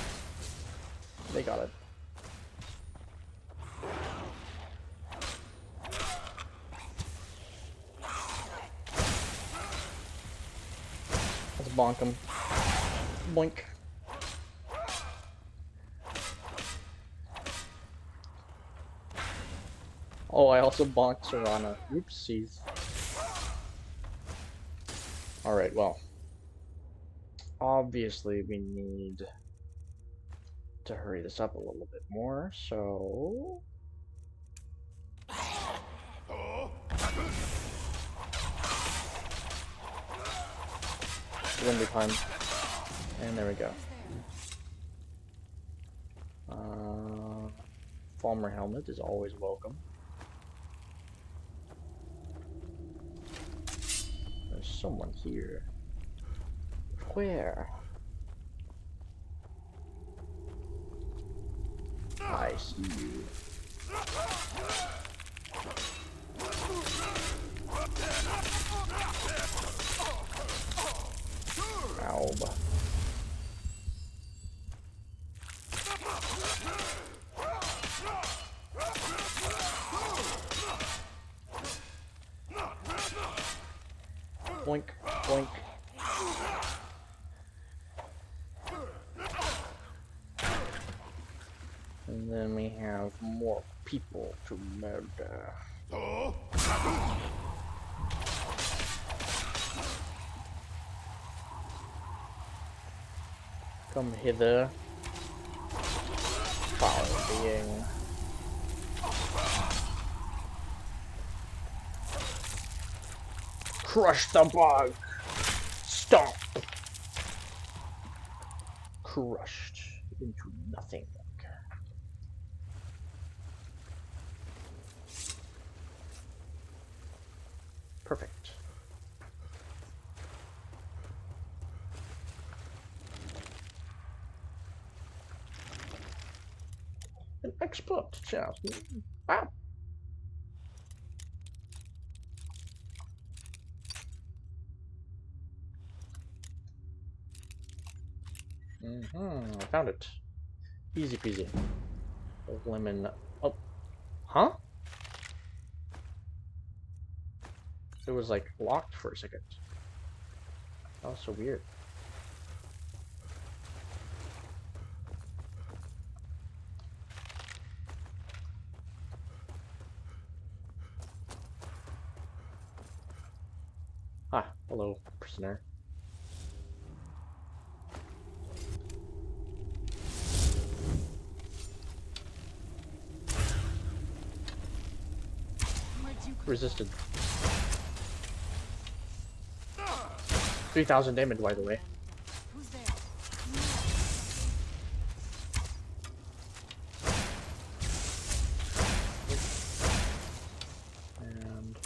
They got it. Let's bonk him. Boink. Oh, I also bonked Serana. Oopsies. Alright, well. Obviously, we need to hurry this up a little bit more, so... Windy time. And there we go. Farmer helmet is always welcome. There's someone here. Where? I see you. Alb. Boink, boink. And then we have more people to murder. Come hither, foul being. Crush the bug! Stomp! Crushed into nothing. Perfect. An expert chance. Ah. I found it. Easy peasy. Lemon. Oh. Huh? It was like locked for a second. That was so weird. Ah, hello, prisoner. Resisted. 3,000 damage, by the way. Who's there? And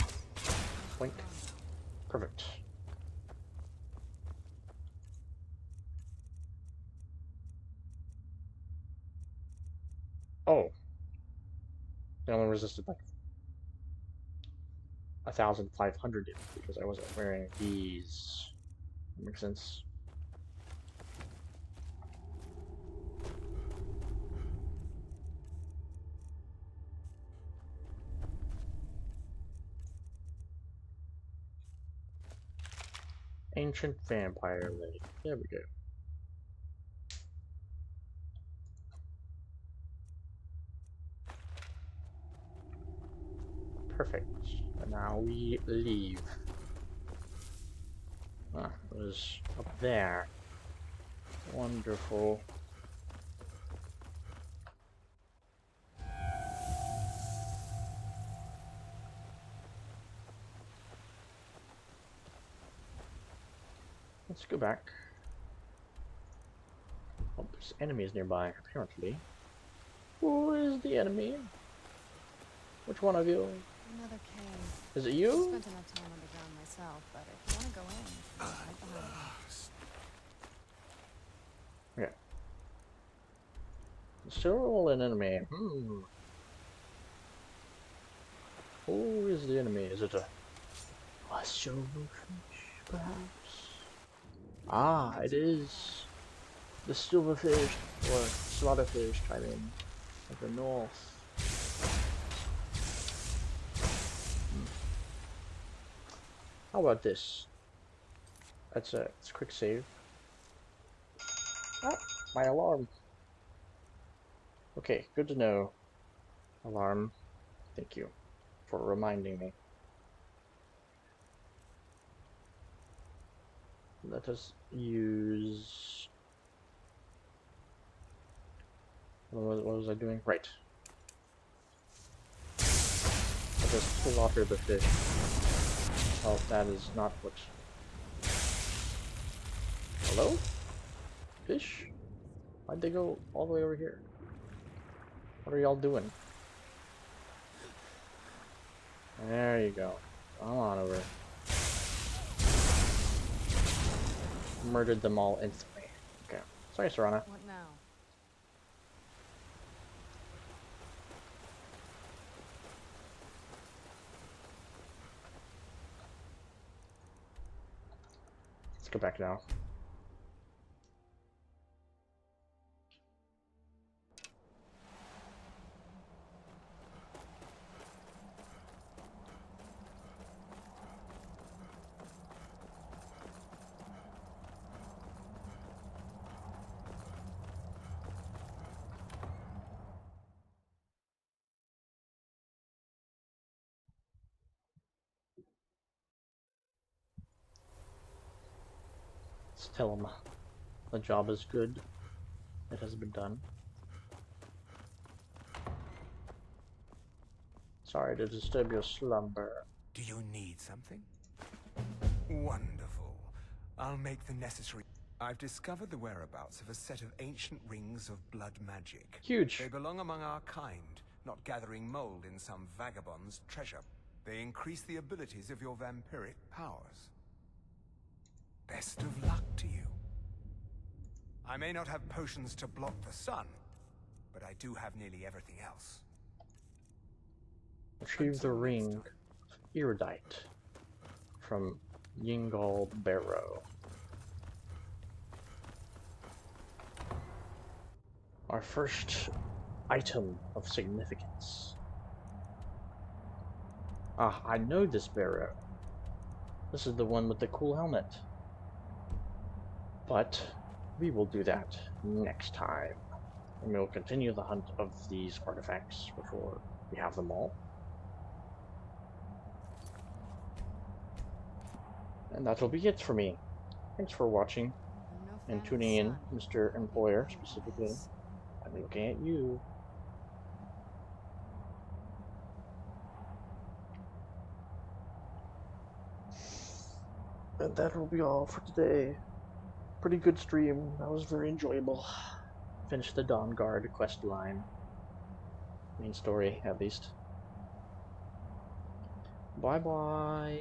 blink. Perfect. Oh. They only resisted like 1,500 damage because I wasn't wearing these. That makes sense. Ancient Vampire Lake. There we go. Perfect. And now we leave. Ah, it was up there. Wonderful. Let's go back. Oh, there's enemies nearby, apparently. Who is the enemy? Which one of you? Another cave. Is it you? I spent enough time underground myself, but if you want to go in, I'm right behind you. Okay. Still an enemy. Who is the enemy? Is it a silverfish, perhaps? Ah, it is the silverfish or slaughterfish, I mean, of the north. How about this? It's a quick save. Ah, my alarm. Okay, good to know. Alarm. Thank you for reminding me. Let us use... What was I doing? Right. Let us slaughter the fish. Oh, that is not what... Hello? Fish? Why'd they go all the way over here? What are y'all doing? There you go. Come on over. Murdered them all instantly. Okay. Sorry, Serana. What now? Let's go back now. Let's tell them the job is good. It has been done. Sorry to disturb your slumber. Do you need something? Wonderful. I'll make the necessary... I've discovered the whereabouts of a set of ancient rings of blood magic. Huge. They belong among our kind, not gathering mold in some vagabond's treasure. They increase the abilities of your vampiric powers. Best of luck to you. I may not have potions to block the sun, but I do have nearly everything else. Retrieve the ring Erudite from Yingal Barrow. Our first item of significance. Ah, I know this barrow. This is the one with the cool helmet. But we will do that next time. And we'll continue the hunt of these artifacts before we have them all. And that'll be it for me. Thanks for watching and tuning in, Mr. Employer, specifically. I'm looking at you. And that will be all for today. Pretty good stream. That was very enjoyable. Finished the Dawn Guard quest line. Main story, at least. Bye-bye.